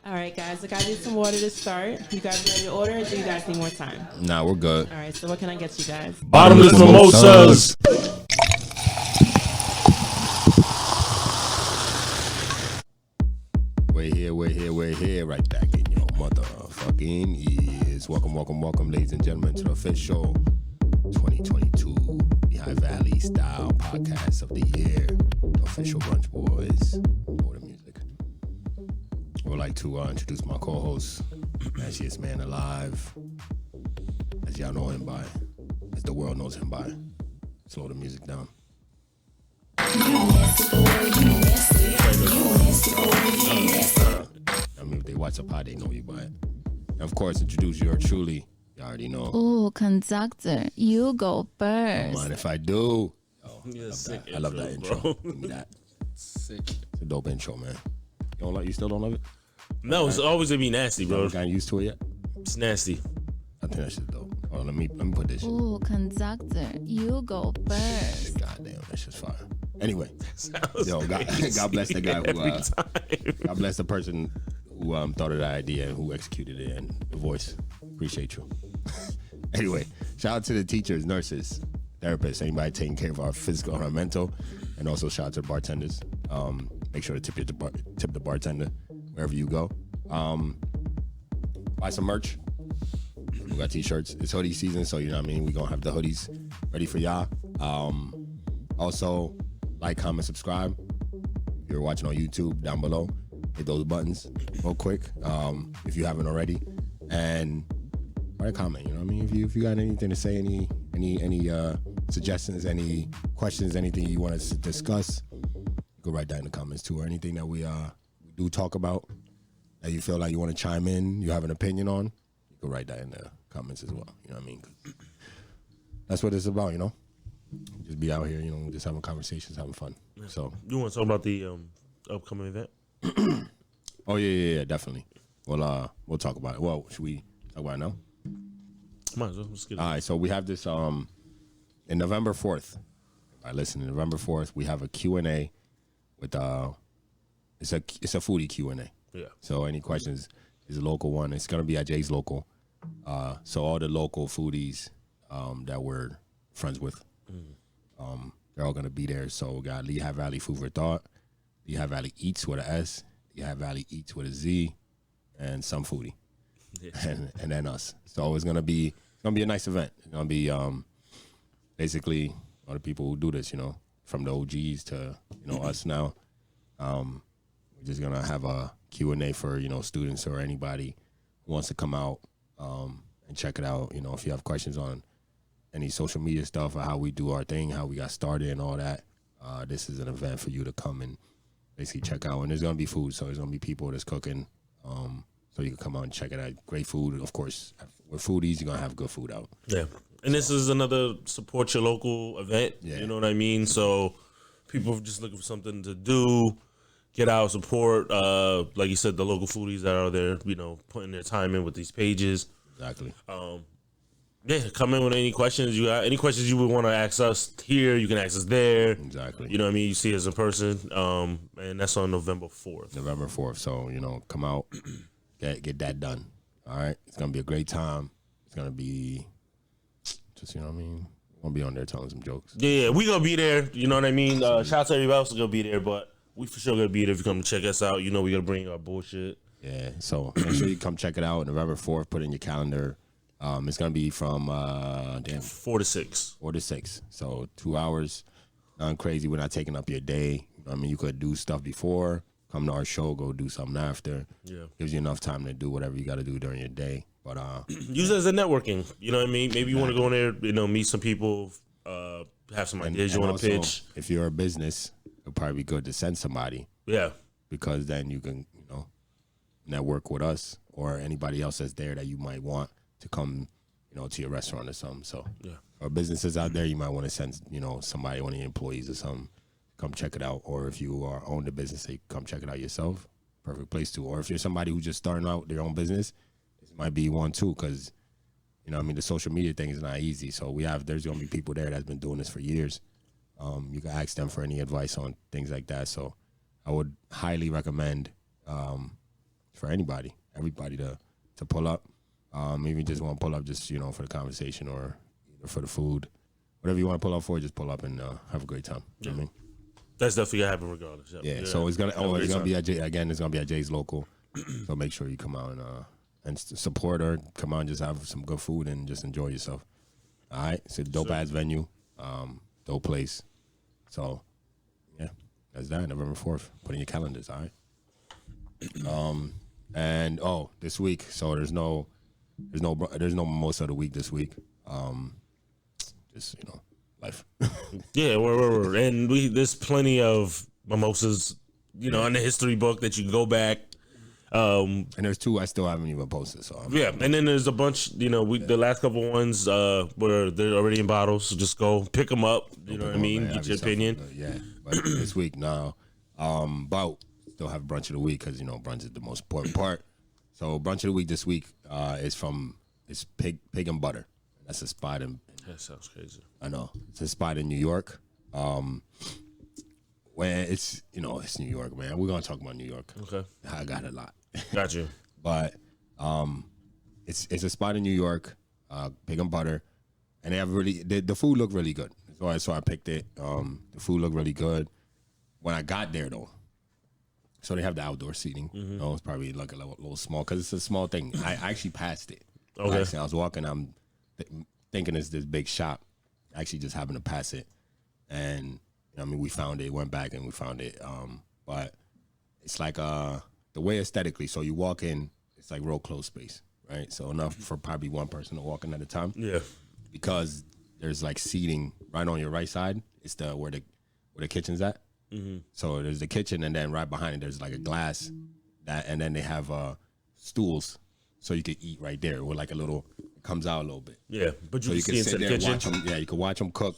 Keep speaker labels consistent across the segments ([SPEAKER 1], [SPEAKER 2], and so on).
[SPEAKER 1] All right, guys. I got you some water to start. You guys ready to order, or do you guys need more time?
[SPEAKER 2] Nah, we're good.
[SPEAKER 1] All right. So what can I get you guys?
[SPEAKER 3] Bottomless mimosas.
[SPEAKER 2] We're here. Right back in your motherfucking ears. Welcome, ladies and gentlemen, to the official 2022 Behind Valley Style Podcast of the Year. The official Brunch Boys. Know the music. I would like to introduce my co-host, nastiest man alive, as y'all know him by, as the world knows him by. Slow the music down. I mean, if they watch the pod, they know you by it. And of course, introduce yours truly. You already know.
[SPEAKER 4] Oh, conductor, you go
[SPEAKER 2] Don't
[SPEAKER 4] first.
[SPEAKER 2] mind if I do. Oh,
[SPEAKER 3] Yeah,
[SPEAKER 2] I love that intro.
[SPEAKER 3] bro.
[SPEAKER 2] Give me that.
[SPEAKER 3] Sick.
[SPEAKER 2] It's a dope intro, man. You still don't love it?
[SPEAKER 3] No, it's always gonna be nasty,
[SPEAKER 2] You
[SPEAKER 3] bro.
[SPEAKER 2] haven't gotten used to it yet?
[SPEAKER 3] It's nasty.
[SPEAKER 2] I think that shit's dope. Oh, let me put this shit.
[SPEAKER 4] Oh, conductor, you go first.
[SPEAKER 2] God damn, that shit's fire. Anyway,
[SPEAKER 3] Sounds
[SPEAKER 2] yo, God bless the guy who,
[SPEAKER 3] every time.
[SPEAKER 2] God bless the person who thought of the idea and who executed it, and the voice. Appreciate you. Anyway, shout out to the teachers, nurses, therapists, anybody taking care of our physical and our mental, and also shout out to the bartenders. Make sure to tip the bartender wherever you go. Buy some merch. We got t-shirts. It's hoodie season, so you know what I mean. We gonna have the hoodies ready for y'all. Also, like, comment, subscribe. If you're watching on YouTube, down below, hit those buttons real quick. If you haven't already, and write a comment. You know what I mean. If you got anything to say, any suggestions, any questions, anything you want us to discuss, go write that in the comments too, or anything that we do talk about that you feel like you want to chime in, you have an opinion on, you can write that in the comments as well. You know what I mean? That's what it's about, you know. Just be out here, you know, just having conversations, having fun. So
[SPEAKER 3] You want to talk about the upcoming event?
[SPEAKER 2] oh yeah, definitely. Well, we'll talk about it. Well, should we talk about it now?
[SPEAKER 3] Might as well. Let's get it.
[SPEAKER 2] All right, so we have this in November 4th. All right, listen, November 4th, we have a Q&A with it's a foodie Q&A.
[SPEAKER 3] Yeah.
[SPEAKER 2] So any questions is a local one. It's gonna be at Jay's Local. So all the local foodies that we're friends with, they're all gonna be there. So we got Lehigh Valley Food for Thought, Lehigh Valley Eats with an S, Lehigh Valley Eats with a Z, and some foodie, and then us. So it's gonna be a nice event. It's gonna be basically all the people who do this, you know, from the OGs to us now. We're just gonna have a Q&A for students or anybody who wants to come out and check it out. You know, if you have questions on any social media stuff or how we do our thing, how we got started and all that, this is an event for you to come and basically check out. And there's gonna be food, so there's gonna be people that's cooking, so you can come out and check it out. Great food, of course. With foodies, you're gonna have good food out.
[SPEAKER 3] Yeah. And this is another support your local event.
[SPEAKER 2] Yeah.
[SPEAKER 3] You know what I mean? So people are just looking for something to do, get out, support, like you said, the local foodies that are there, putting their time in with these pages.
[SPEAKER 2] Exactly.
[SPEAKER 3] Yeah, come in with any questions. You got any questions you would want to ask us here, you can ask us there.
[SPEAKER 2] Exactly.
[SPEAKER 3] You know what I mean? You see us in person. And that's on November 4th.
[SPEAKER 2] November 4th. So, come out, get that done. All right? It's going to be a great time. It's going to be just, you know what I mean? We're going to be on there telling some jokes.
[SPEAKER 3] Yeah, we going to be there. You know what I mean? Shout out to everybody else who's going to be there, but we for sure going to be there if you come check us out. You know we going to bring our bullshit.
[SPEAKER 2] Yeah, so make sure you come check it out. November 4th, put it in your calendar. It's going to be from
[SPEAKER 3] 4 to 6.
[SPEAKER 2] 4 to 6. So 2 hours. Nothing crazy. We're not taking up your day. I mean, you could do stuff before, come to our show, go do something after.
[SPEAKER 3] Yeah.
[SPEAKER 2] Gives you enough time to do whatever you got to do during your day. But
[SPEAKER 3] use it as a networking. You know what I mean? Maybe you want to go in there, meet some people, have some ideas you want to pitch.
[SPEAKER 2] If you're a business, it'll probably be good to send somebody.
[SPEAKER 3] Yeah.
[SPEAKER 2] Because then you can, network with us or anybody else that's there that you might want to come, to your restaurant or something. So,
[SPEAKER 3] yeah.
[SPEAKER 2] Or businesses out there, you might want to send, somebody, one of your employees or something, come check it out. Or if you own the business, they come check it out yourself. Perfect place to. Or if you're somebody who's just starting out their own business, this might be one too, because, the social media thing is not easy. So there's going to be people there that's been doing this for years. You can ask them for any advice on things like that. So I would highly recommend for everybody to pull up. Even just want to pull up just, for the conversation or either for the food. Whatever you want to pull up for, just pull up and have a great time. You know what I mean?
[SPEAKER 3] That's definitely gonna happen regardless. Yep.
[SPEAKER 2] Yeah, so it's gonna be at it's gonna be at Jay's local. So make sure you come out and support her. Come out and just have some good food and just enjoy yourself. All right, it's a dope ass venue, dope place. So yeah, that's that. November 4th. Put in your calendars. All right. And this week. So there's no mimosa of the week this week. Just life.
[SPEAKER 3] Yeah, we're. And there's plenty of mimosas, in the history book that you can go back.
[SPEAKER 2] And there's 2 I still haven't even posted. So
[SPEAKER 3] and then there's a bunch. The last couple ones where they're already in bottles. So just go pick them up. You know what I mean? Get your opinion.
[SPEAKER 2] Yeah, but this week now, but still have brunch of the week because brunch is the most important part. So brunch of the week this week is pig and butter. That's a spot in.
[SPEAKER 3] That sounds crazy.
[SPEAKER 2] I know it's a spot in New York. When it's it's New York, man. We're gonna talk about New York.
[SPEAKER 3] Okay,
[SPEAKER 2] I got a lot.
[SPEAKER 3] Got you.
[SPEAKER 2] But it's a spot in New York, pig and butter, and they have the food looked really good. So I picked it. The food looked really good. When I got there though, so they have the outdoor seating. It's probably like a little small because it's a small thing. I actually passed it.
[SPEAKER 3] Okay.
[SPEAKER 2] I was walking. I'm thinking it's this big shop. I actually just happened to pass it, and we found it. Went back and we found it. But it's like the way aesthetically. So you walk in, it's like real close space, right? So enough for probably one person to walk in at a time.
[SPEAKER 3] Yeah.
[SPEAKER 2] Because there's like seating right on your right side. It's where the kitchen's at. So there's the kitchen, and then right behind it there's like a glass and then they have stools, so you can eat right there with like a little. It comes out a little bit.
[SPEAKER 3] Yeah, but you
[SPEAKER 2] So
[SPEAKER 3] can see
[SPEAKER 2] sit
[SPEAKER 3] into the
[SPEAKER 2] there and
[SPEAKER 3] kitchen.
[SPEAKER 2] watch them. Yeah, you can watch them cook.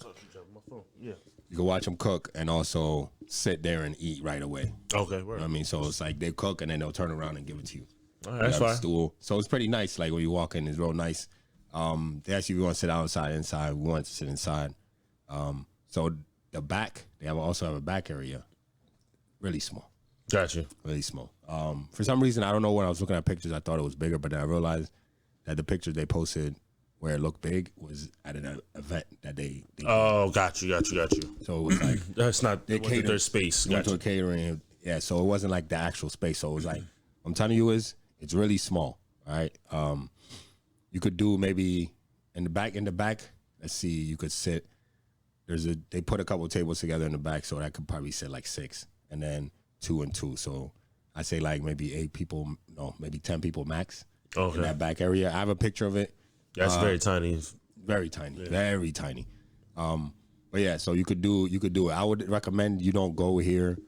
[SPEAKER 3] Yeah.
[SPEAKER 2] You can watch them cook and also sit there and eat right away.
[SPEAKER 3] Okay.
[SPEAKER 2] You know what I mean, so it's like they cook and then they'll turn around and give it to you.
[SPEAKER 3] All right, that's fine.
[SPEAKER 2] Stool. So it's pretty nice. Like when you walk in, it's real nice. They ask you if you want to sit outside, inside. We want to sit inside. So the back, they also have a back area, really small.
[SPEAKER 3] Gotcha.
[SPEAKER 2] Really small. For some reason, I don't know when I was looking at pictures, I thought it was bigger, but then I realized that the pictures they posted where it looked big was at an event that they
[SPEAKER 3] Oh, got you.
[SPEAKER 2] So it was like
[SPEAKER 3] That's not
[SPEAKER 2] they
[SPEAKER 3] went to their space.
[SPEAKER 2] went to
[SPEAKER 3] Gotcha.
[SPEAKER 2] a catering. Yeah, so it wasn't like the actual space. So it was like I'm telling you, it's really small. All right. You could do maybe in the back. Let's see, you could sit. They put a couple of tables together in the back, so that could probably sit like 6, and then 2 and 2. So I say like maybe 8 people, no, maybe 10 people max
[SPEAKER 3] Okay.
[SPEAKER 2] in that back area. I have a picture of it.
[SPEAKER 3] That's very tiny.
[SPEAKER 2] Very tiny, very tiny. But yeah, so you could do it. I would recommend you don't go here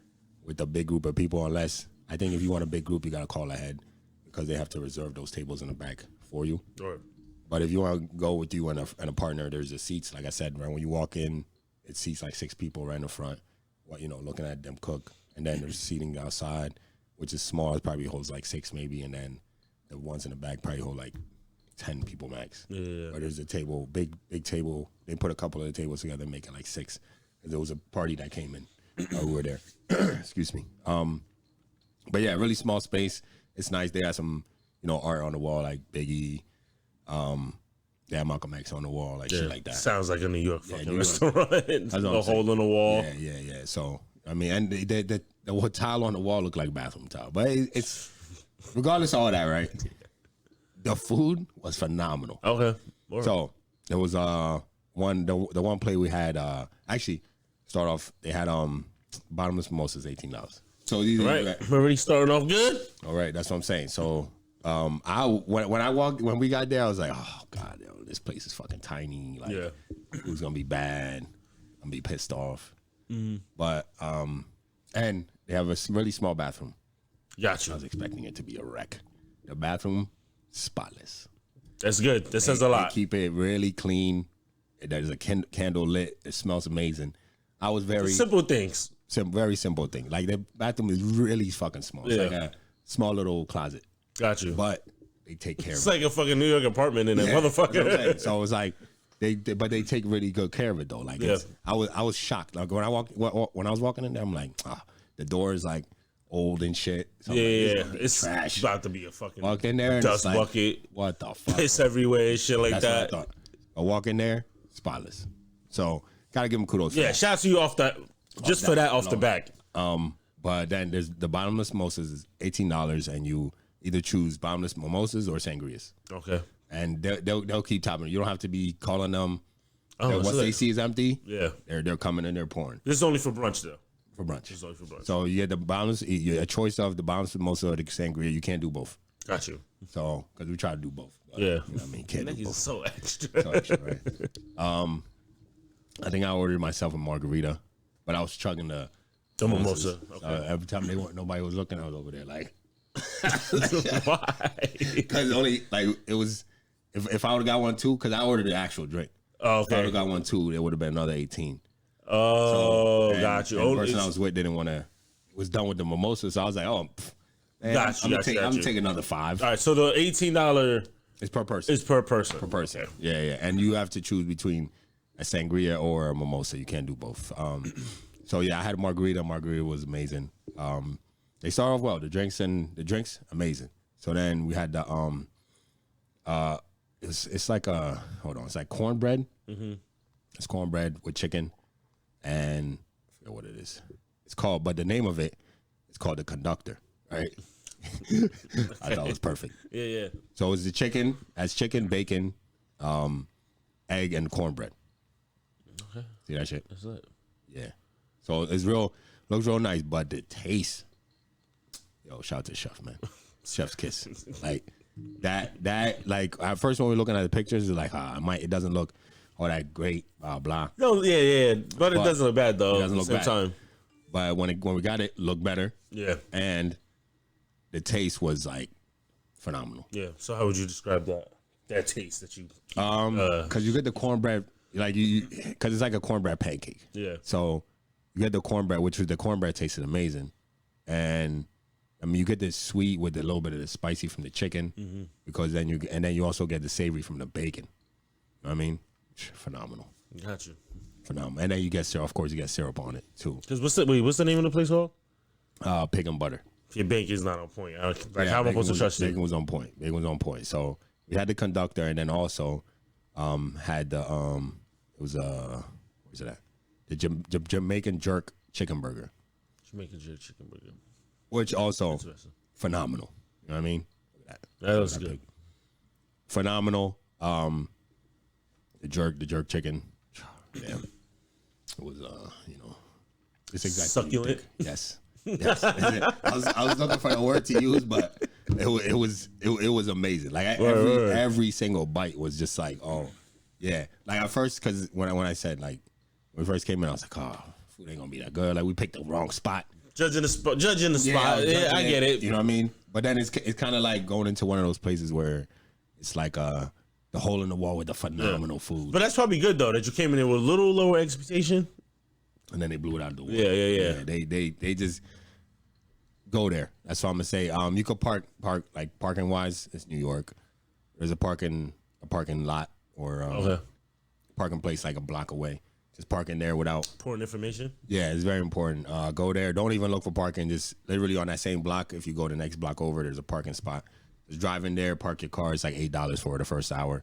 [SPEAKER 2] with a big group of people unless I think if you want a big group, you gotta call ahead because they have to reserve those tables in the back for you.
[SPEAKER 3] All right.
[SPEAKER 2] But if you want to go with you and a partner, there's the seats. Like I said, right when you walk in, it seats like 6 people right in the front. Looking at them cook, and then there's seating outside, which is small. It probably holds like 6 maybe, and then the ones in the back probably hold like 10 people max.
[SPEAKER 3] Yeah.
[SPEAKER 2] But there's a table, big table. They put a couple of the tables together, and make it like 6. There was a party that came in. We were there. Excuse me. But yeah, really small space. It's nice. They have some, art on the wall like Biggie. They have Malcolm X on the wall, like shit like that.
[SPEAKER 3] Sounds like a New York fucking
[SPEAKER 2] New York.
[SPEAKER 3] restaurant. A hole in the wall.
[SPEAKER 2] Yeah. So I mean, and the tile on the wall looked like bathroom tile, but it's regardless of all that, right? The food was phenomenal.
[SPEAKER 3] Okay. Right.
[SPEAKER 2] So there was the one plate we had actually start off. They had bottomless mimosas, $18. So these
[SPEAKER 3] Right. We're already starting off good.
[SPEAKER 2] all right, that's what I'm saying. So when we got there, I was like, oh god, this place is fucking tiny. Like,
[SPEAKER 3] Yeah.
[SPEAKER 2] It's gonna be bad. I'm gonna be pissed off. But and they have a really small bathroom. I
[SPEAKER 3] Gotcha.
[SPEAKER 2] was expecting it to be a wreck. The bathroom, spotless.
[SPEAKER 3] That's good. That says a
[SPEAKER 2] They
[SPEAKER 3] lot.
[SPEAKER 2] keep it really clean. There's a candle lit. It smells amazing. I was very
[SPEAKER 3] Simple things.
[SPEAKER 2] very simple thing. Like the bathroom is really fucking small. It's
[SPEAKER 3] Yeah.
[SPEAKER 2] like a small little closet,
[SPEAKER 3] Got you.
[SPEAKER 2] but they take care
[SPEAKER 3] It's
[SPEAKER 2] of it.
[SPEAKER 3] like a fucking New York apartment in a
[SPEAKER 2] Yeah, that's what I'm
[SPEAKER 3] motherfucker.
[SPEAKER 2] saying. So it was like but they take really good care of it though. Like
[SPEAKER 3] Yeah.
[SPEAKER 2] I was shocked. Like when I was walking in there, I'm like, the door is like old and shit. So
[SPEAKER 3] Yeah,
[SPEAKER 2] like,
[SPEAKER 3] it's
[SPEAKER 2] trash.
[SPEAKER 3] about to be a fucking
[SPEAKER 2] Walk in there and
[SPEAKER 3] dust
[SPEAKER 2] it's like,
[SPEAKER 3] bucket.
[SPEAKER 2] what the fuck?
[SPEAKER 3] Piss everywhere, shit like
[SPEAKER 2] That's
[SPEAKER 3] that.
[SPEAKER 2] what I thought. I walk in there, spotless. So gotta give him kudos. For
[SPEAKER 3] Yeah,
[SPEAKER 2] that.
[SPEAKER 3] shout out to you off that, just for that off the back.
[SPEAKER 2] But then there's the bottomless mimosas is $18, and you either choose bottomless mimosas or sangrias.
[SPEAKER 3] Okay.
[SPEAKER 2] And they'll keep topping it. You don't have to be calling them.
[SPEAKER 3] Oh,
[SPEAKER 2] Once
[SPEAKER 3] so
[SPEAKER 2] they
[SPEAKER 3] that-
[SPEAKER 2] see is empty,
[SPEAKER 3] Yeah.
[SPEAKER 2] they're coming and they're pouring
[SPEAKER 3] This is only for brunch though.
[SPEAKER 2] for brunch.
[SPEAKER 3] This is only for brunch.
[SPEAKER 2] So you get the bottomless, a choice of the bottomless mimosa or the sangria. You can't do both.
[SPEAKER 3] Got you.
[SPEAKER 2] So because we try to do both. But,
[SPEAKER 3] Yeah.
[SPEAKER 2] you know what I mean, can't do
[SPEAKER 3] Niggas
[SPEAKER 2] both.
[SPEAKER 3] so extra.
[SPEAKER 2] So extra, right? I think I ordered myself a margarita, but I was chugging the
[SPEAKER 3] The mimosa.
[SPEAKER 2] So
[SPEAKER 3] Okay.
[SPEAKER 2] every time nobody was looking, I was over there like,
[SPEAKER 3] Why?
[SPEAKER 2] because only like it was. If I would have got one too, because I ordered the actual drink.
[SPEAKER 3] Oh,
[SPEAKER 2] If I would
[SPEAKER 3] okay.
[SPEAKER 2] have got one too, it would have been another 18.
[SPEAKER 3] Oh,
[SPEAKER 2] And-
[SPEAKER 3] got you.
[SPEAKER 2] and
[SPEAKER 3] Oh,
[SPEAKER 2] the person I
[SPEAKER 3] it's-
[SPEAKER 2] was with didn't want to. Was done with the mimosa, so I was like, oh, man,
[SPEAKER 3] Got you, got you, got
[SPEAKER 2] I'm
[SPEAKER 3] you.
[SPEAKER 2] taking another 5.
[SPEAKER 3] all right. So the $18
[SPEAKER 2] It's per person.
[SPEAKER 3] is per person.
[SPEAKER 2] per person. Yeah, and you have to choose between a sangria or a mimosa. You can't do both. So yeah, I had a margarita. Margarita was amazing. They started off well. The drinks amazing. So then we had the it's like a it's like cornbread. Mm-hmm. It's cornbread with chicken, and I forget what it is. It's called, but the name of it is called the conductor. Right. I thought it was perfect.
[SPEAKER 3] Yeah, yeah.
[SPEAKER 2] So it's the chicken, bacon, egg, and cornbread.
[SPEAKER 3] Okay.
[SPEAKER 2] See that shit?
[SPEAKER 3] That's it.
[SPEAKER 2] Yeah. So it's looks real nice, but the taste, yo, shout out to the chef, man. Chef's kiss. Like that, like at first when we were looking at the pictures, it's like, it doesn't look all that great, blah blah.
[SPEAKER 3] No, yeah. But it
[SPEAKER 2] But
[SPEAKER 3] doesn't look bad though.
[SPEAKER 2] it doesn't
[SPEAKER 3] at the
[SPEAKER 2] look
[SPEAKER 3] same
[SPEAKER 2] bad.
[SPEAKER 3] time.
[SPEAKER 2] But when we got it, looked better,
[SPEAKER 3] Yeah.
[SPEAKER 2] and the taste was like phenomenal.
[SPEAKER 3] Yeah. So how would you describe that taste that you?
[SPEAKER 2] Because you get the cornbread, like because it's like a cornbread pancake.
[SPEAKER 3] Yeah.
[SPEAKER 2] So you get the cornbread, which was the cornbread tasted amazing, and I mean you get the sweet with a little bit of the spicy from the chicken, because then you also get the savory from the bacon. You know what I mean, phenomenal,
[SPEAKER 3] Got you.
[SPEAKER 2] phenomenal. And then you get syrup, of course, you get syrup on it too.
[SPEAKER 3] Because what's the name of the place called?
[SPEAKER 2] Pig and butter.
[SPEAKER 3] If your bacon's not on point, how am I
[SPEAKER 2] Bacon
[SPEAKER 3] supposed to trust
[SPEAKER 2] Bacon
[SPEAKER 3] you?
[SPEAKER 2] was on point. Bacon was on point. So we had the conductor, and then also had the where's it at? The Jamaican jerk chicken burger,
[SPEAKER 3] Jamaican jerk chicken burger.
[SPEAKER 2] which also
[SPEAKER 3] Interesting.
[SPEAKER 2] phenomenal. You know what I mean?
[SPEAKER 3] That was good.
[SPEAKER 2] Phenomenal. The jerk chicken. Damn. It was it's exactly what you
[SPEAKER 3] Succulent?
[SPEAKER 2] think. Yes. Yes. I was looking for the word to use, but it was amazing. Like every single bite was just like, oh yeah. Like at first, because when I said like when we first came in, I was like, oh, food ain't gonna be that good. Like we picked the wrong spot.
[SPEAKER 3] Judging the spot.
[SPEAKER 2] I was
[SPEAKER 3] Yeah,
[SPEAKER 2] judging
[SPEAKER 3] I get it.
[SPEAKER 2] You know what I mean? But then it's kind of like going into one of those places where it's like the hole in the wall with the phenomenal food,
[SPEAKER 3] But that's probably good though that you came in there with a little lower expectation.
[SPEAKER 2] and then they blew it out the water.
[SPEAKER 3] Yeah.
[SPEAKER 2] They just go there. That's what I'm gonna say. You could park like parking wise. It's New York. There's a parking lot or
[SPEAKER 3] Okay.
[SPEAKER 2] parking place like a block away. Just parking there without.
[SPEAKER 3] Important information.
[SPEAKER 2] Yeah, it's very important. Go there. Don't even look for parking. Just literally on that same block. If you go the next block over, there's a parking spot. Just drive in there, park your car. It's like $8 for the first hour,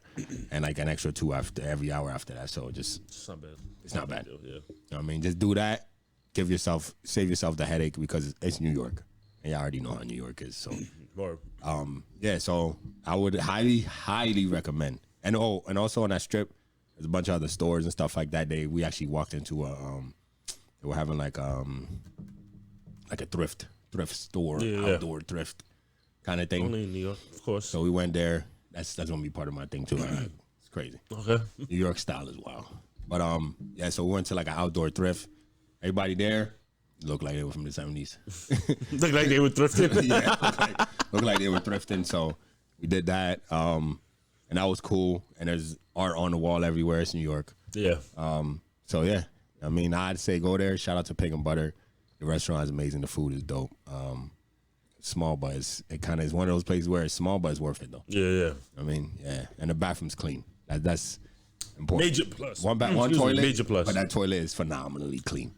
[SPEAKER 2] and like an extra $2 after every hour after that. So just
[SPEAKER 3] It's not bad.
[SPEAKER 2] it's not bad.
[SPEAKER 3] Yeah.
[SPEAKER 2] You know what I mean, just do that. Save yourself the headache because it's New York, and you already know how New York is. So
[SPEAKER 3] More.
[SPEAKER 2] yeah, so I would highly recommend. And also on that strip, there's a bunch of other stores and stuff like that. We actually walked into they were having like a thrift store,
[SPEAKER 3] Yeah.
[SPEAKER 2] outdoor thrift kind of thing.
[SPEAKER 3] Only in New York, of course.
[SPEAKER 2] So we went there. That's gonna be part of my thing too. It's crazy.
[SPEAKER 3] Okay.
[SPEAKER 2] New York style as well. But yeah, so we went to like an outdoor thrift. Everybody there looked like they were from the 70s.
[SPEAKER 3] Look like they were thrifting.
[SPEAKER 2] Yeah, looked like they were thrifting. So we did that, and that was cool. And there's art on the wall everywhere. It's New York.
[SPEAKER 3] Yeah.
[SPEAKER 2] So yeah, I mean, I'd say go there. Shout out to Pig and Butter. The restaurant is amazing. The food is dope. Small, but it kind of is one of those places where it's small, but it's worth it though.
[SPEAKER 3] Yeah.
[SPEAKER 2] I mean, yeah, and the bathroom's clean. That's important.
[SPEAKER 3] Major plus.
[SPEAKER 2] One
[SPEAKER 3] Excuse me,
[SPEAKER 2] toilet,
[SPEAKER 3] Major plus.
[SPEAKER 2] but that toilet is phenomenally clean.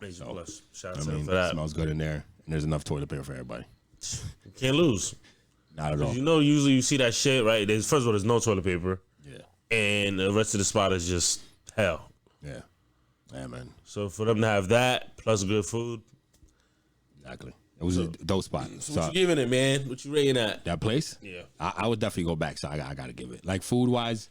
[SPEAKER 3] Major plus. Shout
[SPEAKER 2] I
[SPEAKER 3] out to
[SPEAKER 2] mean,
[SPEAKER 3] them for that.
[SPEAKER 2] it smells good in there. and there's enough toilet paper for everybody.
[SPEAKER 3] You can't lose.
[SPEAKER 2] Not at all.
[SPEAKER 3] You know, usually you see that shit, right? First of all, there's no toilet paper.
[SPEAKER 2] Yeah.
[SPEAKER 3] And the rest of the spot is just hell.
[SPEAKER 2] Yeah. Yeah, man.
[SPEAKER 3] So for them to have that plus good food.
[SPEAKER 2] Exactly. It was a dope spot.
[SPEAKER 3] So what you giving it, man? What you rating at?
[SPEAKER 2] That place?
[SPEAKER 3] Yeah.
[SPEAKER 2] I would definitely go back, so I got to give it. Like food-wise,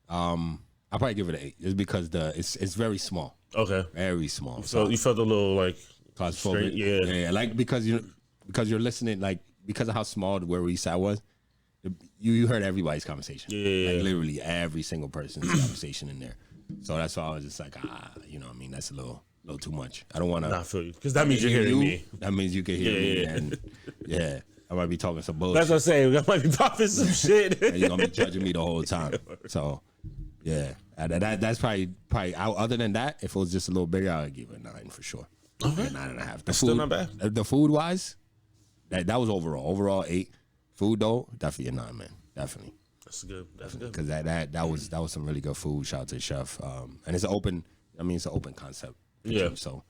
[SPEAKER 2] I'll probably give it an 8. Just because it's very small.
[SPEAKER 3] Okay.
[SPEAKER 2] Very small.
[SPEAKER 3] So you felt a little like
[SPEAKER 2] claustrophobic. Yeah. Like because you're listening, like because of how small where we sat was, you heard everybody's conversation.
[SPEAKER 3] Yeah.
[SPEAKER 2] Like literally every single person's conversation in there. So that's why I was just like, you know what I mean? That's a little too much. I don't want to.
[SPEAKER 3] Not feel you. Because that means you're hearing me.
[SPEAKER 2] That means you can hear me. And yeah, I might be talking some bullshit.
[SPEAKER 3] That's what I'm saying. I might be popping some shit.
[SPEAKER 2] And you're going to be judging me the whole time. So yeah, that's probably other than that, if it was just a little bigger, I would give it a 9 for sure.
[SPEAKER 3] Okay.
[SPEAKER 2] 9.5.
[SPEAKER 3] That's still not bad.
[SPEAKER 2] The food wise, that was overall. Overall 8. Food though, definitely a 9, man. Definitely.
[SPEAKER 3] That's good. That's good.
[SPEAKER 2] Because that was some really good food. Shout out to the chef. And it's an open concept.
[SPEAKER 3] Yeah.
[SPEAKER 2] Too, so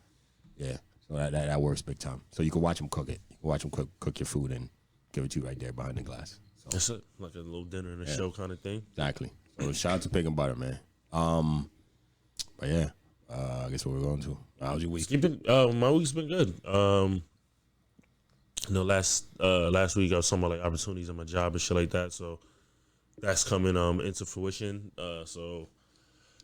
[SPEAKER 2] yeah. So that works big time. So you can watch them cook it. You can watch them cook your food and give it to you right there behind the glass. So
[SPEAKER 3] That's it. Like a little dinner and a show kind of thing.
[SPEAKER 2] exactly. So shout out to Pig and Butter, man. But yeah, I guess what we're going to. How's your week?
[SPEAKER 3] My week's been good. Last week I was talking about like opportunities in my job and shit like that. So that's coming into fruition. So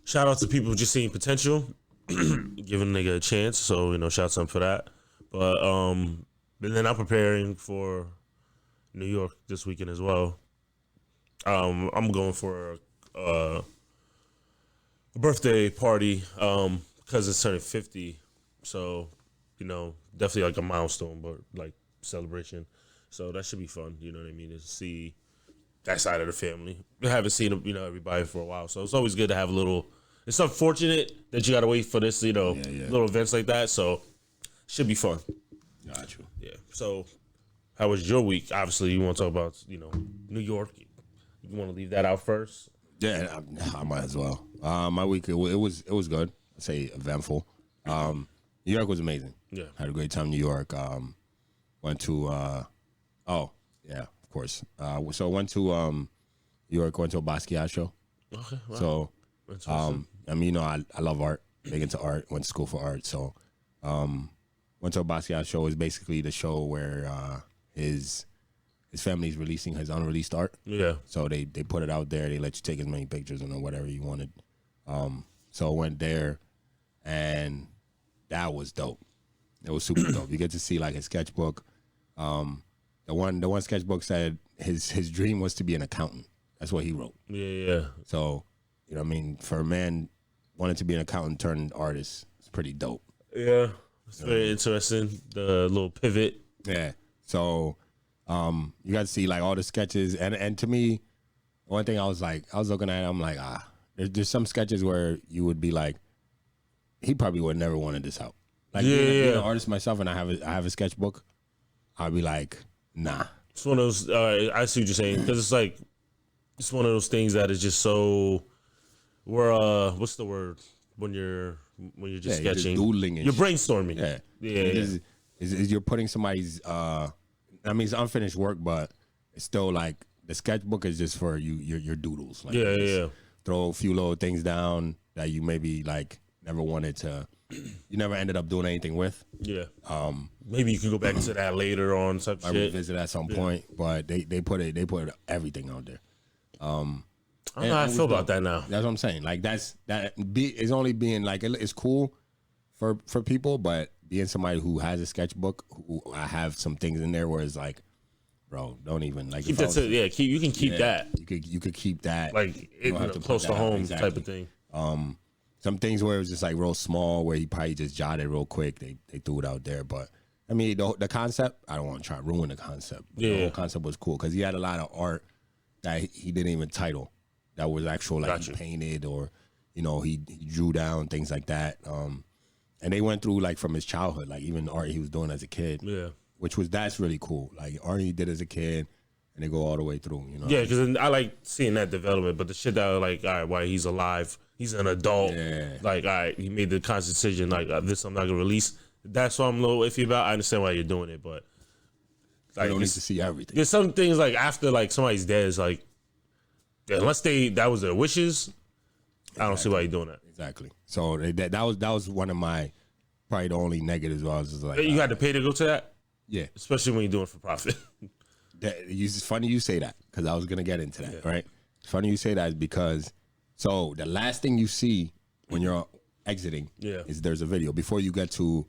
[SPEAKER 3] shout out to people just seeing potential, giving a nigga a chance. So shout out to them for that. But and then I'm preparing for New York this weekend as well. I'm going for a birthday party because it's turning 50. So definitely like a milestone, but like celebration. So that should be fun. You know what I mean? To see that side of the family. I haven't seen everybody for a while, so it's always good to have a little. It's unfortunate that you got to wait for this, little events like that. So should be fun.
[SPEAKER 2] Got you.
[SPEAKER 3] Yeah. So how was your week? Obviously, you want to talk about New York. You want to leave that out first?
[SPEAKER 2] Yeah, I might as well. My week it was good. I'd say eventful. New York was amazing.
[SPEAKER 3] Yeah.
[SPEAKER 2] Had a great time in New York. Went to of course. So I went to New York, went to a Basquiat show.
[SPEAKER 3] Okay. Wow.
[SPEAKER 2] So I love art, big into art, went to school for art. So went to a Basquiat show. Is basically the show where his family's releasing his unreleased art.
[SPEAKER 3] Yeah.
[SPEAKER 2] So they put it out there. They let you take as many pictures and whatever you wanted. So I went there, and that was dope. It was super dope. You get to see like his sketchbook. The one sketchbook said his dream was to be an accountant. That's what he wrote.
[SPEAKER 3] Yeah.
[SPEAKER 2] So what I mean, for a man wanting to be an accountant turned artist, it's pretty dope.
[SPEAKER 3] Yeah. It's very interesting. The little pivot.
[SPEAKER 2] Yeah. So you got to see like all the sketches, and to me, one thing I was looking at it, I'm like, there's some sketches where you would be like, he probably would never wanted this out. Like being an artist myself, and I have a sketchbook, I'd be like, nah. It's
[SPEAKER 3] one of those. I see what you're saying, because it's like it's one of those things that is just so. We're what's the word when you're just sketching,
[SPEAKER 2] you're just doodling, and
[SPEAKER 3] you're brainstorming.
[SPEAKER 2] Yeah. You're putting somebody's. I mean, it's unfinished work, but it's still like the sketchbook is just for your doodles. Like, throw a few little things down that you maybe like never wanted to. You never ended up doing anything with. Yeah.
[SPEAKER 3] Maybe you can go back to that later on. Type
[SPEAKER 2] I
[SPEAKER 3] shit.
[SPEAKER 2] revisit at some point, but they put everything out there.
[SPEAKER 3] I don't know how I feel about that now.
[SPEAKER 2] That's what I'm saying. Like it's only being like it's cool for people, but being somebody who has a sketchbook, who I have some things in there where it's like, bro, don't even like
[SPEAKER 3] keep that. You can keep that.
[SPEAKER 2] You could keep that.
[SPEAKER 3] Like close to home type of thing.
[SPEAKER 2] Some things where it was just like real small, where he probably just jotted real quick. They threw it out there, but I mean the concept. I don't want to try to ruin the concept. The whole concept was cool because he had a lot of art that he didn't even title. That was actual like he painted or he drew down things like that. And they went through like from his childhood, like even art he was doing as a kid. Yeah, that's really cool. Like art he did as a kid, and they go all the way through.
[SPEAKER 3] Yeah, because I like seeing that development. But the shit that like, all right, while he's alive, he's an adult. Yeah. Like, all right, he made the conscious decision like this I'm not gonna release. That's what I'm a little iffy about. I understand why you're doing it, but
[SPEAKER 2] I don't need to see everything.
[SPEAKER 3] there's some things like after like somebody's dead, it's like unless that was their wishes, I don't see why you're doing that.
[SPEAKER 2] Exactly. So that was one of my probably the only negatives. Where I was just like,
[SPEAKER 3] You had to pay to go to that,
[SPEAKER 2] yeah.
[SPEAKER 3] especially when you're doing it for profit.
[SPEAKER 2] It's funny you say that because I was gonna get into that. Right. It's funny you say that is because so the last thing you see when you're exiting, is there's a video before you get to,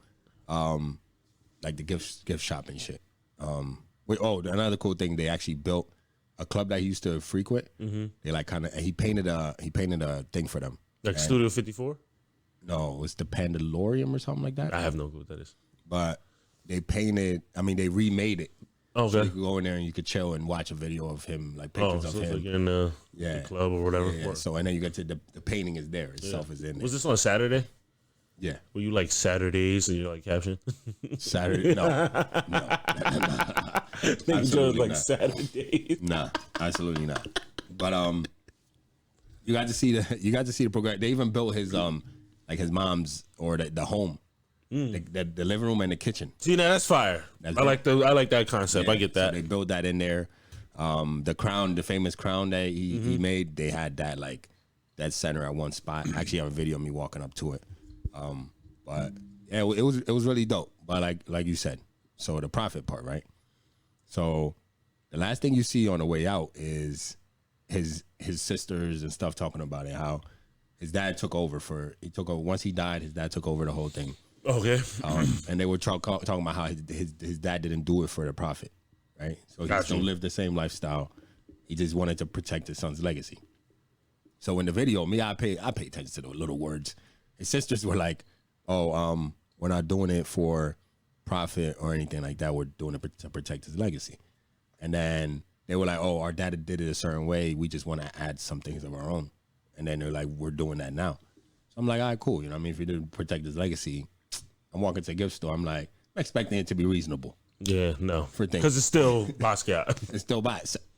[SPEAKER 2] like the gift shop and shit. Another cool thing, they actually built a club that he used to frequent. Mm-hmm. They like kind of he painted a thing for them.
[SPEAKER 3] Like Studio 54?
[SPEAKER 2] No, it was the Pandalorium or something like that.
[SPEAKER 3] I have no clue what that is.
[SPEAKER 2] But they remade it.
[SPEAKER 3] Okay.
[SPEAKER 2] So you could go in there and you could chill and watch a video of him, like pictures of him.
[SPEAKER 3] Like in the club or whatever.
[SPEAKER 2] Yeah. So and then you get to the painting is there itself is in there.
[SPEAKER 3] Was this on Saturday?
[SPEAKER 2] Yeah.
[SPEAKER 3] Were you like Saturdays and you're like caption?
[SPEAKER 2] Saturday? No.
[SPEAKER 3] Absolutely like not. Saturdays.
[SPEAKER 2] Nah, absolutely not. But you got to see the program. They even built his like his mom's or the home. The living room and the kitchen.
[SPEAKER 3] See, now that's fire. I like that concept.
[SPEAKER 2] Yeah,
[SPEAKER 3] I get that.
[SPEAKER 2] So they built that in there. The crown, the famous crown that he made, they had that like that center at one spot. I actually have a video of me walking up to it. But yeah, it was really dope. But like you said, so the profit part, right? So the last thing you see on the way out is his sisters and stuff talking about it. How his dad took over once he died. His dad took over the whole thing.
[SPEAKER 3] Okay.
[SPEAKER 2] And they were talking about how his dad didn't do it for the profit, right? So he still lived the same lifestyle. He just wanted to protect his son's legacy. So in the video, I pay attention to the little words. His sisters were like, "Oh, we're not doing it for profit or anything like that. We're doing it to protect his legacy." And then they were like, "Oh, our dad did it a certain way. We just want to add some things of our own." And then they're like, "We're doing that now." So I'm like, "All right, cool. You know what I mean? If you didn't protect his legacy." I'm walking to a gift store. I'm like, I'm expecting it to be reasonable.
[SPEAKER 3] Yeah, no.
[SPEAKER 2] For things.
[SPEAKER 3] Because it's still Basquiat.
[SPEAKER 2] It's still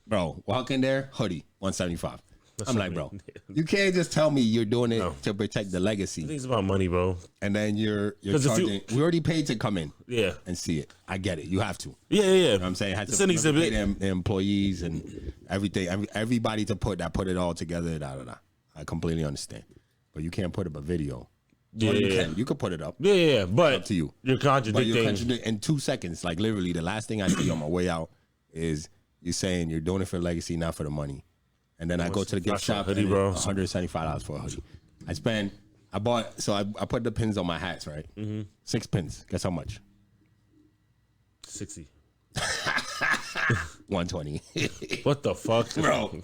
[SPEAKER 2] bro, walk in there, hoodie, $175. I'm like, bro, you can't just tell me you're doing it to protect the legacy.
[SPEAKER 3] I think it's about money, bro.
[SPEAKER 2] And then you're charging. We already paid to come in and see it. I get it. You have to.
[SPEAKER 3] Yeah.
[SPEAKER 2] You know what I'm saying? I had to pay the employees and everything, everybody to put it all together. I completely understand. But you can't put up a video.
[SPEAKER 3] Yeah,
[SPEAKER 2] you could put it up.
[SPEAKER 3] Yeah, but
[SPEAKER 2] up to you.
[SPEAKER 3] You're contradicting.
[SPEAKER 2] In 2 seconds. Like literally, the last thing I see on my way out is you saying you're doing it for legacy, not for the money. And then I go to the gift shop,
[SPEAKER 3] hoodie,
[SPEAKER 2] and
[SPEAKER 3] bro.
[SPEAKER 2] $175 for a hoodie. I put the pins on my hats, right? Mm-hmm. 6 pins. Guess how much?
[SPEAKER 3] 60.
[SPEAKER 2] 120.
[SPEAKER 3] What the fuck,
[SPEAKER 2] bro?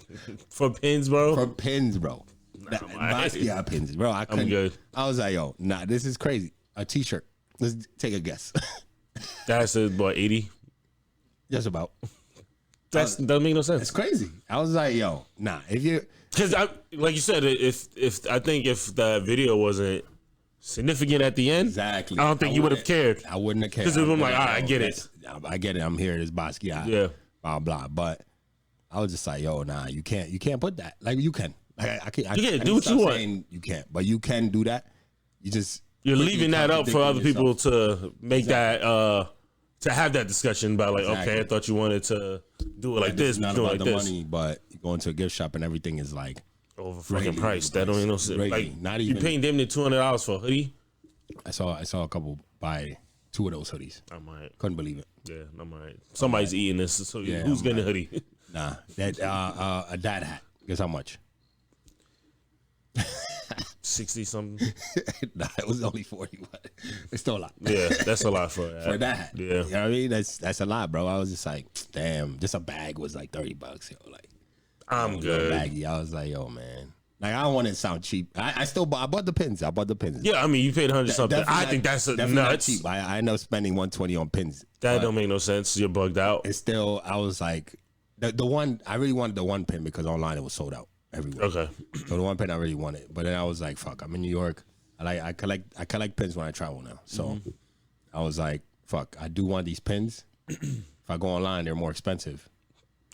[SPEAKER 3] For pins, bro.
[SPEAKER 2] For pins, bro. Basquiat pins, bro. I'm
[SPEAKER 3] good.
[SPEAKER 2] I was like, yo, nah, this is crazy. A T-shirt. Let's take a guess.
[SPEAKER 3] That's what, 80?
[SPEAKER 2] Just about.
[SPEAKER 3] That doesn't make no sense.
[SPEAKER 2] It's crazy. I was like, yo, nah. If you,
[SPEAKER 3] because like you said, if I think if the video wasn't significant at the end,
[SPEAKER 2] exactly,
[SPEAKER 3] I don't think you would have cared.
[SPEAKER 2] I wouldn't have cared.
[SPEAKER 3] Because I'm like, all right, I get it.
[SPEAKER 2] I get it. I'm here. It's Basquiat.
[SPEAKER 3] Yeah.
[SPEAKER 2] Blah blah. But I was just like, yo, nah. You can't put that. Like you can. I can't.
[SPEAKER 3] You can't do what you want.
[SPEAKER 2] Saying you can't, but you can do that. You're
[SPEAKER 3] leaving that up for other people to make that. To have that discussion about like, okay, I thought you wanted to do it like this,
[SPEAKER 2] not
[SPEAKER 3] do it
[SPEAKER 2] about
[SPEAKER 3] like
[SPEAKER 2] the
[SPEAKER 3] this.
[SPEAKER 2] money, but you go into a gift shop and everything is like
[SPEAKER 3] over fucking price. That don't even no sense. Like,
[SPEAKER 2] not even.
[SPEAKER 3] You paying them $200 for a hoodie?
[SPEAKER 2] I saw a couple buy 2 of those hoodies.
[SPEAKER 3] I might.
[SPEAKER 2] Couldn't believe it.
[SPEAKER 3] Yeah, I might. Somebody's eating this. So who's getting a hoodie?
[SPEAKER 2] Nah, that a dad hat. Guess how much?
[SPEAKER 3] 60 something.
[SPEAKER 2] Nah, it was only 40, but it's still a lot.
[SPEAKER 3] Yeah, that's a lot for that.
[SPEAKER 2] For that.
[SPEAKER 3] Yeah.
[SPEAKER 2] You know what I mean? That's a lot, bro. I was just like, damn, just a bag was like $30, yo. Like,
[SPEAKER 3] I'm good.
[SPEAKER 2] Baggy. I was like, yo, man. Like, I don't want it to sound cheap. I bought the pins.
[SPEAKER 3] Yeah, I mean, you paid 100 something. I think that's nuts.
[SPEAKER 2] Not cheap. I ended up spending 120 on pins.
[SPEAKER 3] That don't make no sense. You're bugged out.
[SPEAKER 2] It's still, I was like, the one, I really wanted the one pin because online it was sold out everywhere.
[SPEAKER 3] Okay.
[SPEAKER 2] So the one pin I really wanted. But then I was like, fuck, I'm in New York. I collect pins when I travel now. So I was like, fuck, I do want these pins. If I go online, they're more expensive.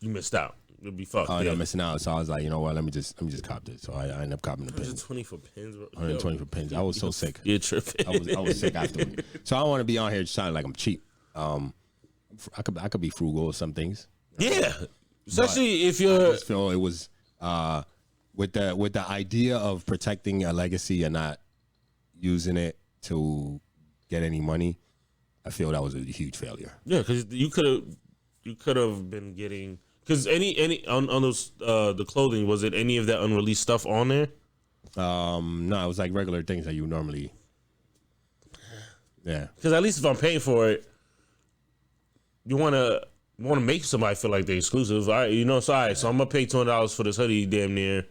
[SPEAKER 3] You missed out. It'd be fucked.
[SPEAKER 2] I ended up missing out. So I was like, you know what? Let me just cop this. So I ended up copping the pins.
[SPEAKER 3] 120 for pins, bro.
[SPEAKER 2] 120 for pins. I was so sick.
[SPEAKER 3] You're tripping.
[SPEAKER 2] I was sick afterwards. So I don't want to be on here just sounding like I'm cheap. I could be frugal with some things.
[SPEAKER 3] Yeah, especially if you're.
[SPEAKER 2] I just feel it was with the idea of protecting a legacy and not using it to get any money. I feel that was a huge failure.
[SPEAKER 3] Yeah, because you could have been getting because any on those the clothing, was it any of that unreleased stuff on there?
[SPEAKER 2] No, it was like regular things that you normally. Yeah,
[SPEAKER 3] because at least if I'm paying for it, you want to make somebody feel like they're exclusive. All right, you know, so all right, so I'm gonna pay $200 for this hoodie, damn near.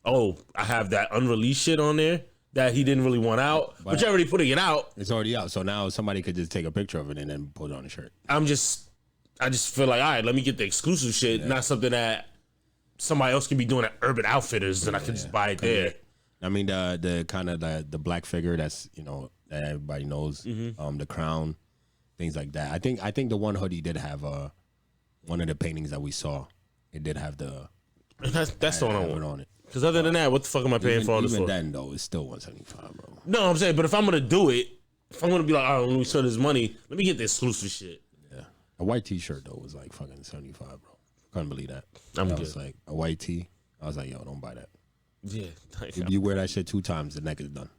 [SPEAKER 3] Oh, I have that unreleased shit on there that he didn't really want out, but you're already putting it out.
[SPEAKER 2] It's already out, so now somebody could just take a picture of it and then put it on the shirt.
[SPEAKER 3] I just feel like, all right, let me get the exclusive shit, not something that somebody else can be doing at Urban Outfitters, and I can just buy it there.
[SPEAKER 2] I mean, the kind of the black figure that's that everybody knows, the crown, things like that. I think the one hoodie did have one of the paintings that we saw. It did have the
[SPEAKER 3] that's the one I want
[SPEAKER 2] on it.
[SPEAKER 3] Because other than that, what the fuck am I paying for all this for?
[SPEAKER 2] Even then, though, it's still $175, bro.
[SPEAKER 3] No, I'm saying, but if I'm gonna do it, if I'm gonna be like, all right, when we spend this money, let me get the exclusive shit.
[SPEAKER 2] Yeah, a white T-shirt though was like fucking $75, bro. Couldn't believe that.
[SPEAKER 3] I'm
[SPEAKER 2] I
[SPEAKER 3] good.
[SPEAKER 2] was like a white tee. I was like, yo, don't buy that.
[SPEAKER 3] Yeah,
[SPEAKER 2] If you wear that shit 2 times, the neck is done.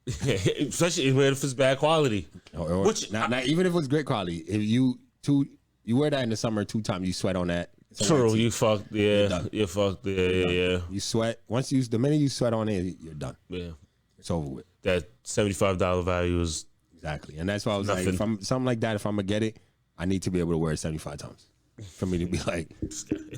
[SPEAKER 3] especially if it's bad quality.
[SPEAKER 2] Which not even if it was great quality. If you wear that in the summer 2 times, you sweat on that.
[SPEAKER 3] True, you fucked. Yeah, you fucked. Yeah.
[SPEAKER 2] You sweat the minute you sweat on it, you're done.
[SPEAKER 3] Yeah,
[SPEAKER 2] it's over with.
[SPEAKER 3] That $75 value is
[SPEAKER 2] exactly, and that's why I was
[SPEAKER 3] nothing.
[SPEAKER 2] like, if I'm something like that, if I'm gonna get it, I need to be able to wear it 75 times for me to be like,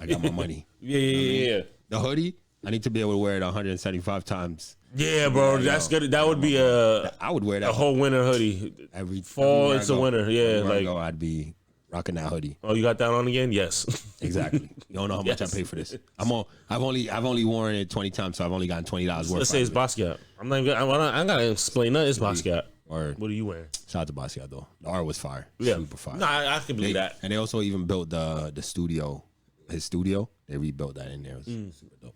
[SPEAKER 2] I got my money.
[SPEAKER 3] Yeah.
[SPEAKER 2] The hoodie, I need to be able to wear it 175 times.
[SPEAKER 3] Yeah, bro, that's good. That would be
[SPEAKER 2] I would wear that
[SPEAKER 3] a whole winter hoodie.
[SPEAKER 2] Every
[SPEAKER 3] fall into winter. Yeah, like
[SPEAKER 2] I'd be rocking that hoodie.
[SPEAKER 3] Oh, you got that on again? Yes.
[SPEAKER 2] Exactly. You don't know how much I pay for this. I've only worn it 20 times, so I've only gotten $20 worth.
[SPEAKER 3] Let's say it's Basquiat. I'm not even. I gotta explain that. It's Basquiat.
[SPEAKER 2] Or
[SPEAKER 3] what are you wearing?
[SPEAKER 2] Shout out to Basquiat though. The art was fire.
[SPEAKER 3] Yeah,
[SPEAKER 2] super fire.
[SPEAKER 3] No, I can believe that.
[SPEAKER 2] And they also even built the studio, his studio. They rebuilt that in there. It was super dope.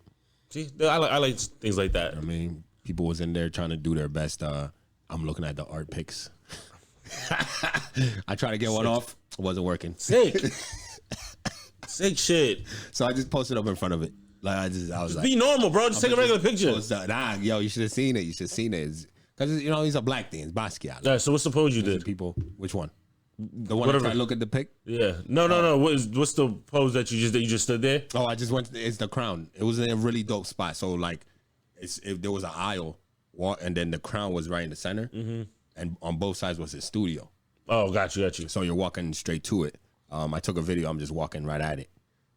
[SPEAKER 3] See, I like things like that.
[SPEAKER 2] I mean, people was in there trying to do their best. I'm looking at the art pics. I tried to get one off. It wasn't working.
[SPEAKER 3] Sick shit.
[SPEAKER 2] So I just posted up in front of it. I was like,
[SPEAKER 3] be normal, bro. Just take a regular picture.
[SPEAKER 2] Nah, yo, you should have seen it. You should have seen it. Because, he's a black thing. It's Basquiat.
[SPEAKER 3] Yeah, so what's the pose you did?
[SPEAKER 2] People, which one? The one that I look at the pic?
[SPEAKER 3] Yeah. No. What's the pose that you just stood there?
[SPEAKER 2] Oh, I just went. It's the crown. It was in a really dope spot. So, like, if there was an aisle, and then the crown was right in the center, and on both sides was his studio.
[SPEAKER 3] Oh, got you.
[SPEAKER 2] So you're walking straight to it. I took a video. I'm just walking right at it.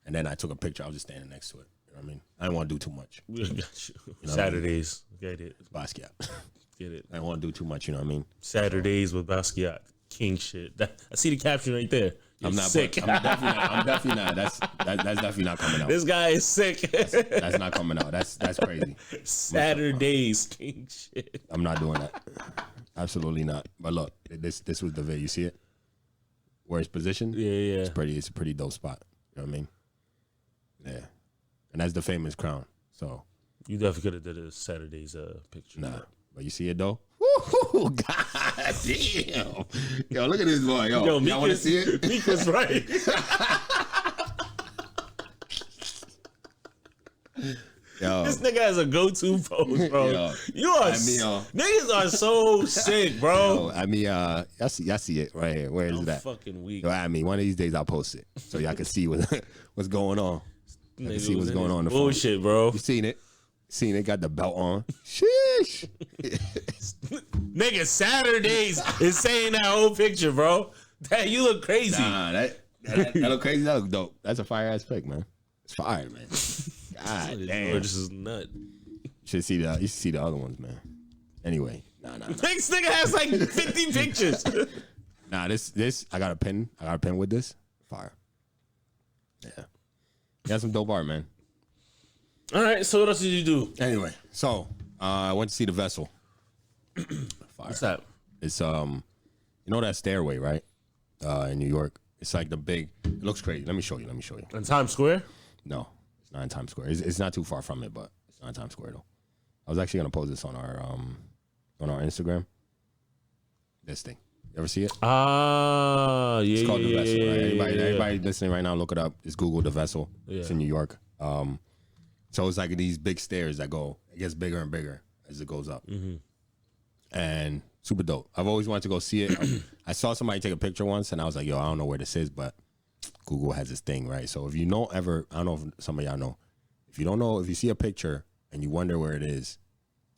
[SPEAKER 2] And then I took a picture. I was just standing next to it. You know what I mean? I didn't want to do too much.
[SPEAKER 3] Got you. Saturdays. Get it.
[SPEAKER 2] It's Basquiat.
[SPEAKER 3] Get it.
[SPEAKER 2] I didn't want to do too much. You know what I mean?
[SPEAKER 3] Saturdays with Basquiat. King shit. I see the caption right there.
[SPEAKER 2] I'm not sick. I'm definitely not. That's definitely not coming out.
[SPEAKER 3] This guy is sick.
[SPEAKER 2] That's not coming out. That's crazy.
[SPEAKER 3] Saturdays, king shit.
[SPEAKER 2] I'm not doing that. Absolutely not. But look, this was the video. You see it? Where it's positioned?
[SPEAKER 3] Yeah.
[SPEAKER 2] It's a pretty dope spot. You know what I mean? Yeah. And that's the famous crown. So
[SPEAKER 3] you definitely could have did a Saturdays picture.
[SPEAKER 2] Nah. But you see it though? Woo, God damn. Yo, look at this boy. Yo, y'all want to see it?
[SPEAKER 3] Mika's right.
[SPEAKER 2] Yo.
[SPEAKER 3] This nigga has a go-to pose, bro. Yo, niggas are so sick, bro.
[SPEAKER 2] Yo, y'all see it right here. Where is
[SPEAKER 3] I'm
[SPEAKER 2] that?
[SPEAKER 3] Fucking weak.
[SPEAKER 2] Yo, one of these days I'll post it so y'all can see what's going on. You can see what's going on.
[SPEAKER 3] Bullshit, bro.
[SPEAKER 2] You seen it? Seen it? Got the belt on. Sheesh.
[SPEAKER 3] Nigga, Saturdays is saying that whole picture, bro. That you look crazy.
[SPEAKER 2] Nah, that look crazy. That look dope. That's a fire ass pic, man. It's fire, man. God damn.
[SPEAKER 3] This is nut.
[SPEAKER 2] You should see the other ones, man. Anyway, nah.
[SPEAKER 3] Next nigga has like 50 pictures.
[SPEAKER 2] Nah, this I got a pen. With this. Fire. Yeah. Got some dope art, man.
[SPEAKER 3] All right, so what else did you do?
[SPEAKER 2] Anyway, so I went to see The Vessel. Fire.
[SPEAKER 3] What's that?
[SPEAKER 2] It's you know that stairway, right? In New York. It's like the big. It looks crazy. Let me show you.
[SPEAKER 3] In Times Square?
[SPEAKER 2] No, it's not in Times Square. It's not too far from it, but it's not in Times Square though. I was actually gonna post this on our Instagram. This thing. You ever see it?
[SPEAKER 3] Yeah,
[SPEAKER 2] It's called The Vessel. Right?
[SPEAKER 3] yeah.
[SPEAKER 2] Everybody listening right now, look it up. Just Google The Vessel.
[SPEAKER 3] Yeah.
[SPEAKER 2] It's in New York. So it's like these big stairs that go. It gets bigger and bigger as it goes up. And super dope. I've always wanted to go see it. I saw somebody take a picture once, and I was like, yo, I don't know where this is, but Google has this thing, right? So if you know I don't know if some of y'all know. If you don't know, if you see a picture and you wonder where it is,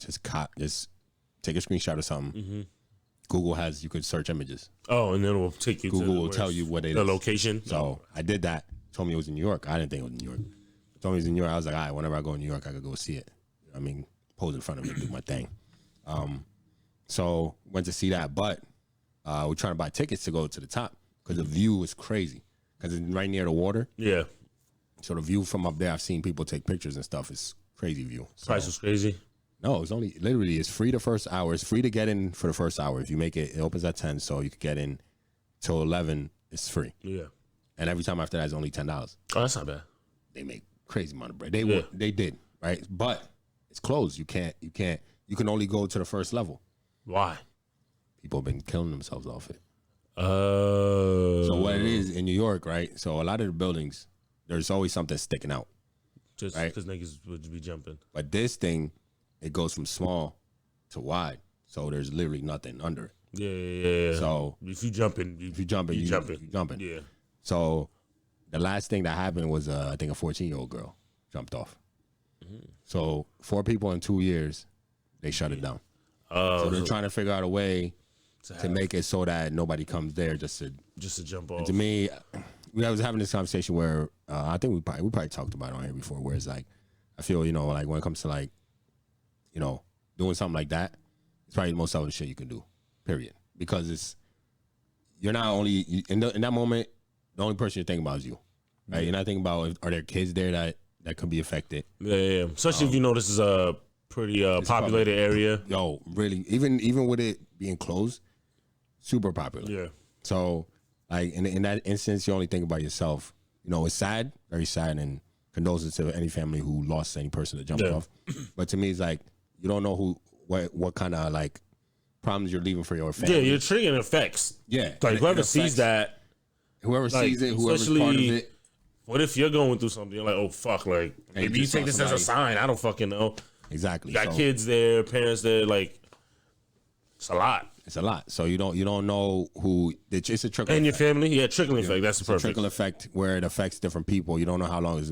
[SPEAKER 2] just take a screenshot or something. Google you could search images.
[SPEAKER 3] Oh, and then we'll take you
[SPEAKER 2] Google
[SPEAKER 3] to
[SPEAKER 2] will tell you what it is.
[SPEAKER 3] the location.
[SPEAKER 2] So I did that. Told me it was in New York. I didn't think it was in New York. Told me it was in New York. I was like, all right, whenever I go to New York, I could go see it. I mean, pose in front of it, do my thing. So went to see that, but we're trying to buy tickets to go to the top because the view is crazy. Because it's right near the water.
[SPEAKER 3] Yeah.
[SPEAKER 2] So the view from up there, I've seen people take pictures and stuff. It's crazy view. So,
[SPEAKER 3] Price was crazy.
[SPEAKER 2] no, it's only literally it's free the first hour. It's free to get in for the first hour. If you make it, it opens at 10, so you could get in till 11. It's free,
[SPEAKER 3] Yeah.
[SPEAKER 2] and every time after that is only $10.
[SPEAKER 3] Oh, that's not bad.
[SPEAKER 2] They make crazy amount of bread.
[SPEAKER 3] Yeah.
[SPEAKER 2] They did right, but it's closed. You can't. You can only go to the first level.
[SPEAKER 3] Why?
[SPEAKER 2] People have been killing themselves off it.
[SPEAKER 3] So
[SPEAKER 2] what it is in New York, right? So a lot of the buildings, there's always something sticking out.
[SPEAKER 3] just
[SPEAKER 2] right.
[SPEAKER 3] because niggas would be jumping.
[SPEAKER 2] But this thing, it goes from small to wide. So there's literally nothing under it.
[SPEAKER 3] Yeah.
[SPEAKER 2] So
[SPEAKER 3] if you jumping,
[SPEAKER 2] you jumping.
[SPEAKER 3] You jumping.
[SPEAKER 2] Yeah.
[SPEAKER 3] Yeah.
[SPEAKER 2] So the last thing that happened was I think a 14-year-old girl jumped off. So 4 people in 2 years, they shut it down. So they're trying to figure out a way to make it so that nobody comes there just to
[SPEAKER 3] jump off.
[SPEAKER 2] To me, I was having this conversation where I think we probably talked about it on here before, where it's like, I feel, like when it comes to like, doing something like that, it's probably the most selfish shit you can do, period. Because you're not only, in that moment, the only person you're thinking about is you, right? You're not thinking about, are there kids there that could be affected?
[SPEAKER 3] Yeah. Especially if you know this is a pretty populated area.
[SPEAKER 2] Yo, really, even with it being closed, super popular.
[SPEAKER 3] Yeah.
[SPEAKER 2] So, like in that instance, you only think about yourself. It's sad, very sad, and condolences to any family who lost any person that jumped off. But to me, it's like you don't know what kind of like problems you're leaving for your family.
[SPEAKER 3] Yeah, you're triggering effects.
[SPEAKER 2] Yeah,
[SPEAKER 3] Like whoever sees that,
[SPEAKER 2] whoever
[SPEAKER 3] like,
[SPEAKER 2] sees it, whoever's part of it.
[SPEAKER 3] What if you're going through something? You're like, oh fuck, like maybe you
[SPEAKER 2] just
[SPEAKER 3] take
[SPEAKER 2] saw
[SPEAKER 3] this as a sign. I don't fucking know.
[SPEAKER 2] Exactly.
[SPEAKER 3] You got kids there, parents there, like it's a lot.
[SPEAKER 2] It's a lot. So you don't know who. It's a trickle.
[SPEAKER 3] And your
[SPEAKER 2] effect.
[SPEAKER 3] family, yeah, trickling effect. That's the
[SPEAKER 2] It's a
[SPEAKER 3] perfect.
[SPEAKER 2] trickle effect where it affects different people. You don't know how long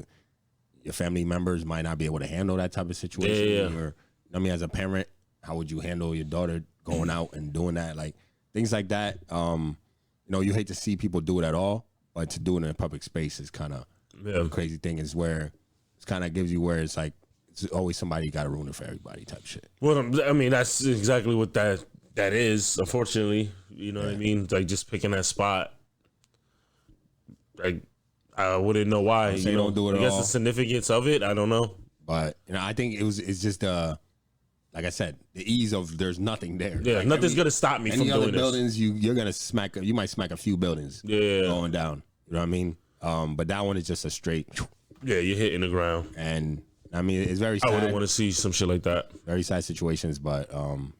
[SPEAKER 2] your family members might not be able to handle that type of situation.
[SPEAKER 3] Yeah.
[SPEAKER 2] Or, as a parent, how would you handle your daughter going out and doing that? Like things like that. You hate to see people do it at all, but to do it in a public space is kind of the crazy thing. Is where it kind of gives you where it's like it's always somebody got to ruin it for everybody type shit.
[SPEAKER 3] Well, I mean, that's exactly what that is. Unfortunately, you know what I mean. Like just picking that spot. Like I wouldn't know why.
[SPEAKER 2] They don't do it
[SPEAKER 3] I
[SPEAKER 2] at
[SPEAKER 3] guess
[SPEAKER 2] all.
[SPEAKER 3] the significance of it. I don't know.
[SPEAKER 2] But I think it's just like I said, the ease of there's nothing there.
[SPEAKER 3] Yeah,
[SPEAKER 2] like
[SPEAKER 3] nothing's gonna stop me from
[SPEAKER 2] any other
[SPEAKER 3] doing this.
[SPEAKER 2] buildings. You're gonna smack. You might smack a few buildings.
[SPEAKER 3] Yeah.
[SPEAKER 2] going down. You know what I mean? But that one is just a straight.
[SPEAKER 3] Yeah, you're hitting the ground.
[SPEAKER 2] And it's very sad.
[SPEAKER 3] I wouldn't want to see some shit like that.
[SPEAKER 2] Very sad situations, but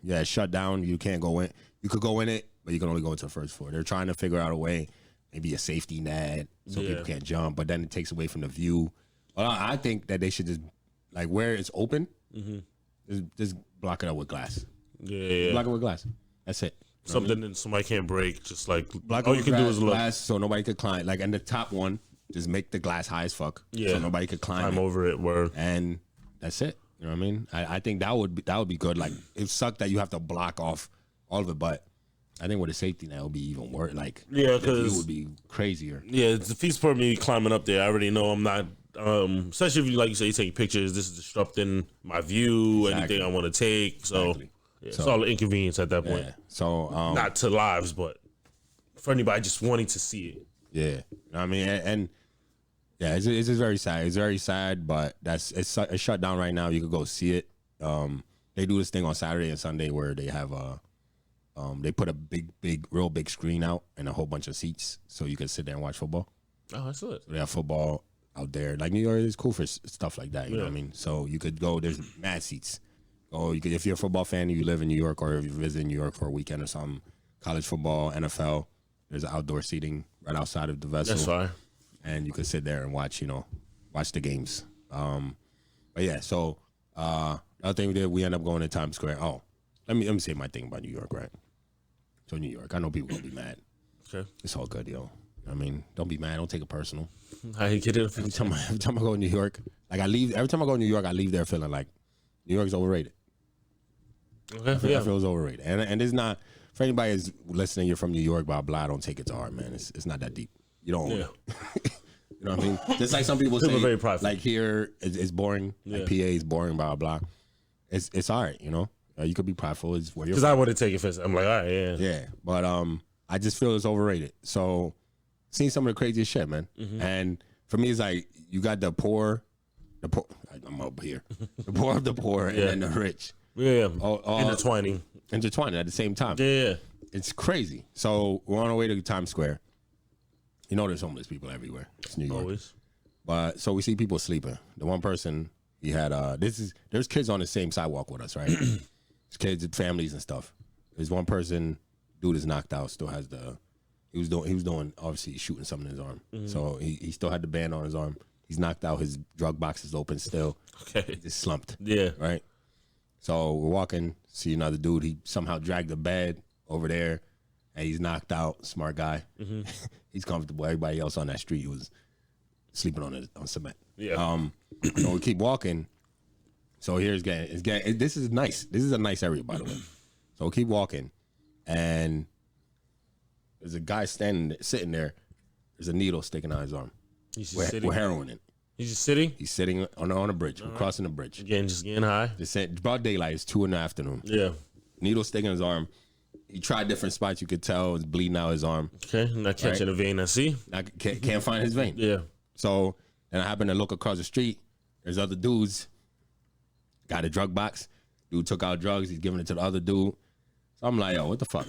[SPEAKER 2] it's shut down. You can't go in. You could go in it, but you can only go into the first floor. They're trying to figure out a way, maybe a safety net so people can't jump, but then it takes away from the view. Well, I think that they should just like where it's open, just block it up with glass.
[SPEAKER 3] Yeah.
[SPEAKER 2] Block it with glass. That's it.
[SPEAKER 3] Something that somebody can't break. Just like
[SPEAKER 2] Block
[SPEAKER 3] all
[SPEAKER 2] it
[SPEAKER 3] you
[SPEAKER 2] with
[SPEAKER 3] can do is look.
[SPEAKER 2] glass so nobody could climb. Like, and the top one, just make the glass high as fuck.
[SPEAKER 3] Yeah.
[SPEAKER 2] So nobody could climb it.
[SPEAKER 3] over it. Word.
[SPEAKER 2] And that's it. You know what I mean? I think that would be good. Like, it sucked that you have to block off all of it, but I think with a safety net, it would be even worse. Like,
[SPEAKER 3] Yeah,
[SPEAKER 2] the view
[SPEAKER 3] 'cause-
[SPEAKER 2] would be crazier.
[SPEAKER 3] Yeah, it's a feast for me climbing up there. I already know I'm not. Especially if you like you say you take pictures. This is disrupting my view.
[SPEAKER 2] Exactly.
[SPEAKER 3] Anything I want to take. So
[SPEAKER 2] Exactly.
[SPEAKER 3] it's
[SPEAKER 2] So-
[SPEAKER 3] all inconvenience at that point.
[SPEAKER 2] Yeah. So,
[SPEAKER 3] Not to lives, but for anybody just wanting to see it.
[SPEAKER 2] yeah. You know what I mean? And yeah, it's just very sad. It's very sad, but it's shut down right now. You could go see it. They do this thing on Saturday and Sunday where they have they put a real big screen out and a whole bunch of seats so you can sit there and watch football.
[SPEAKER 3] Oh, that's it.
[SPEAKER 2] So they have football out there. Like New York is cool for stuff like that. You know what I mean? So you could go. There's mad seats. Oh, you could if you're a football fan and you live in New York, or if you visit New York for a weekend or something. College football, NFL. There's outdoor seating right outside of the vessel.
[SPEAKER 3] That's fine.
[SPEAKER 2] And you could sit there and watch the games. But yeah, so the other thing we did, we end up going to Times Square. Oh, let me say my thing about New York, right? So New York, I know people gonna be mad.
[SPEAKER 3] Okay.
[SPEAKER 2] It's all good, yo. I mean, don't be mad. Don't take it personal.
[SPEAKER 3] How you get it?
[SPEAKER 2] Every time I go to New York, like every time I go to New York, I leave there feeling like New York's overrated.
[SPEAKER 3] Okay.
[SPEAKER 2] I feel it's overrated. And it's not, for anybody who's listening, you're from New York, blah, blah, don't take it to heart, man. It's not that deep. You don't own it. You know what I mean? Just like some people say,
[SPEAKER 3] very prideful.
[SPEAKER 2] like here, it's boring. Like PA is boring, blah, blah. It's all right, you know? You could be prideful. It's where you're
[SPEAKER 3] Because I would have taken offense. I'm like, all right, yeah.
[SPEAKER 2] Yeah, but I just feel it's overrated. So, seen some of the craziest shit, man. And for me, it's like you got the poor. I'm up here. The poor of the poor, and then the rich.
[SPEAKER 3] Yeah.
[SPEAKER 2] All
[SPEAKER 3] Intertwining
[SPEAKER 2] at the same time.
[SPEAKER 3] Yeah.
[SPEAKER 2] It's crazy. So we're on our way to Times Square. You know, there's homeless people everywhere. It's New York.
[SPEAKER 3] Always.
[SPEAKER 2] But so we see people sleeping. The one person he had, there's kids on the same sidewalk with us, right? There's kids and families and stuff. There's one person, dude is knocked out, still has he was doing obviously shooting something in his arm. So he still had the band on his arm. He's knocked out. His drug box is open still.
[SPEAKER 3] Okay.
[SPEAKER 2] He just slumped.
[SPEAKER 3] Yeah.
[SPEAKER 2] Right. So we're walking, see another dude. He somehow dragged the bed over there, and he's knocked out. Smart guy. He's comfortable. Everybody else on that street was sleeping on cement.
[SPEAKER 3] Yeah.
[SPEAKER 2] So we keep walking. So here's getting. This is nice. This is a nice area, by the way. So we keep walking, and there's a guy sitting there. There's a needle sticking out his arm.
[SPEAKER 3] He's just sitting.
[SPEAKER 2] With heroin in.
[SPEAKER 3] He's just sitting.
[SPEAKER 2] He's sitting on a bridge. We're crossing the bridge.
[SPEAKER 3] Again, just getting high.
[SPEAKER 2] Broad daylight. It's 2 in the afternoon.
[SPEAKER 3] Yeah.
[SPEAKER 2] Needle sticking in his arm. He tried different spots. You could tell it's bleeding out his arm.
[SPEAKER 3] Okay. Not catching a vein. I see.
[SPEAKER 2] I can't find his vein.
[SPEAKER 3] Yeah.
[SPEAKER 2] So then I happened to look across the street. There's other dudes. Got a drug box. Dude took out drugs. He's giving it to the other dude. So I'm like, yo, what the fuck?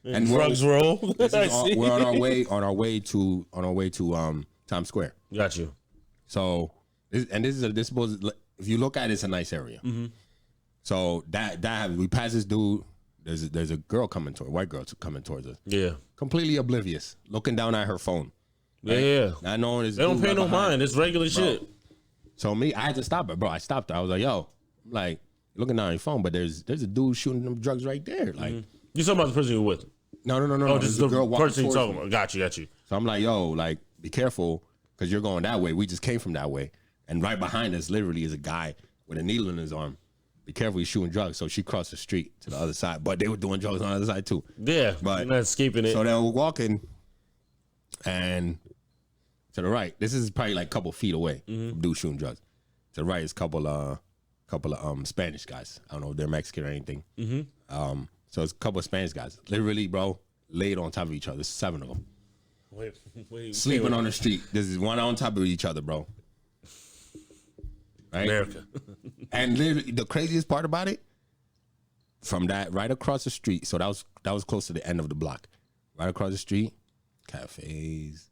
[SPEAKER 3] And drugs roll.
[SPEAKER 2] We're on our way to Times Square.
[SPEAKER 3] Got you.
[SPEAKER 2] So if you look at it, it's a nice area. So that we pass this dude. There's a girl white girl coming towards us.
[SPEAKER 3] Yeah.
[SPEAKER 2] Completely oblivious, looking down at her phone. Right?
[SPEAKER 3] Yeah.
[SPEAKER 2] Not knowing
[SPEAKER 3] they don't pay no mind. It's regular shit.
[SPEAKER 2] So I had to stop her, bro. I stopped her. I was like, yo, like looking down at your phone, but there's a dude shooting them drugs right there. Like
[SPEAKER 3] You talking about the person you're with?
[SPEAKER 2] No.
[SPEAKER 3] Oh, this is the
[SPEAKER 2] girl walking
[SPEAKER 3] person you
[SPEAKER 2] towards
[SPEAKER 3] talking
[SPEAKER 2] me.
[SPEAKER 3] about. Got you.
[SPEAKER 2] So I'm like, yo, like be careful because you're going that way. We just came from that way, and right behind us, literally, is a guy with a needle in his arm. Be careful, he's shooting drugs. So she crossed the street to the other side, but they were doing drugs on the other side too.
[SPEAKER 3] Yeah,
[SPEAKER 2] but
[SPEAKER 3] you're not escaping it.
[SPEAKER 2] So then we're walking, and to the right, this is probably like a couple feet away from dude shooting drugs. To the right is a couple of Spanish guys. I don't know if they're Mexican or anything. So it's a couple of Spanish guys, literally, bro, laid on top of each other. There's 7 of them.
[SPEAKER 3] Wait,
[SPEAKER 2] Sleeping on the street. This is one on top of each other, bro. Right?
[SPEAKER 3] America.
[SPEAKER 2] And literally, the craziest part about it, from that right across the street, so that was close to the end of the block. Right across the street, cafes,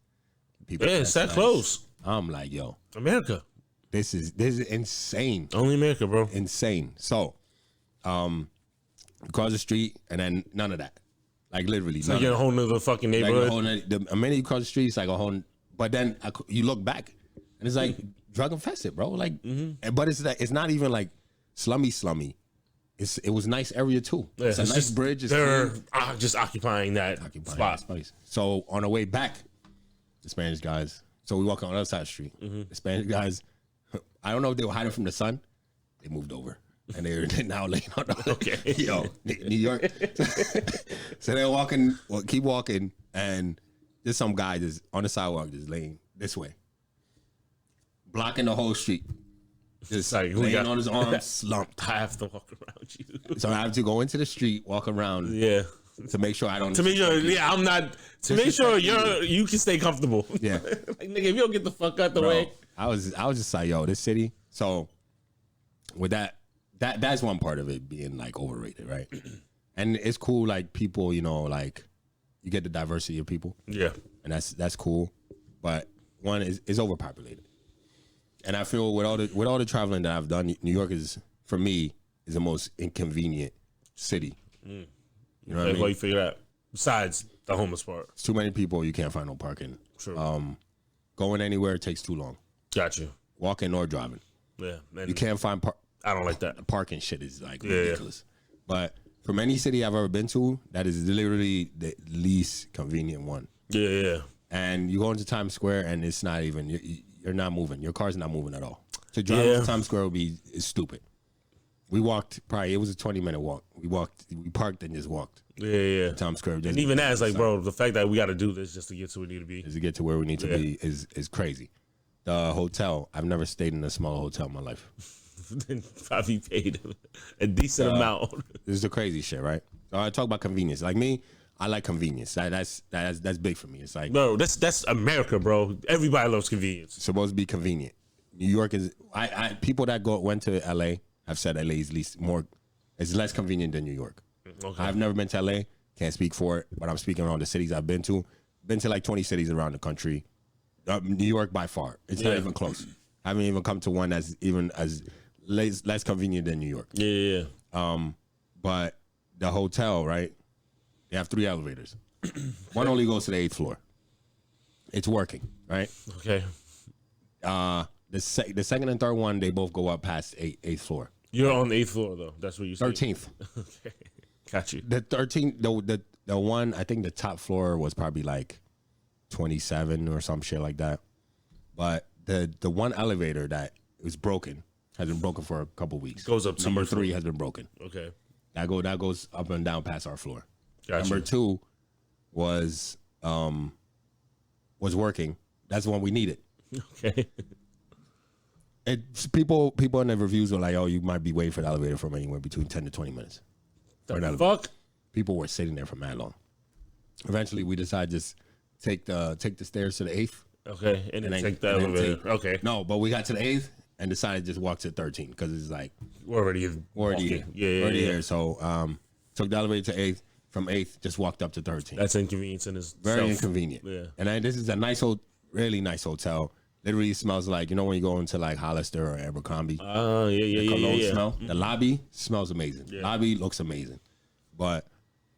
[SPEAKER 2] people.
[SPEAKER 3] Yeah, it's that close.
[SPEAKER 2] I'm like, yo,
[SPEAKER 3] America.
[SPEAKER 2] this is insane.
[SPEAKER 3] Only America, bro.
[SPEAKER 2] Insane. So, across the street, and then none of that. Like literally,
[SPEAKER 3] It's like you're in a whole nother fucking
[SPEAKER 2] like
[SPEAKER 3] neighborhood.
[SPEAKER 2] the minute you cross the street, it's like a whole. But then you look back, and it's like drug infested, bro. Like, but it's not even like slummy. It was a nice area too.
[SPEAKER 3] Yeah,
[SPEAKER 2] it's a nice
[SPEAKER 3] just,
[SPEAKER 2] bridge. It's
[SPEAKER 3] they're
[SPEAKER 2] clean.
[SPEAKER 3] just occupying that spot.
[SPEAKER 2] Space. So on the way back, the Spanish guys. So we walk on the other side of the street. The Spanish guys. I don't know if they were hiding from the sun. They moved over. And they're now laying on the
[SPEAKER 3] Okay.
[SPEAKER 2] Yo, New York. So they're walking, keep walking, and there's some guy just on the sidewalk just laying this way. Blocking the whole street. Just
[SPEAKER 3] like,
[SPEAKER 2] laying on his arms, slumped.
[SPEAKER 3] I have to walk around you.
[SPEAKER 2] So I have to go into the street, walk around
[SPEAKER 3] Yeah.
[SPEAKER 2] to make sure I don't.
[SPEAKER 3] To make sure, I'm not. To make sure you can stay comfortable.
[SPEAKER 2] Yeah.
[SPEAKER 3] Like, nigga, if you don't get the fuck out the
[SPEAKER 2] Bro,
[SPEAKER 3] way.
[SPEAKER 2] I was just like, yo, this city. So with that's one part of it being like overrated, right? And it's cool, like people, like you get the diversity of people,
[SPEAKER 3] Yeah.
[SPEAKER 2] and that's cool. But one is overpopulated, and I feel with all the traveling that I've done, New York is for me is the most inconvenient city. You know what I mean?
[SPEAKER 3] What you figure out besides the homeless part?
[SPEAKER 2] It's too many people. You can't find no parking.
[SPEAKER 3] True.
[SPEAKER 2] Going anywhere takes too long.
[SPEAKER 3] Got you.
[SPEAKER 2] Walking or driving.
[SPEAKER 3] Yeah. And
[SPEAKER 2] You can't find
[SPEAKER 3] I don't like that.
[SPEAKER 2] parking. Shit is like ridiculous. But from any city I've ever been to, that is literally the least convenient one.
[SPEAKER 3] Yeah.
[SPEAKER 2] And you go into Times Square and it's not even you're not moving. Your car's not moving at all. To drive to Times Square is stupid. We walked it was a 20-minute walk. We parked and just walked.
[SPEAKER 3] Yeah.
[SPEAKER 2] To Times Square.
[SPEAKER 3] And even that is like, bro, the fact that we got to do this just to get to where we need to be.
[SPEAKER 2] Is to get to where we need to be is crazy. The hotel, I've never stayed in a small hotel in my life.
[SPEAKER 3] Probably paid a decent amount.
[SPEAKER 2] This is the crazy shit, right? So I talk about convenience. Like me, I like convenience. That's big for me. It's like,
[SPEAKER 3] bro, that's America, bro. Everybody loves convenience.
[SPEAKER 2] It's supposed to be convenient. New York is. People that went to LA have said LA is it's less convenient than New York.
[SPEAKER 3] Okay.
[SPEAKER 2] I've never been to LA. Can't speak for it, but I'm speaking around the cities I've been to. Been to like 20 cities around the country. New York by far. It's not even close. I haven't even come to one that's even as less convenient than New York.
[SPEAKER 3] Yeah.
[SPEAKER 2] But the hotel, right? They have 3 elevators. One only goes to the 8th floor. It's working, right?
[SPEAKER 3] Okay.
[SPEAKER 2] The second and third one, they both go up past 8th floor.
[SPEAKER 3] You're on the 8th floor though. That's what you said.
[SPEAKER 2] 13th.
[SPEAKER 3] Okay. Got you.
[SPEAKER 2] The 13th, the one, I think the top floor was probably like 27 or some shit like that. But the one elevator that was broken has been broken for a couple weeks.
[SPEAKER 3] Goes up to
[SPEAKER 2] Number
[SPEAKER 3] your
[SPEAKER 2] 3
[SPEAKER 3] floor.
[SPEAKER 2] has been broken.
[SPEAKER 3] Okay.
[SPEAKER 2] That goes up and down past our floor.
[SPEAKER 3] Gotcha.
[SPEAKER 2] Number 2 was working. That's the one we needed.
[SPEAKER 3] Okay.
[SPEAKER 2] People in the reviews were like, "Oh, you might be waiting for the elevator from anywhere between 10 to 20 minutes."
[SPEAKER 3] The fuck?
[SPEAKER 2] People were sitting there for mad long. Eventually, we decided just take the stairs to the 8th.
[SPEAKER 3] Okay, and then take the elevator. Okay.
[SPEAKER 2] No, but we got to the 8th and decided to just walk to 13 because it's like
[SPEAKER 3] We're already
[SPEAKER 2] already here. So took the elevator to 8th. From 8th, just walked up to 13.
[SPEAKER 3] That's inconvenience in itself.
[SPEAKER 2] Very inconvenient.
[SPEAKER 3] Yeah.
[SPEAKER 2] And this is a really nice hotel. Literally smells like, when you go into like Hollister or Abercrombie.
[SPEAKER 3] Yeah.
[SPEAKER 2] Smell. The lobby smells amazing.
[SPEAKER 3] Yeah.
[SPEAKER 2] Lobby looks amazing. But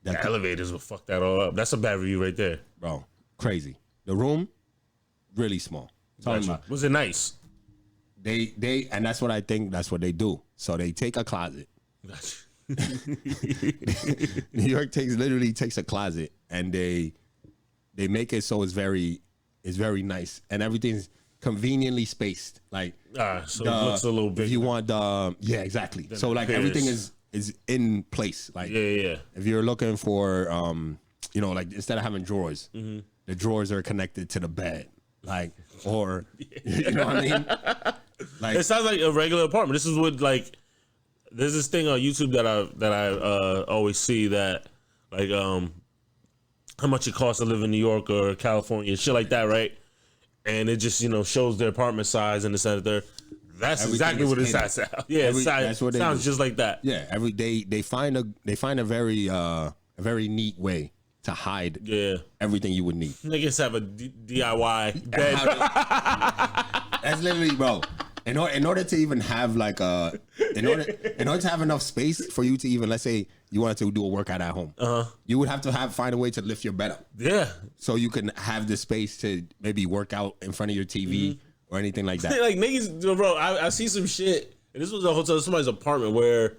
[SPEAKER 3] The elevators will fuck that all up. That's a bad review right there.
[SPEAKER 2] bro, crazy. The room, really small. Talking about
[SPEAKER 3] Was it nice?
[SPEAKER 2] they and that's what I think that's what they do. So they take a closet.
[SPEAKER 3] Gotcha.
[SPEAKER 2] New York literally takes a closet and they make it so it's very nice and everything's conveniently spaced. Like
[SPEAKER 3] So it looks a little bit.
[SPEAKER 2] if you want exactly. So like
[SPEAKER 3] appears.
[SPEAKER 2] everything is in place. Like
[SPEAKER 3] Yeah.
[SPEAKER 2] if you're looking for like instead of having drawers, the drawers are connected to the bed. Like or you know what I mean? Like
[SPEAKER 3] It sounds like a regular apartment. This is what like. There's this thing on YouTube that I always see that like how much it costs to live in New York or California, shit like that, right? And it just shows their apartment size and this and that. That's
[SPEAKER 2] Everything
[SPEAKER 3] exactly
[SPEAKER 2] is
[SPEAKER 3] what it
[SPEAKER 2] hidden.
[SPEAKER 3] sounds. Yeah,
[SPEAKER 2] That's what they
[SPEAKER 3] sounds
[SPEAKER 2] do.
[SPEAKER 3] just like that.
[SPEAKER 2] yeah, every day they find a very neat way to hide
[SPEAKER 3] Yeah,
[SPEAKER 2] everything you would need.
[SPEAKER 3] niggas have a DIY bed.
[SPEAKER 2] That's literally, bro. In order to even have like in order to have enough space for you to even, let's say you wanted to do a workout at home, you would have to find a way to lift your bed up
[SPEAKER 3] Yeah,
[SPEAKER 2] so you can have the space to maybe work out in front of your TV or anything like that.
[SPEAKER 3] like niggas, bro. I see some shit, and this was a hotel, somebody's apartment where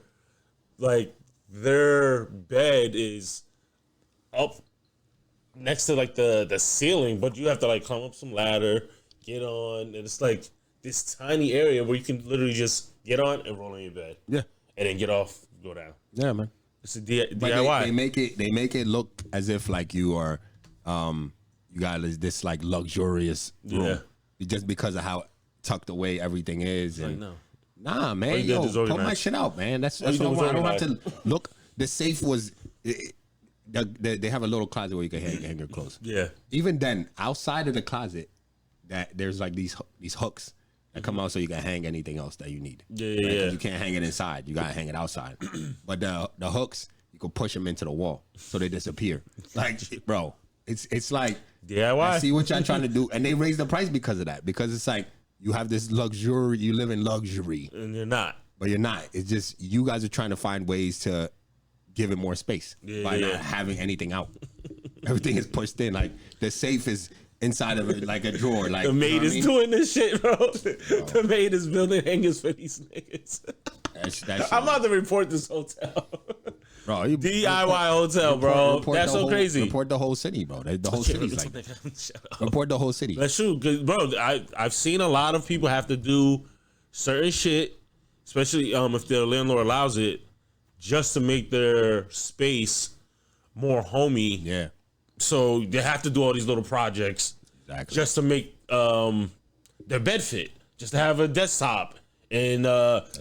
[SPEAKER 3] like their bed is up next to like the ceiling, but you have to like climb up some ladder, get on, and it's like this tiny area where you can literally just get on and roll on your bed.
[SPEAKER 2] Yeah,
[SPEAKER 3] And then get off, go down.
[SPEAKER 2] yeah, man.
[SPEAKER 3] It's a
[SPEAKER 2] But
[SPEAKER 3] DIY.
[SPEAKER 2] they make it look as if like you are you got this like luxurious room just because of how tucked away everything is. And
[SPEAKER 3] no.
[SPEAKER 2] nah, man,
[SPEAKER 3] you did was
[SPEAKER 2] put my
[SPEAKER 3] organized.
[SPEAKER 2] shit out, man. That's
[SPEAKER 3] you
[SPEAKER 2] what
[SPEAKER 3] did
[SPEAKER 2] I
[SPEAKER 3] was
[SPEAKER 2] want. I don't have
[SPEAKER 3] organized.
[SPEAKER 2] to look. The safe was. They have a little closet where you can hang your clothes.
[SPEAKER 3] Yeah.
[SPEAKER 2] Even then, outside of the closet, that there's like these hooks that come out so you can hang anything else that you need.
[SPEAKER 3] Yeah.
[SPEAKER 2] 'Cause you can't hang it inside. You gotta hang it outside. But the hooks, you can push them into the wall so they disappear. Like, bro, it's like
[SPEAKER 3] DIY.
[SPEAKER 2] I see what y'all trying to do, and they raise the price because of that. Because it's like you have this luxury, you live in luxury,
[SPEAKER 3] And you're not.
[SPEAKER 2] but you're not. It's just you guys are trying to find ways to give it more space by not having anything out. Everything is pushed in. Like the safe is inside of it, like a drawer. Like
[SPEAKER 3] The maid is doing this shit, bro. The maid is building hangers for these niggas. I'm about to report this hotel.
[SPEAKER 2] Bro,
[SPEAKER 3] DIY hotel, bro. That's so crazy.
[SPEAKER 2] Report the whole city, bro. The whole city's like report the whole city.
[SPEAKER 3] That's true, cause bro, I've seen a lot of people have to do certain shit, especially if their landlord allows it, just to make their space more homey.
[SPEAKER 2] Yeah,
[SPEAKER 3] So they have to do all these little projects just to make their bed fit, just to have a desktop, and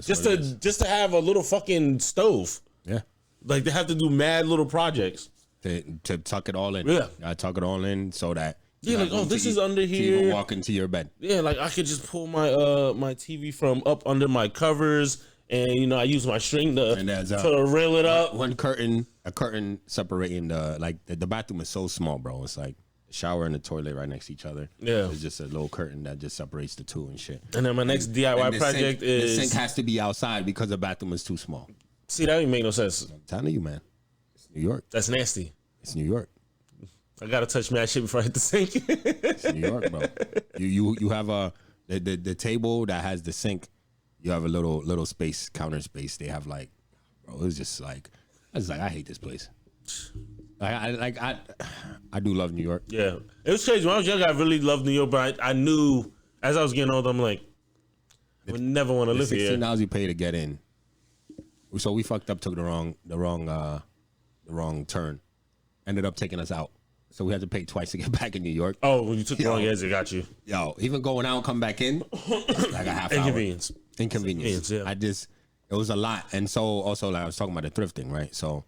[SPEAKER 3] just to have a little fucking stove.
[SPEAKER 2] yeah.
[SPEAKER 3] Like they have to do mad little projects
[SPEAKER 2] To tuck it all in.
[SPEAKER 3] Yeah.
[SPEAKER 2] I tuck it all in so that
[SPEAKER 3] Yeah, like, oh, this is under
[SPEAKER 2] to even
[SPEAKER 3] here.
[SPEAKER 2] walk into your bed.
[SPEAKER 3] Yeah, like I could just pull my my TV from up under my covers, and I use my string to rail it up.
[SPEAKER 2] A curtain separating the bathroom is so small, bro. It's like the shower and the toilet right next to each other.
[SPEAKER 3] Yeah.
[SPEAKER 2] It's just a little curtain that just separates the two and shit.
[SPEAKER 3] And then my next DIY project is
[SPEAKER 2] the sink has to be outside because the bathroom is too small.
[SPEAKER 3] See, that didn't make no sense.
[SPEAKER 2] I'm telling you, man. It's New York.
[SPEAKER 3] That's nasty.
[SPEAKER 2] It's New York.
[SPEAKER 3] I gotta touch mad shit before I hit the sink.
[SPEAKER 2] It's New York, bro. You have the table that has the sink. You have a little space, counter space. They have like, bro. It's just like, I hate this place. I do love New York.
[SPEAKER 3] Yeah, it was crazy. When I was young, I really loved New York, but I knew as I was getting older, I'm like, I would never want to live here.
[SPEAKER 2] $16 you pay to get in. So we fucked up, took the wrong turn, ended up taking us out. So we had to pay twice to get back in New York.
[SPEAKER 3] Oh, when you took the wrong exit, got you.
[SPEAKER 2] Yo, even going out, come back in, like a half hour. Inconvenience.
[SPEAKER 3] Yeah.
[SPEAKER 2] It was a lot. And so also, like I was talking about the thrifting, right? So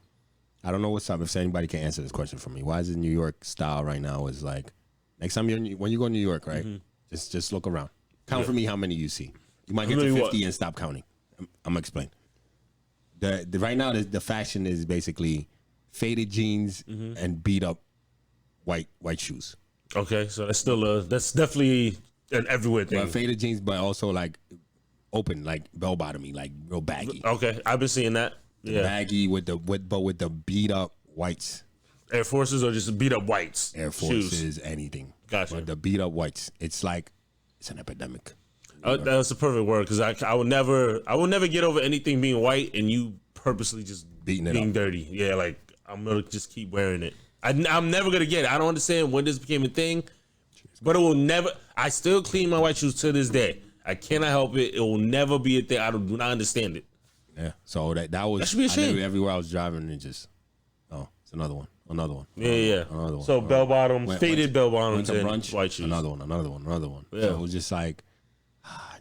[SPEAKER 2] I don't know what's up. If anybody can answer this question for me, why is it New York style right now is like, next time when you go to New York, right? Just look around. Count for me how many you see. You might get to 50 and stop counting. I'm gonna explain. The right now the fashion is basically faded jeans and beat up white shoes.
[SPEAKER 3] Okay, so that's definitely an everywhere thing.
[SPEAKER 2] Faded jeans, but also like open, like bell bottomy, like real baggy.
[SPEAKER 3] Okay, I've been seeing that. Yeah,
[SPEAKER 2] baggy with the beat up whites.
[SPEAKER 3] Air Forces or just beat up whites.
[SPEAKER 2] Air Forces,
[SPEAKER 3] shoes.
[SPEAKER 2] anything.
[SPEAKER 3] Gotcha.
[SPEAKER 2] But the beat up whites, it's like it's an epidemic.
[SPEAKER 3] That's the perfect word because I would never get over anything being white and you purposely just being dirty. Yeah, like I'm gonna just keep wearing it. I'm never gonna get it. I don't understand when this became a thing, but it will never. I still clean my white shoes to this day. I cannot help it. It will never be a thing. I do not understand it.
[SPEAKER 2] Yeah. So that was. That
[SPEAKER 3] should be a shame.
[SPEAKER 2] Everywhere I was driving, it just. Oh, it's another one.
[SPEAKER 3] Yeah.
[SPEAKER 2] Another one.
[SPEAKER 3] So bell bottoms, faded bell bottoms, and
[SPEAKER 2] brunch,
[SPEAKER 3] white shoes.
[SPEAKER 2] Another one.
[SPEAKER 3] Yeah.
[SPEAKER 2] So it was just like,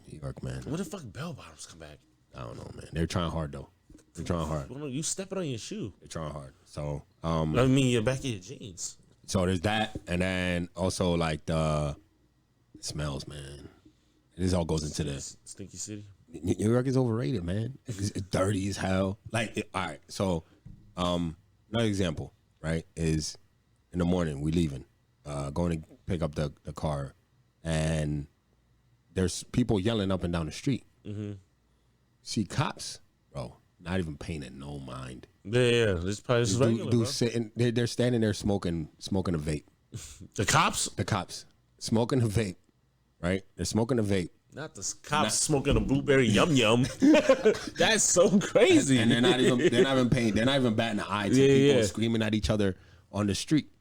[SPEAKER 2] New York, man.
[SPEAKER 3] When the fuck bell bottoms come back?
[SPEAKER 2] I don't know, man. They're trying hard though. They're trying hard.
[SPEAKER 3] Well, no, you stepping on your shoe.
[SPEAKER 2] They're trying hard. So
[SPEAKER 3] I mean, you're back in your jeans.
[SPEAKER 2] So there's that, and then also like the smells, man. This all goes into the
[SPEAKER 3] Stinky City.
[SPEAKER 2] New York is overrated, man. It's dirty as hell. Like, all right. So, another example, right, is in the morning we leaving, going to pick up the car, and there's people yelling up and down the street. See cops, bro, not even paying it no mind.
[SPEAKER 3] Yeah. This probably is regular, bro.
[SPEAKER 2] Sitting, they're standing there smoking a vape.
[SPEAKER 3] The cops?
[SPEAKER 2] The cops smoking a vape, right? They're smoking a vape.
[SPEAKER 3] Not the cops smoking a blueberry yum yum. That's so crazy.
[SPEAKER 2] And they're not even paying. They're not even batting an eye to people screaming at each other on the street.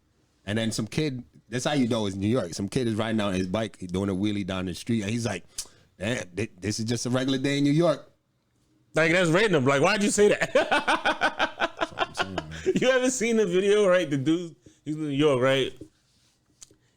[SPEAKER 2] And then some kid. That's how you know it's New York. Some kid is riding on his bike, doing a wheelie down the street, and he's like, "Damn, this is just a regular day in New York."
[SPEAKER 3] Like that's random. Like, why'd you say that?
[SPEAKER 2] That's what I'm saying, man.
[SPEAKER 3] You haven't seen the video, right? The dude, he's in New York, right?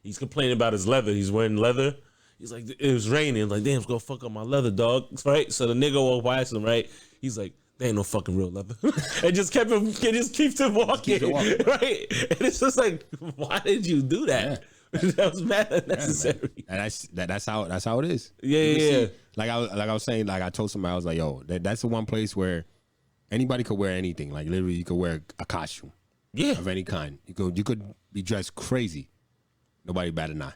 [SPEAKER 3] He's complaining about his leather. He's wearing leather. He's like, it was raining. Like, damn, it's gonna fuck up my leather, dog. Right? So the nigga walked past him, right? He's like, there ain't no fucking real leather. And just keeps him walking. Right? And it's just like, why did you do that? Yeah. That was mad unnecessary.
[SPEAKER 2] Yeah, and that's how it is.
[SPEAKER 3] Yeah.
[SPEAKER 2] See, like I was saying, like I told somebody, I was like, yo, that's the one place where anybody could wear anything. Like literally you could wear a costume.
[SPEAKER 3] Yeah.
[SPEAKER 2] Of any kind. You could be dressed crazy. Nobody bat an eye.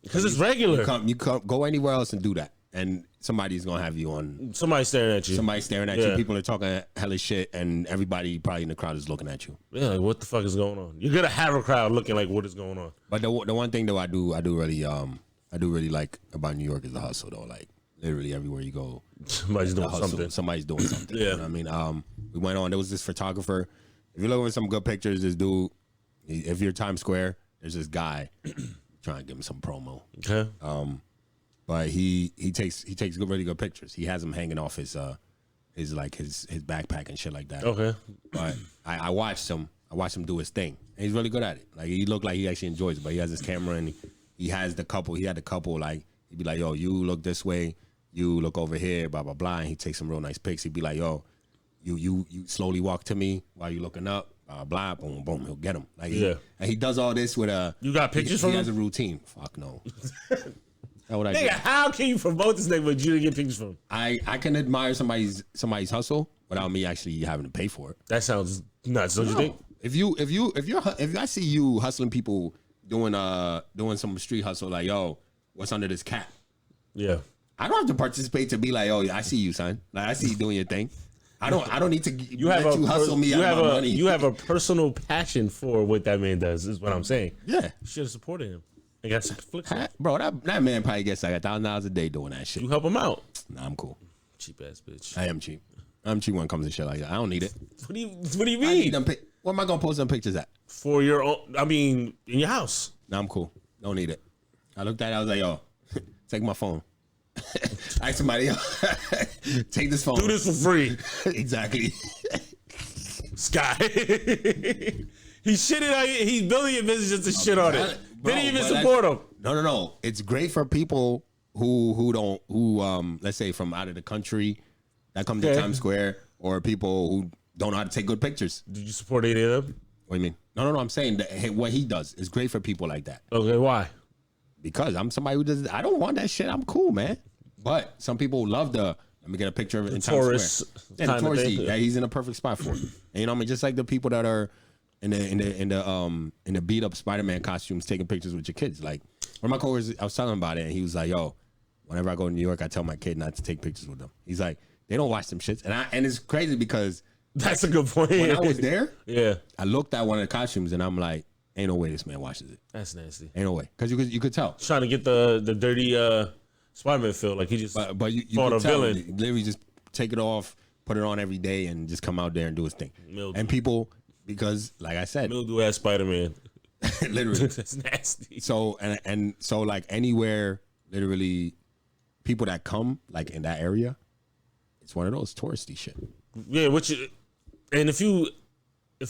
[SPEAKER 3] Because it's regular.
[SPEAKER 2] You come, go anywhere else and do that, and somebody's gonna have you on.
[SPEAKER 3] Somebody staring at you.
[SPEAKER 2] Somebody's staring at you. People are talking hella shit, and everybody probably in the crowd is looking at you.
[SPEAKER 3] Yeah, like what the fuck is going on? You're gonna have a crowd looking like what is going on.
[SPEAKER 2] But the one thing though I do really like about New York is the hustle though. Like literally everywhere you go,
[SPEAKER 3] somebody's doing something.
[SPEAKER 2] Somebody's doing something.
[SPEAKER 3] Yeah.
[SPEAKER 2] You know what I mean, we went on. There was this photographer. If you're looking for some good pictures, this dude. If you're Times Square, there's this guy trying to give him some promo.
[SPEAKER 3] Okay.
[SPEAKER 2] But he takes really good pictures. He has them hanging off his backpack and shit like that.
[SPEAKER 3] Okay.
[SPEAKER 2] But I watched him do his thing. And he's really good at it. Like he looked like he actually enjoys it. But he has his camera and he had the couple like he'd be like, yo, you look this way, you look over here, blah blah blah. And he takes some real nice pics. He'd be like, yo, you slowly walk to me while you looking up, blah blah, boom boom. He'll get him. Like and he does all this with a. You got pictures from him? He has a routine. Fuck no.
[SPEAKER 3] Nigga, how can you promote this nigga but you didn't get pictures from him?
[SPEAKER 2] I can admire somebody's hustle without me actually having to pay for it.
[SPEAKER 3] That sounds nuts, don't you think?
[SPEAKER 2] If I see you hustling people doing some street hustle, like, yo, what's under this cap?
[SPEAKER 3] Yeah.
[SPEAKER 2] I don't have to participate to be like, oh, I see you, son. Like I see you doing your thing. I don't need to you hustle me out of my money.
[SPEAKER 3] You have a personal passion for what that man does, is what I'm saying.
[SPEAKER 2] Yeah.
[SPEAKER 3] You should have supported him. I got some flicks.
[SPEAKER 2] Bro, that man probably gets like $1,000 a day doing that shit.
[SPEAKER 3] You help him out.
[SPEAKER 2] Nah, I'm cool.
[SPEAKER 3] Cheap ass bitch.
[SPEAKER 2] I am cheap. I'm cheap when it comes to shit like that. I don't need it.
[SPEAKER 3] What do you mean?
[SPEAKER 2] Where am I gonna post them pictures at?
[SPEAKER 3] For your own, in your house.
[SPEAKER 2] Nah, I'm cool. Don't need it. I looked at it, I was like, yo, take my phone. Ask somebody else. Take this phone.
[SPEAKER 3] Do this for free.
[SPEAKER 2] Exactly.
[SPEAKER 3] Sky. He's shitting on it. He's building a business just to shit on it. Bro, didn't even support him.
[SPEAKER 2] No. It's great for people who let's say from out of the country that come to Times Square, or people who don't know how to take good pictures.
[SPEAKER 3] Did you support any of them?
[SPEAKER 2] What do you mean? No. I'm saying that what he does is great for people like that.
[SPEAKER 3] Okay, why?
[SPEAKER 2] Because I'm somebody who does. I don't want that shit. I'm cool, man. But some people love let me get a picture of it in Times Square. Yeah, the touristy. Yeah, he's in a perfect spot for it. And you know what I mean? Just like the people that are in the beat up Spider-Man costumes taking pictures with your kids. Like one of my coworkers, I was telling him about it, and he was like, yo, whenever I go to New York, I tell my kid not to take pictures with them. He's like, they don't watch them shits. And it's crazy because
[SPEAKER 3] that's a good point.
[SPEAKER 2] When I was there,
[SPEAKER 3] yeah,
[SPEAKER 2] I looked at one of the costumes and I'm like, ain't no way this man watches it.
[SPEAKER 3] That's nasty.
[SPEAKER 2] Ain't no way. Because you could tell.
[SPEAKER 3] Trying to get the dirty Spider-Man feel. Like he just
[SPEAKER 2] but you
[SPEAKER 3] fought a villain.
[SPEAKER 2] He literally just take it off, put it on every day, and just come out there and do his thing.
[SPEAKER 3] Mildew.
[SPEAKER 2] And people, because like I said,
[SPEAKER 3] mildew ass Spider-Man.
[SPEAKER 2] Literally.
[SPEAKER 3] That's nasty.
[SPEAKER 2] So and so like anywhere, literally, people that come like in that area, it's one of those touristy shit.
[SPEAKER 3] Yeah, and if you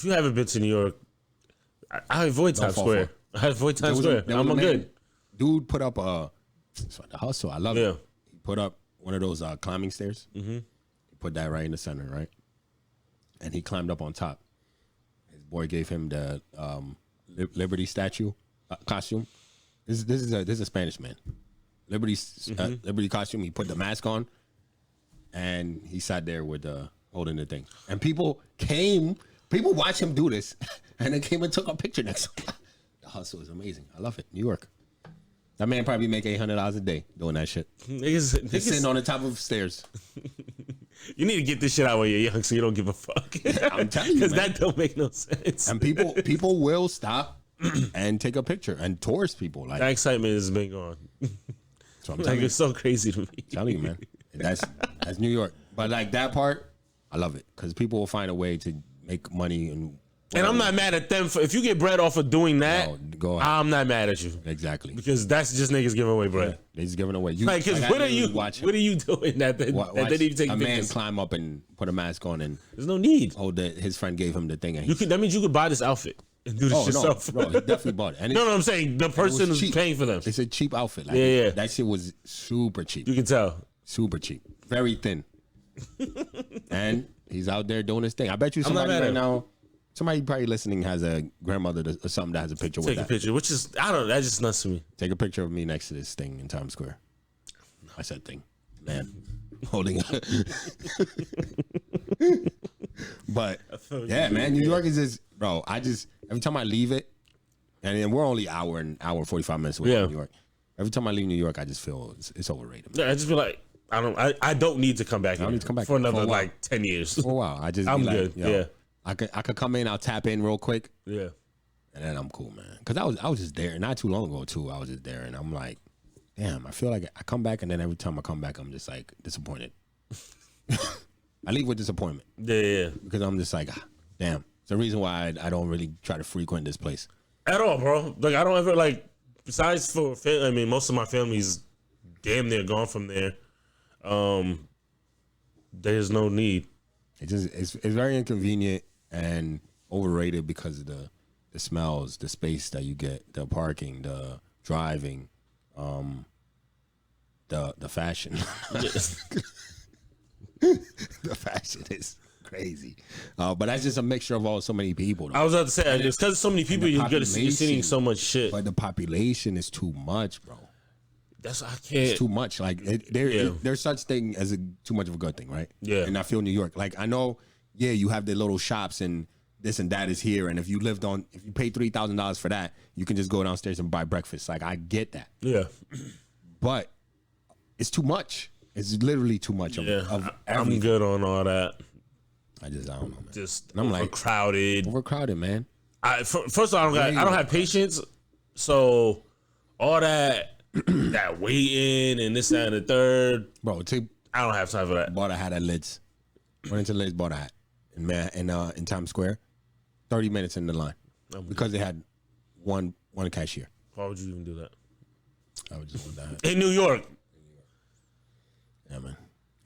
[SPEAKER 3] haven't been to New York, I avoid Times Square. I avoid Times Square. I'm good.
[SPEAKER 2] Dude put up the hustle. I love it. He put up one of those climbing stairs. Mm-hmm. He put that right in the center, right? And he climbed up on top. His boy gave him the Liberty statue costume. This is a Spanish man. Liberty costume. He put the mask on, and he sat there with holding the thing. And people watch him do this, and they came and took a picture next to him. The hustle is amazing. I love it. New York. That man probably make $800 a day doing that shit. Niggas sitting on the top of stairs.
[SPEAKER 3] You need to get this shit out when you're young, so you don't give a fuck.
[SPEAKER 2] I'm telling you,
[SPEAKER 3] because that don't make no sense.
[SPEAKER 2] And people will stop and take a picture, and tourist people like
[SPEAKER 3] that excitement has been gone.
[SPEAKER 2] So I'm telling you,
[SPEAKER 3] it's so crazy to me.
[SPEAKER 2] I'm telling you, man, that's New York. But like that part, I love it because people will find a way to make money and.
[SPEAKER 3] And I'm not mad at them if you get bread off of doing that. No,
[SPEAKER 2] go ahead.
[SPEAKER 3] I'm not mad at you.
[SPEAKER 2] Exactly,
[SPEAKER 3] because that's just niggas giving away bread.
[SPEAKER 2] Yeah, they're just giving away.
[SPEAKER 3] What are you doing that they didn't even take
[SPEAKER 2] a
[SPEAKER 3] pictures?
[SPEAKER 2] Man climb up and put a mask on and
[SPEAKER 3] there's no need.
[SPEAKER 2] His friend gave him the thing. And
[SPEAKER 3] that means you could buy this outfit and do this yourself.
[SPEAKER 2] No, bro, he definitely bought it. And
[SPEAKER 3] no, I'm saying the person is paying for them.
[SPEAKER 2] It's a cheap outfit. Like,
[SPEAKER 3] yeah.
[SPEAKER 2] That shit was super cheap.
[SPEAKER 3] You can tell.
[SPEAKER 2] Super cheap. Very thin. And he's out there doing his thing. I bet you somebody right now. Somebody probably listening has a grandmother or something that has a picture with that.
[SPEAKER 3] Take a picture, which is, I don't know, that's just nuts to me.
[SPEAKER 2] Take a picture of me next to this thing in Times Square. I said thing. Man, holding up. But, yeah, man, New York is just, bro, every time I leave it, And then we're only hour and 45 minutes away from New York. Every time I leave New York, I just feel it's overrated.
[SPEAKER 3] Yeah, I just feel like I don't need to come back.
[SPEAKER 2] I don't need to come back
[SPEAKER 3] for another like 10 years.
[SPEAKER 2] For a while,
[SPEAKER 3] I'm good. Yeah,
[SPEAKER 2] I could come in. I'll tap in real quick.
[SPEAKER 3] Yeah,
[SPEAKER 2] and then I'm cool, man. Because I was just there not too long ago too. I was just there, and I'm like, damn. I feel like I come back, and then every time I come back, I'm just like disappointed. I leave with disappointment.
[SPEAKER 3] Yeah.
[SPEAKER 2] Because I'm just like, damn. It's the reason why I don't really try to frequent this place
[SPEAKER 3] at all, bro. Like I don't ever like. Besides for family, I mean, most of my family's damn near gone from there. There's no need.
[SPEAKER 2] It's very inconvenient and overrated because of the smells, the space that you get, the parking, the driving, the fashion. The fashion is crazy, but that's just a mixture of so many people. Though.
[SPEAKER 3] I was about to say it's because so many people you're seeing so much shit.
[SPEAKER 2] But the population is too much, bro.
[SPEAKER 3] That's I can't.
[SPEAKER 2] It's too much. Like there's such thing as too much of a good thing, right?
[SPEAKER 3] Yeah.
[SPEAKER 2] And I feel New York. Like I know, you have the little shops and this and that is here. And if you pay $3,000 for that, you can just go downstairs and buy breakfast. Like I get that.
[SPEAKER 3] Yeah.
[SPEAKER 2] But it's too much. It's literally too much of everything.
[SPEAKER 3] I'm good on all that.
[SPEAKER 2] I don't know, man.
[SPEAKER 3] Just
[SPEAKER 2] and I'm
[SPEAKER 3] overcrowded.
[SPEAKER 2] Overcrowded, man.
[SPEAKER 3] First of all, I don't have patience. So all that waiting and this, that, and the third.
[SPEAKER 2] Bro,
[SPEAKER 3] I don't have time for that.
[SPEAKER 2] Bought a hat at Lids. Went into Lids, bought a hat. In Times Square. 30 minutes in the line. Because they had one cashier.
[SPEAKER 3] Why would you even do that?
[SPEAKER 2] I would just want that hat.
[SPEAKER 3] In New York.
[SPEAKER 2] Yeah, man.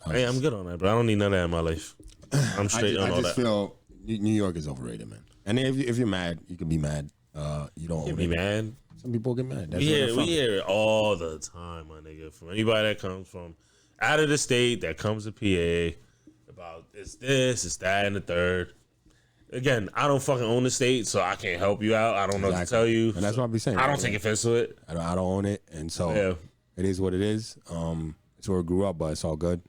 [SPEAKER 3] Hey, I'm good on that, bro. I don't need none of that in my life. I'm straight on all that.
[SPEAKER 2] I just feel New York is overrated, man. And if you're mad, you can be mad. You don't
[SPEAKER 3] be mad.
[SPEAKER 2] Some people get mad.
[SPEAKER 3] We hear it all the time, my nigga. From anybody that comes from out of the state that comes to PA about it's this, it's that, and the third. Again, I don't fucking own the state, so I can't help you out. I don't know what to tell you.
[SPEAKER 2] And that's what I be saying.
[SPEAKER 3] I don't take offense to it.
[SPEAKER 2] I don't own it, and so it is what it is. It's where I grew up, but it's all good.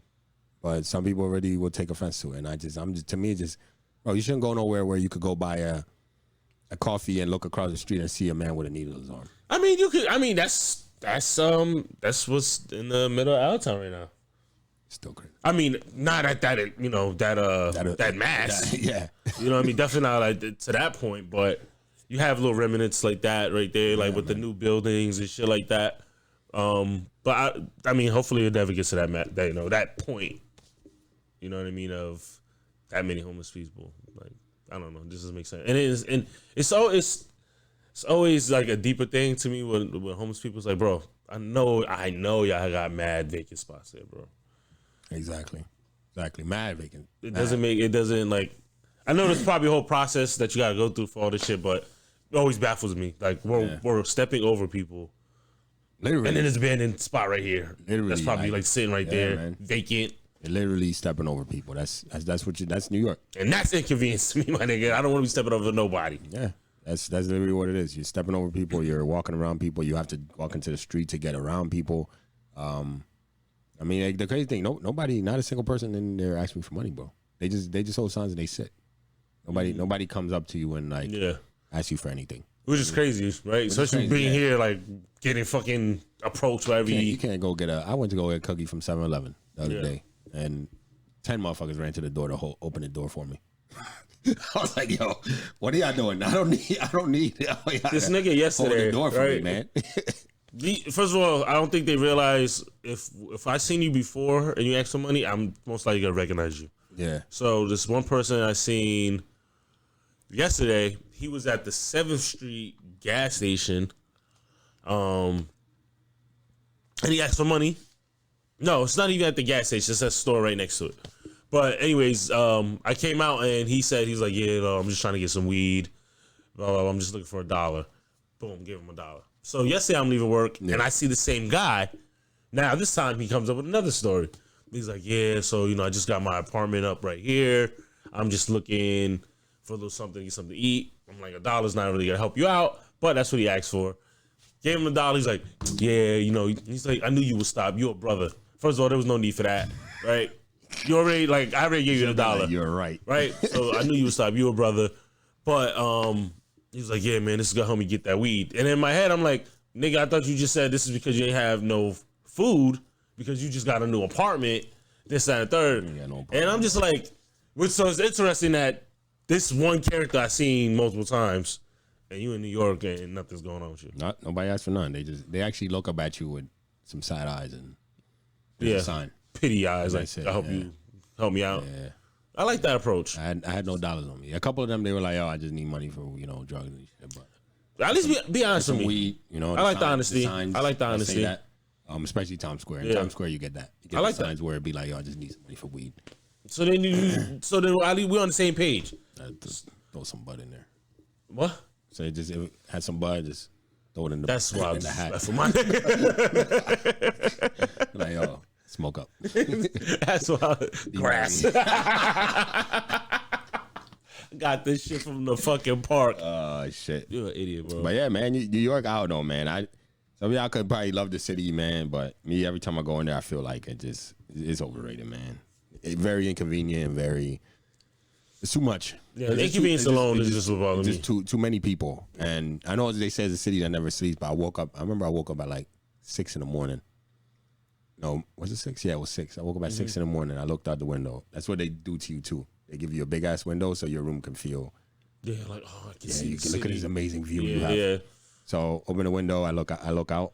[SPEAKER 2] But some people already will take offense to it, and to me, bro, you shouldn't go nowhere where you could go buy a coffee and look across the street and see a man with a needle in his arm.
[SPEAKER 3] I mean, you could. I mean, that's what's in the middle of Allentown right now.
[SPEAKER 2] Still crazy.
[SPEAKER 3] I mean, not at that that mass.
[SPEAKER 2] Yeah.
[SPEAKER 3] You know what I mean? Definitely not like to that point, but you have little remnants like that right there, like with the new buildings and shit like that. But I mean, hopefully it never gets to that point. You know what I mean? Of that many homeless people. Like, I don't know. This doesn't make sense. And it's always like a deeper thing to me when homeless people. It's like, bro, I know y'all got mad vacant spots there, bro.
[SPEAKER 2] Exactly. Mad vacant.
[SPEAKER 3] It doesn't like. I know there's probably a whole process that you gotta go through for all this shit, but it always baffles me. Like we're stepping over people.
[SPEAKER 2] Literally.
[SPEAKER 3] And then there's an abandoned spot right here.
[SPEAKER 2] Literally,
[SPEAKER 3] that's probably like sitting right there,
[SPEAKER 2] man.
[SPEAKER 3] vacant.
[SPEAKER 2] You're literally stepping over people. That's New York.
[SPEAKER 3] And that's inconvenience to me, my nigga. I don't want to be stepping over nobody.
[SPEAKER 2] Yeah. That's literally what it is. You're stepping over people. You're walking around people. You have to walk into the street to get around people. I mean, like, the crazy thing, nobody, not a single person in there asked me for money, bro. They just hold signs and they sit. Nobody comes up to you and like ask you for anything.
[SPEAKER 3] Which is crazy, right? Especially being here, like getting fucking approached by every.
[SPEAKER 2] You can't go get I went to go get a cookie from 7-Eleven the other day, and 10 motherfuckers ran to the door to open the door for me. I was like, yo, what are y'all doing? I don't need
[SPEAKER 3] this nigga yesterday.
[SPEAKER 2] Hold the door for me, man.
[SPEAKER 3] First of all, I don't think they realize if I seen you before and you ask for money, I'm most likely gonna recognize you.
[SPEAKER 2] Yeah. So
[SPEAKER 3] this one person I seen yesterday, he was at the 7th Street gas station, and he asked for money. No, it's not even at the gas station. It's at a store right next to it. But anyways, I came out and he's like, yeah, I'm just trying to get some weed. Blah, blah, blah. I'm just looking for $1. Boom, give him $1. So yesterday I'm leaving work and I see the same guy. Now this time he comes up with another story. He's like, yeah, so I just got my apartment up right here. I'm just looking for a little something, get something to eat. I'm like, $1's not really gonna help you out, but that's what he asked for. Gave him $1. He's like, yeah, he's like, I knew you would stop. You're a brother. First of all, there was no need for that, right? I already gave you $1.
[SPEAKER 2] You're right.
[SPEAKER 3] Right? So I knew you would stop. You a brother. But He was like, yeah, man, this is gonna help me get that weed. And in my head, I'm like, nigga, I thought you just said this is because you ain't have no food because you just got a new apartment, this, that, and third. And I'm just like, so it's interesting that this one character I've seen multiple times, and you in New York and nothing's going on with you.
[SPEAKER 2] Nobody asked for none. They actually look up at you with some side eyes and a sign.
[SPEAKER 3] Pity eyes. Like,
[SPEAKER 2] it,
[SPEAKER 3] I hope you help me out.
[SPEAKER 2] Yeah.
[SPEAKER 3] I like that approach.
[SPEAKER 2] I had no dollars on me. A couple of them, they were like, "Oh, I just need money for drugs and shit." But
[SPEAKER 3] at least be honest with me.
[SPEAKER 2] Weed,
[SPEAKER 3] I like the honesty. I like the honesty.
[SPEAKER 2] That, especially Times Square. In Times Square, you get that. You get
[SPEAKER 3] I like
[SPEAKER 2] the signs where it be like, "Yo, I just need some money for weed."
[SPEAKER 3] So then at least we're on the same page.
[SPEAKER 2] Just throw some bud in there.
[SPEAKER 3] What?
[SPEAKER 2] So it had some bud, just throw it in the.
[SPEAKER 3] That's why
[SPEAKER 2] in the hat.
[SPEAKER 3] That's for my.
[SPEAKER 2] Like, yo, smoke up.
[SPEAKER 3] That's why grass. Got this shit from the fucking park.
[SPEAKER 2] Oh shit.
[SPEAKER 3] You're an idiot, bro.
[SPEAKER 2] But yeah, man, New York, I don't know, man. Some of y'all could probably love the city, man, but me, every time I go in there, I feel like it's overrated, man. It's very inconvenient and it's too much.
[SPEAKER 3] Yeah, the inconvenience alone is just what bothers me.
[SPEAKER 2] Just too many people. And I know they say it's a city that never sleeps, but I remember I woke up at like 6 a.m. No, was it 6? Yeah, it was 6. I woke up at 6 a.m. I looked out the window. That's what they do to you too. They give you a big ass window so your room can feel.
[SPEAKER 3] Yeah, like I can see.
[SPEAKER 2] You can look at this amazing view you have.
[SPEAKER 3] Yeah.
[SPEAKER 2] So open the window. I look out.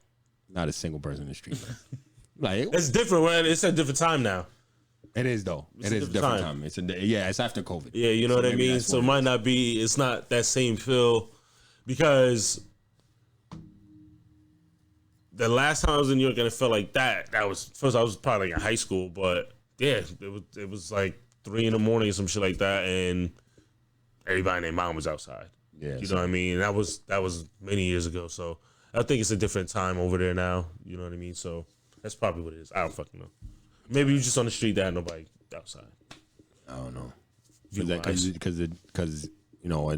[SPEAKER 2] Not a single person in the street. Like
[SPEAKER 3] it's different. Man. It's a different time now.
[SPEAKER 2] It is though. It is a different time. It's after COVID.
[SPEAKER 3] Yeah, you know what I mean. So it might not be. It's not that same feel because the last time I was in New York and it felt like that. That was first. I was probably like in high school, but yeah, it was like 3 a.m. or some shit like that, and everybody and their mom was outside.
[SPEAKER 2] Yeah,
[SPEAKER 3] you know what I mean. That was many years ago. So I think it's a different time over there now. You know what I mean. So that's probably what it is. I don't fucking know. Maybe you just on the street that had nobody outside.
[SPEAKER 2] I don't know. Because in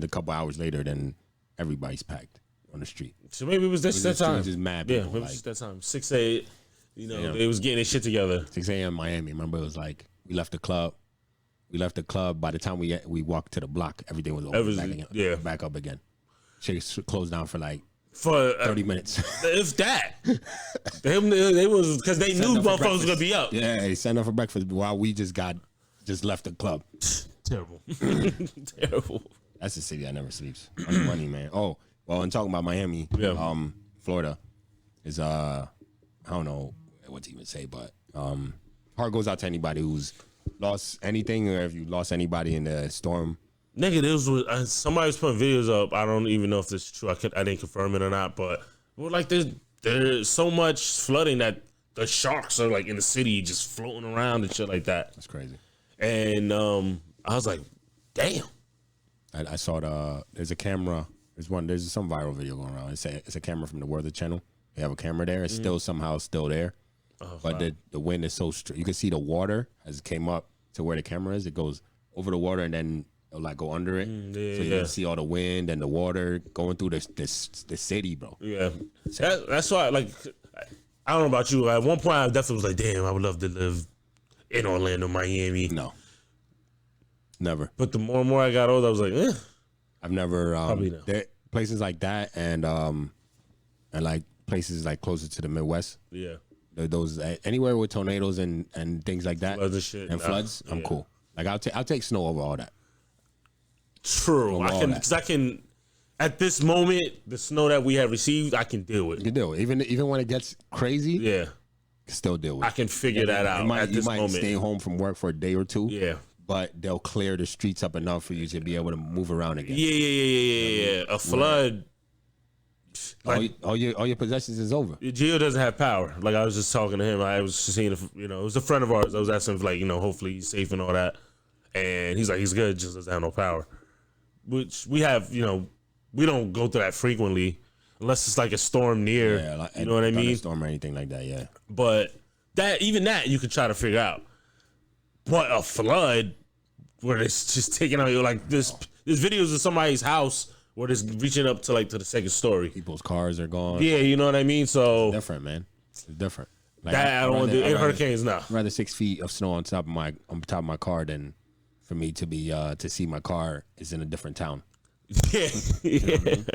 [SPEAKER 2] a couple hours later, then everybody's packed on the street.
[SPEAKER 3] So maybe it was that time.
[SPEAKER 2] Just mad
[SPEAKER 3] yeah,
[SPEAKER 2] people,
[SPEAKER 3] maybe it was just that time. 6 a.m. They was getting their shit together.
[SPEAKER 2] 6 a.m. Miami. Remember, it was like we left the club. By the time we walked to the block, everything was over. Back up again. Shit closed down for 30 minutes.
[SPEAKER 3] If that. they was because they knew motherfuckers was gonna be up.
[SPEAKER 2] Yeah, they sent up for breakfast while we just left the club.
[SPEAKER 3] Terrible. Terrible.
[SPEAKER 2] That's the city that never sleeps. Money, man. Oh, well, and talking about Miami, Florida is I don't know what to even say, but heart goes out to anybody who's lost anything or if you lost anybody in the storm.
[SPEAKER 3] Nigga, somebody was putting videos up. I don't even know if this is true. I didn't confirm it or not, but like there's so much flooding that the sharks are like in the city just floating around and shit like that.
[SPEAKER 2] That's crazy.
[SPEAKER 3] And I was like, damn.
[SPEAKER 2] I saw there's a camera. There's some viral video going around. It's a camera from the Weather Channel. They have a camera there. It's still somehow still there. Oh, but the wind is so strong. You can see the water as it came up to where the camera is. It goes over the water and then it'll like go under it. So you can see all the wind and the water going through the city, bro.
[SPEAKER 3] Yeah. That's why, like, I don't know about you. At one point, I definitely was like, damn, I would love to live in Orlando, Miami.
[SPEAKER 2] No. Never.
[SPEAKER 3] But the more and more I got older, I was like,
[SPEAKER 2] I've never
[SPEAKER 3] probably not.
[SPEAKER 2] Places like that and like places like closer to the Midwest.
[SPEAKER 3] Yeah.
[SPEAKER 2] Those anywhere with tornadoes and things like that and floods, I'm cool. Like I'll take snow over all that.
[SPEAKER 3] True. Because I can at this moment, the snow that we have received, I can deal with.
[SPEAKER 2] You can deal with even when it gets crazy.
[SPEAKER 3] Yeah.
[SPEAKER 2] Still deal with it.
[SPEAKER 3] I can figure that out at this moment.
[SPEAKER 2] You might stay home from work for a day or two.
[SPEAKER 3] Yeah.
[SPEAKER 2] But they'll clear the streets up enough for you to be able to move around again.
[SPEAKER 3] Yeah. A flood.
[SPEAKER 2] Like, all your possessions is over.
[SPEAKER 3] Gio doesn't have power. Like I was just talking to him. I was just seeing, it was a friend of ours. I was asking if, like, hopefully he's safe and all that. And he's like, he's good, just doesn't have no power. Which we have, we don't go through that frequently unless it's like a storm near.
[SPEAKER 2] Yeah,
[SPEAKER 3] you know what I mean?
[SPEAKER 2] A storm or anything like that. Yeah.
[SPEAKER 3] But even that you could try to figure out. But a flood where it's just taking out there's videos of somebody's house where it's reaching up to the second story.
[SPEAKER 2] People's cars are gone.
[SPEAKER 3] Yeah, you know what I mean? So
[SPEAKER 2] it's different, man. It's different.
[SPEAKER 3] Like, that I don't want to do in hurricanes now.
[SPEAKER 2] I'd rather 6 feet of snow on top of my car than for me to be to see my car is in a different town.
[SPEAKER 3] Yeah,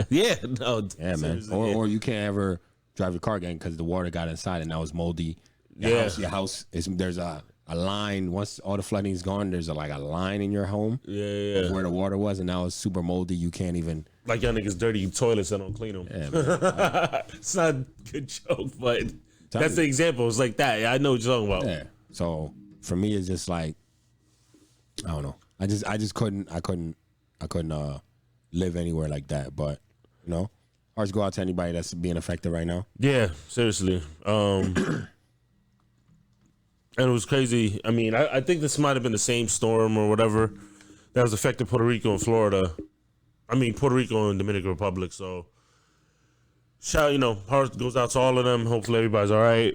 [SPEAKER 3] yeah. No,
[SPEAKER 2] Yeah, man.
[SPEAKER 3] seriously,
[SPEAKER 2] Or you can't ever drive your car again because the water got inside and now it's moldy. Your house is there's a line. Once all the flooding is gone, there's like a line in your home.
[SPEAKER 3] Yeah.
[SPEAKER 2] Where the water was, and now it's super moldy. You can't even.
[SPEAKER 3] Like y'all niggas dirty toilets and don't clean them.
[SPEAKER 2] Yeah, man.
[SPEAKER 3] It's not a good joke, but that's the example. It's like that. I know what you're talking about.
[SPEAKER 2] Yeah. So for me, it's just like I don't know. I just couldn't live anywhere like that. But you know, hearts go out to anybody that's being affected right now.
[SPEAKER 3] Yeah, seriously. And it was crazy. I mean, I think this might have been the same storm or whatever that was affecting Puerto Rico and Florida. I mean, Puerto Rico and Dominican Republic. So, heart goes out to all of them. Hopefully everybody's all right.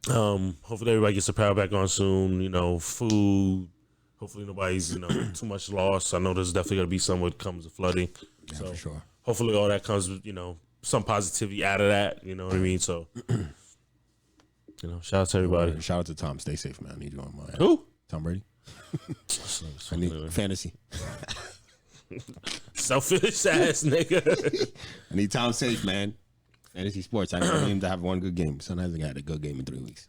[SPEAKER 3] Hopefully everybody gets their power back on soon. You know, food. Hopefully nobody's, too much loss. I know there's definitely going to be some when it comes to flooding.
[SPEAKER 2] Yeah,
[SPEAKER 3] so
[SPEAKER 2] for sure.
[SPEAKER 3] Hopefully all that comes with, some positivity out of that. You know what I mean? So, shout out to everybody.
[SPEAKER 2] Shout out to Tom. Stay safe, man. I need you on my
[SPEAKER 3] Who?
[SPEAKER 2] Tom Brady. I need fantasy.
[SPEAKER 3] Selfish ass nigga.
[SPEAKER 2] I need Tom safe, man. Fantasy sports. I need him to have one good game. Sometimes he had a good game in 3 weeks.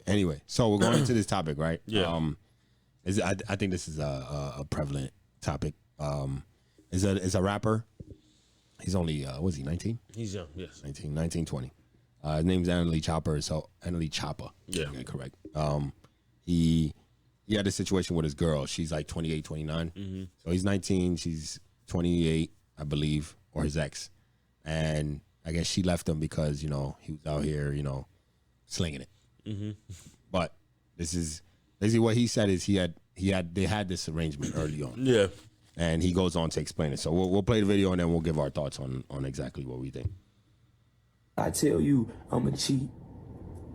[SPEAKER 2] Anyway, so we're going into this topic, right?
[SPEAKER 3] Yeah.
[SPEAKER 2] I think this is a prevalent topic. Is a rapper. He's only was he 19?
[SPEAKER 3] He's young, yes.
[SPEAKER 2] 19, 20. His name's Annalie Chopper. So Annalie Chopper.
[SPEAKER 3] Yeah.
[SPEAKER 2] Okay, correct. He had a situation with his girl. She's like 28, 29.
[SPEAKER 3] Mm-hmm.
[SPEAKER 2] So he's 19. She's 28, I believe, or his ex. And I guess she left him because, he was out here, slinging it.
[SPEAKER 3] Mm-hmm.
[SPEAKER 2] But this is basically what he said is they had this arrangement early on.
[SPEAKER 3] Yeah.
[SPEAKER 2] And he goes on to explain it. So we'll play the video and then we'll give our thoughts on exactly what we think.
[SPEAKER 5] I tell you I'm a cheat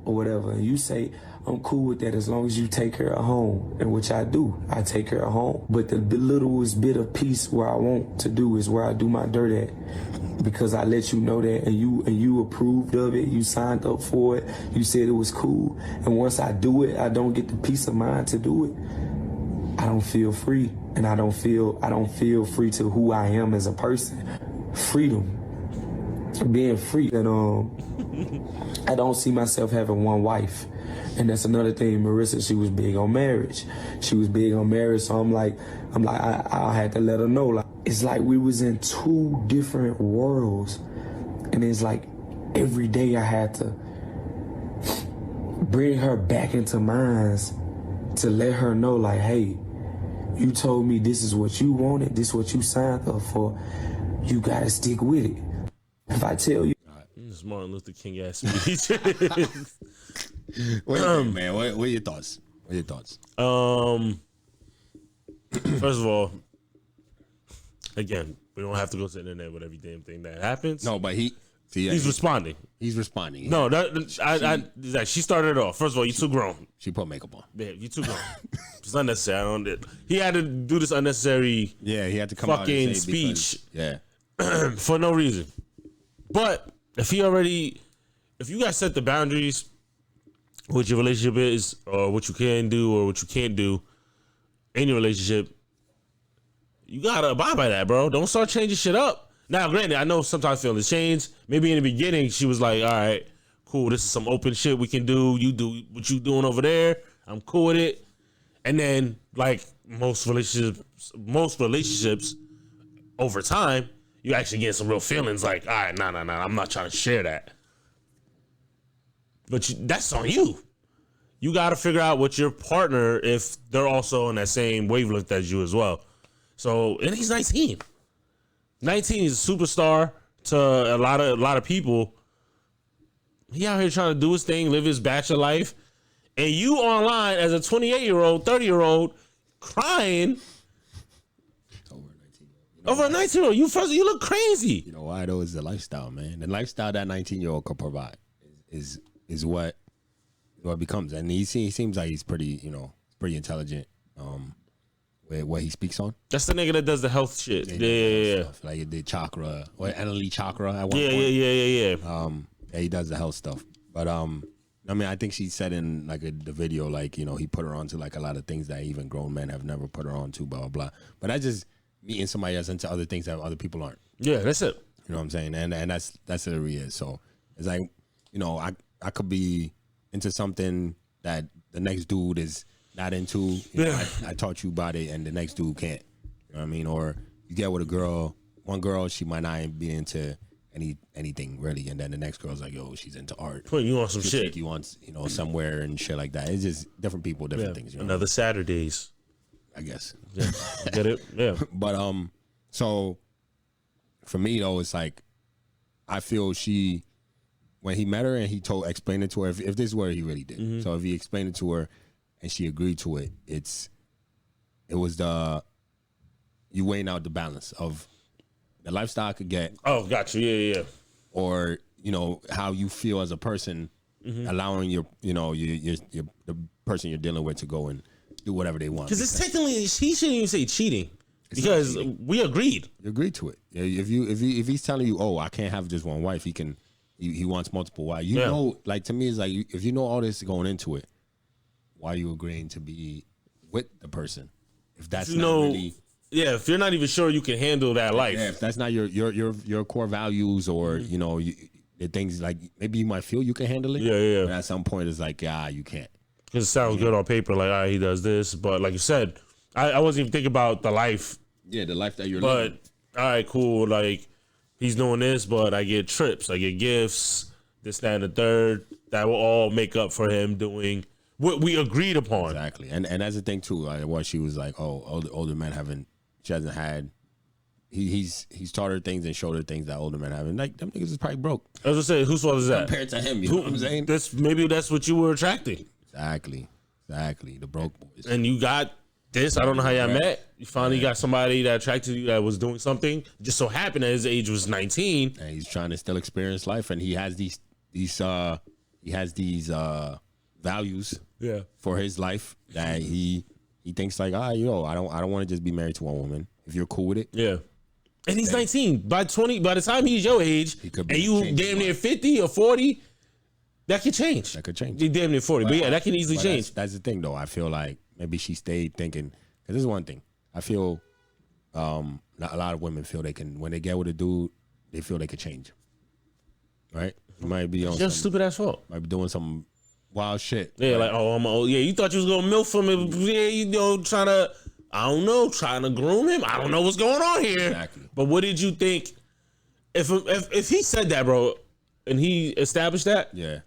[SPEAKER 5] or whatever, and you say I'm cool with that as long as you take her home, and which I do. I take her home. But the littlest bit of peace where I want to do is where I do my dirt at, because I let you know that, and you approved of it. You signed up for it. You said it was cool. And once I do it, I don't get the peace of mind to do it. I don't feel free, and I don't feel free to who I am as a person. Freedom. Being free, and I don't see myself having one wife, and that's another thing. Marissa, she was big on marriage. So I'm like, I had to let her know. Like, it's like we was in two different worlds, and it's like every day I had to bring her back into mine to let her know, like, hey, you told me this is what you wanted, this is what you signed up for. You gotta stick with it. If I tell you,
[SPEAKER 3] This Martin Luther King ass speech.
[SPEAKER 2] Man, what are your thoughts?
[SPEAKER 3] First of all, again, we don't have to go to the internet with every damn thing that happens.
[SPEAKER 2] No, but he's
[SPEAKER 3] responding.
[SPEAKER 2] He's responding.
[SPEAKER 3] No, she started it off. First of all, you too grown.
[SPEAKER 2] She put makeup on.
[SPEAKER 3] Yeah, you too grown. It's unnecessary. He had to do this unnecessary.
[SPEAKER 2] Yeah, he had to come
[SPEAKER 3] fucking
[SPEAKER 2] out and say
[SPEAKER 3] speech.
[SPEAKER 2] Because, yeah,
[SPEAKER 3] for no reason. But if you guys set the boundaries, what your relationship is, or what you can do, or what you can't do in your relationship, you gotta abide by that, bro. Don't start changing shit up. Now, granted, I know sometimes feelings change. Maybe in the beginning, she was like, all right, cool, this is some open shit we can do. You do what you doing over there. I'm cool with it. And then, like most relationships over time, you actually get some real feelings like, all right, nah, I'm not trying to share that. But that's on you. You got to figure out what your partner, if they're also on that same wavelength as you as well. So, and he's 19. 19 is a superstar to a lot of people. He out here trying to do his thing, live his bachelor life. And you online as a 28-year-old, 30-year-old crying over a 19-year-old. You look crazy.
[SPEAKER 2] You know why though? Is the lifestyle, man. The lifestyle that 19-year-old could provide is what becomes. And he seems like he's pretty, pretty intelligent. With what he speaks on.
[SPEAKER 3] That's the nigga that does the health shit. Yeah.
[SPEAKER 2] Like the chakra or Annalie Chakra at one point.
[SPEAKER 3] Yeah.
[SPEAKER 2] Yeah, he does the health stuff. But I think she said in like the video, like, he put her on to like a lot of things that even grown men have never put her on to, blah blah blah. But that just meeting somebody that's into other things that other people aren't.
[SPEAKER 3] Yeah, that's it.
[SPEAKER 2] You know what I'm saying? And that's what it really is. So it's like, you know, I could be into something that the next dude is not into. You know, I taught you about it, and the next dude can't. You know what I mean? Or you get with one girl, she might not be into anything really, and then the next girl's like, yo, she's into art.
[SPEAKER 3] Putting you on some
[SPEAKER 2] She'll
[SPEAKER 3] shit.
[SPEAKER 2] take you on, you know, somewhere and shit like that. It's just different people, different things. You know?
[SPEAKER 3] Another Saturdays.
[SPEAKER 2] I guess.
[SPEAKER 3] Yeah, get it? Yeah.
[SPEAKER 2] But so for me though, it's like I feel when he met her and he explained it to her, if this is what he really did.
[SPEAKER 3] Mm-hmm.
[SPEAKER 2] So if he explained it to her and she agreed to it, it was you weighing out the balance of the lifestyle I could get.
[SPEAKER 3] Oh, got you. Yeah.
[SPEAKER 2] Or, you know, how you feel as a person, allowing your the person you're dealing with to go and do whatever they want.
[SPEAKER 3] Because it's technically, he shouldn't even say cheating. Because we agreed.
[SPEAKER 2] You agreed to it. If he's telling you, oh, I can't have just one wife, he wants multiple wives. You know, like to me, it's like if you know all this going into it, why are you agreeing to be with the person? If that's not really,
[SPEAKER 3] if you're not even sure you can handle that life.
[SPEAKER 2] Yeah, if that's not your core values or you know the things like maybe you might feel you can handle it.
[SPEAKER 3] Yeah.
[SPEAKER 2] But at some point, it's like you can't.
[SPEAKER 3] Because it sounds good on paper, like, all right, he does this. But like you said, I wasn't even thinking about the life.
[SPEAKER 2] Yeah, the life that you're living.
[SPEAKER 3] But, all right, cool. Like, he's doing this, but I get trips. I get gifts, this, that, and the third. That will all make up for him doing what we agreed upon.
[SPEAKER 2] Exactly. And that's the thing, too. Like, what she was like, oh, older men she hasn't had. He's taught her things and showed her things that older men haven't. Like, them niggas is probably broke.
[SPEAKER 3] I was going to say, whose fault is that?
[SPEAKER 2] Compared to him, you know what I'm saying?
[SPEAKER 3] Maybe that's what you were attracting.
[SPEAKER 2] Exactly. The broke boys.
[SPEAKER 3] And you got this. I don't know how y'all met. You finally got somebody that attracted you that was doing something. Just so happened that his age was 19.
[SPEAKER 2] And he's trying to still experience life, and he has these values for his life that he thinks like, I don't want to just be married to one woman. If you're cool with it.
[SPEAKER 3] Yeah. And he's 19. By the time he's your age, and you damn near 50 or 40, that could change. You're damn near 40. But yeah, that can easily change.
[SPEAKER 2] That's the thing, though. I feel like maybe she stayed thinking, because this is one thing. I feel a lot of women feel they can, when they get with a dude, they feel they could change. Right? You might be on
[SPEAKER 3] just stupid ass fault.
[SPEAKER 2] Might be doing some wild shit.
[SPEAKER 3] Yeah,
[SPEAKER 2] right?
[SPEAKER 3] like, oh, I'm old. Yeah, you thought you was going to milk for me. Yeah, you know, trying to groom him. I don't know what's going on here.
[SPEAKER 2] Exactly.
[SPEAKER 3] But what did you think? If he said that, bro, and he established that,
[SPEAKER 2] Yeah.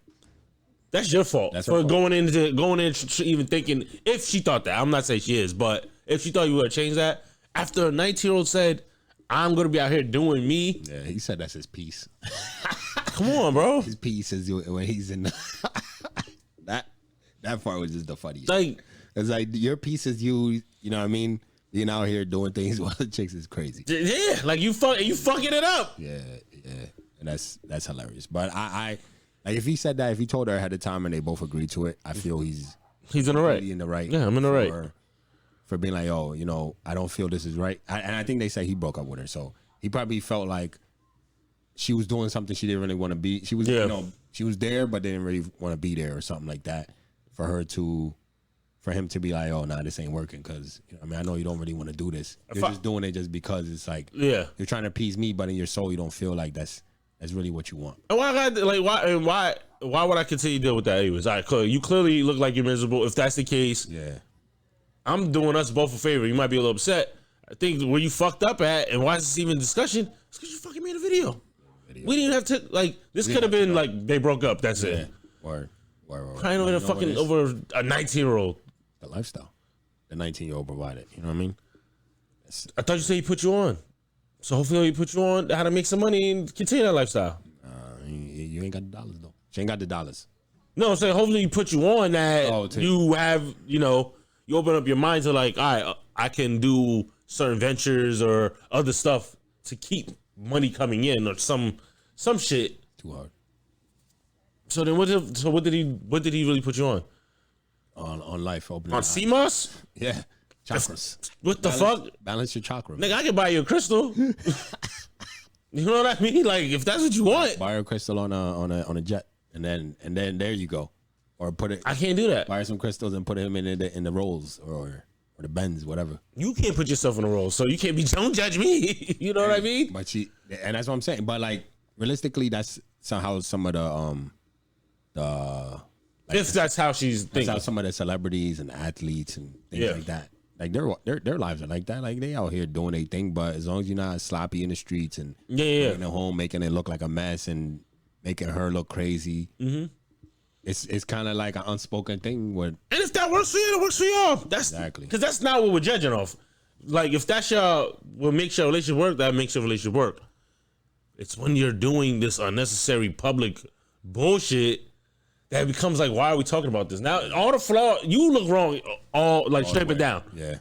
[SPEAKER 3] that's your fault
[SPEAKER 2] That's
[SPEAKER 3] for
[SPEAKER 2] her fault.
[SPEAKER 3] going in even thinking. If she thought that, I'm not saying she is, but if she thought you would have changed that after a 19-year-old said, "I'm gonna be out here doing me."
[SPEAKER 2] Yeah, he said that's his piece.
[SPEAKER 3] Come on, bro.
[SPEAKER 2] His piece is when he's in that part was just the funniest.
[SPEAKER 3] Like,
[SPEAKER 2] it's like your piece is you know what I mean? Being out here doing things with other chicks is crazy.
[SPEAKER 3] yeah, like you fucking it up.
[SPEAKER 2] Yeah. And that's hilarious. But I like if he said that, if he told her ahead of time and they both agreed to it, I feel he's
[SPEAKER 3] in the right.
[SPEAKER 2] really in the right.
[SPEAKER 3] Yeah, I'm in the right.
[SPEAKER 2] For being like, oh, you know, I don't feel this is right. And I think they say he broke up with her. So he probably felt like she was doing something she didn't really want to be. She was, you know, she was there, but didn't really want to be there or something like that. For him to be like, oh, nah, this ain't working. Because, you know, I mean, I know you don't really want to do this. You're just doing it just because it's like, you're trying to appease me, but in your soul, you don't feel like that's really what you want.
[SPEAKER 3] And why would I continue to deal with that anyways? All right, you clearly look like you're miserable. If that's the case, I'm doing us both a favor. You might be a little upset. I think where you fucked up at, and why is this even discussion? It's because you fucking made a video. We didn't have to, like, this could have been like they broke up. That's it.
[SPEAKER 2] Word.
[SPEAKER 3] Crying over a 19-year-old.
[SPEAKER 2] The lifestyle. The 19-year-old provided. You know what I mean?
[SPEAKER 3] I thought you said he put you on. So hopefully he put you on how to make some money and continue that lifestyle.
[SPEAKER 2] You ain't got the dollars, though. She ain't got the dollars.
[SPEAKER 3] No, I'm saying hopefully he put you on that you have, you know, you open up your mind to like, all right, I can do certain ventures or other stuff to keep money coming in or some shit.
[SPEAKER 2] Too hard.
[SPEAKER 3] So then what did he really put you on?
[SPEAKER 2] On life, opening
[SPEAKER 3] on CMOS?
[SPEAKER 2] Yeah. Chakras.
[SPEAKER 3] What the fuck?
[SPEAKER 2] Balance your chakra.
[SPEAKER 3] Nigga, I can buy you a crystal. You know what I mean? Like if that's what you want.
[SPEAKER 2] Buy a crystal on a jet. And then there you go. Or put it.
[SPEAKER 3] I can't do that.
[SPEAKER 2] Buy some crystals and put them in the rolls or or the Benz, whatever.
[SPEAKER 3] You can't put yourself in a role, so you can't be. Don't judge me. You know what I mean?
[SPEAKER 2] But and that's what I'm saying. But like realistically, that's somehow some of the
[SPEAKER 3] If that's how she's
[SPEAKER 2] that's
[SPEAKER 3] thinking.
[SPEAKER 2] how some of the celebrities and athletes and things like that. Like their lives are like that. Like they out here doing their thing, but as long as you're not sloppy in the streets and bringing it home, making it look like a mess and making her look crazy, it's kind of like an unspoken thing. And
[SPEAKER 3] if that works for you, it works for y'all. That's
[SPEAKER 2] Exactly.
[SPEAKER 3] because that's not what we're judging off. Like if that's what makes your relationship work, that makes your relationship work. It's when you're doing this unnecessary public bullshit that becomes like, why are we talking about this now? All the flaw, you look wrong, all like straight it down.
[SPEAKER 2] Yeah,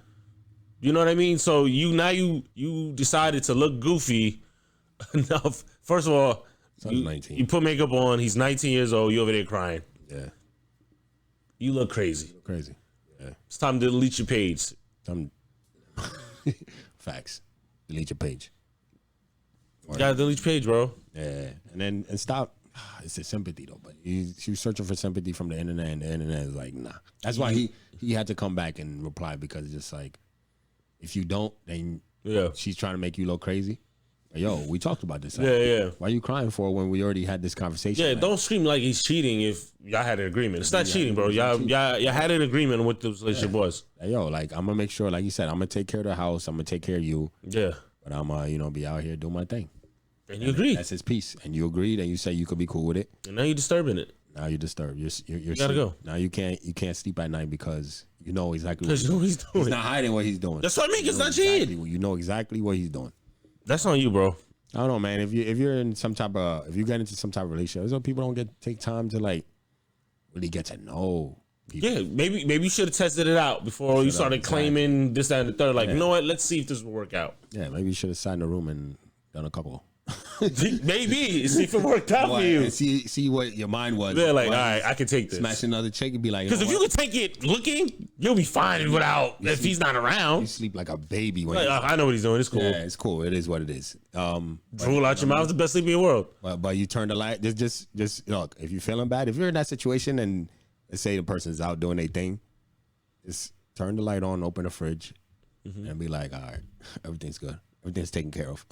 [SPEAKER 3] you know what I mean. So you decided to look goofy enough. First of all, you put makeup on. He's 19 years old. You over there crying.
[SPEAKER 2] Yeah,
[SPEAKER 3] you look crazy.
[SPEAKER 2] Crazy. Yeah,
[SPEAKER 3] it's time to delete your page.
[SPEAKER 2] Facts. Delete your page.
[SPEAKER 3] You gotta delete your page, bro.
[SPEAKER 2] Yeah, and stop. It's a sympathy though, but she was searching for sympathy from the internet, and the internet is like, nah. That's why he had to come back and reply, because it's just like, if you don't, then she's trying to make you look crazy. Like, yo, we talked about this.
[SPEAKER 3] Yeah.
[SPEAKER 2] Why are you crying for when we already had this conversation?
[SPEAKER 3] Yeah,
[SPEAKER 2] like,
[SPEAKER 3] don't scream like he's cheating if y'all had an agreement. It's not cheating, bro. Y'all had an agreement on what the relationship was.
[SPEAKER 2] Like, yo, like I'm gonna make sure, like you said, I'm gonna take care of the house. I'm gonna take care of you.
[SPEAKER 3] Yeah.
[SPEAKER 2] But I'm be out here doing my thing.
[SPEAKER 3] And you agreed.
[SPEAKER 2] That's his piece. And you agreed, and you say you could be cool with it.
[SPEAKER 3] And now you're disturbing it.
[SPEAKER 2] Now you're disturbed. You
[SPEAKER 3] gotta go.
[SPEAKER 2] Now you can't sleep at night because you know exactly
[SPEAKER 3] what he's doing.
[SPEAKER 2] He's not hiding what he's doing.
[SPEAKER 3] That's what I mean. It's not
[SPEAKER 2] cheating. You know exactly what he's doing.
[SPEAKER 3] That's on you, bro.
[SPEAKER 2] I don't know, man. If you're in some type of, if you get into some type of relationship, so people don't take time to like really get to know people.
[SPEAKER 3] Yeah, maybe you should have tested it out before you started claiming this, that, and the third. Like, you know what? Let's see if this will work out.
[SPEAKER 2] Yeah, maybe you should have sat in the room and done a couple.
[SPEAKER 3] Maybe see if it worked out for you.
[SPEAKER 2] And see what your mind was.
[SPEAKER 3] They're like, all right, I can take this.
[SPEAKER 2] Smash another chick and be like,
[SPEAKER 3] because if you can take it looking, you'll be fine without if he's not around.
[SPEAKER 2] You sleep like a baby. When
[SPEAKER 3] like, I know what he's doing. It's cool.
[SPEAKER 2] Yeah, it's cool. It is what it is.
[SPEAKER 3] Drool out your mouth is the best sleep in the world.
[SPEAKER 2] But you turn the light. Just look. If you're feeling bad, if you're in that situation and let's say the person's out doing their thing, just turn the light on, open the fridge, and be like, all right, everything's good. Everything's taken care of.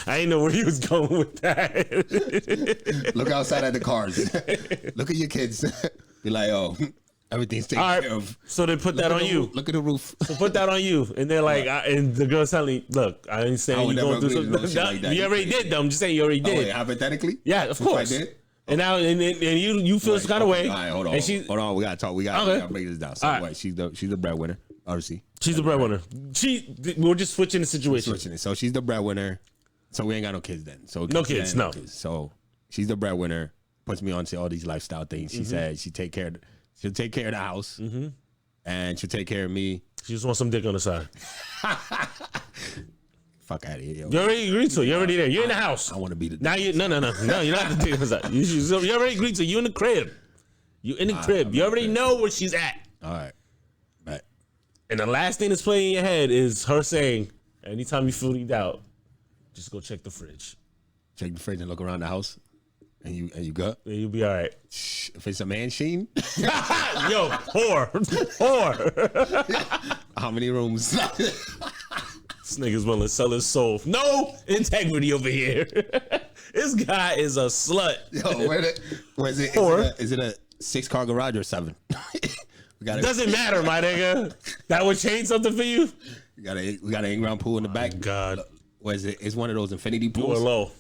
[SPEAKER 3] I didn't know where he was going with that.
[SPEAKER 2] Look outside at the cars. Look at your kids. Be like, oh, everything's taken care of.
[SPEAKER 3] So they put that on you.
[SPEAKER 2] Look at the roof.
[SPEAKER 3] So put that on you. And they're like, and the girl's telling me, look, I ain't saying you going through something. Like that. You already did, though. I'm just saying you already did.
[SPEAKER 2] Wait, hypothetically?
[SPEAKER 3] Yeah, of course.
[SPEAKER 2] I did?
[SPEAKER 3] And now, and you feel some kind of way.
[SPEAKER 2] All right, hold on. Hold on. We got to talk. We got to break this down. So, wait, she's the breadwinner, obviously.
[SPEAKER 3] She's the breadwinner. We're just switching the situation.
[SPEAKER 2] So she's the breadwinner. So we ain't got no kids then. So
[SPEAKER 3] no kids, no.
[SPEAKER 2] So she's the breadwinner. Puts me onto all these lifestyle things. She said she'll take care of the house, and she'll take care of me.
[SPEAKER 3] She just wants some dick on the side.
[SPEAKER 2] Fuck out of here, yo.
[SPEAKER 3] You already agreed to it. You're already there. You're in the house.
[SPEAKER 2] I want to be the
[SPEAKER 3] now. No. You're not the dick on the side. You already agreed to it. You in the crib. You in the crib. You already know where she's at.
[SPEAKER 2] All right. Right.
[SPEAKER 3] And the last thing that's playing in your head is her saying, anytime you feel need out, just go check the fridge.
[SPEAKER 2] Check the fridge and look around the house. And you good?
[SPEAKER 3] And you'll be all right.
[SPEAKER 2] If it's a man sheen.
[SPEAKER 3] Yo, whore.
[SPEAKER 2] How many rooms?
[SPEAKER 3] This nigga's willing to sell his soul. No integrity over here. This guy is a slut.
[SPEAKER 2] Yo, where is it? Is it a 6-car garage or 7?
[SPEAKER 3] Doesn't matter, my nigga. That would change something for you?
[SPEAKER 2] We got an in-ground pool in the back.
[SPEAKER 3] God.
[SPEAKER 2] What is it? It's one of those infinity pools.
[SPEAKER 3] You are low.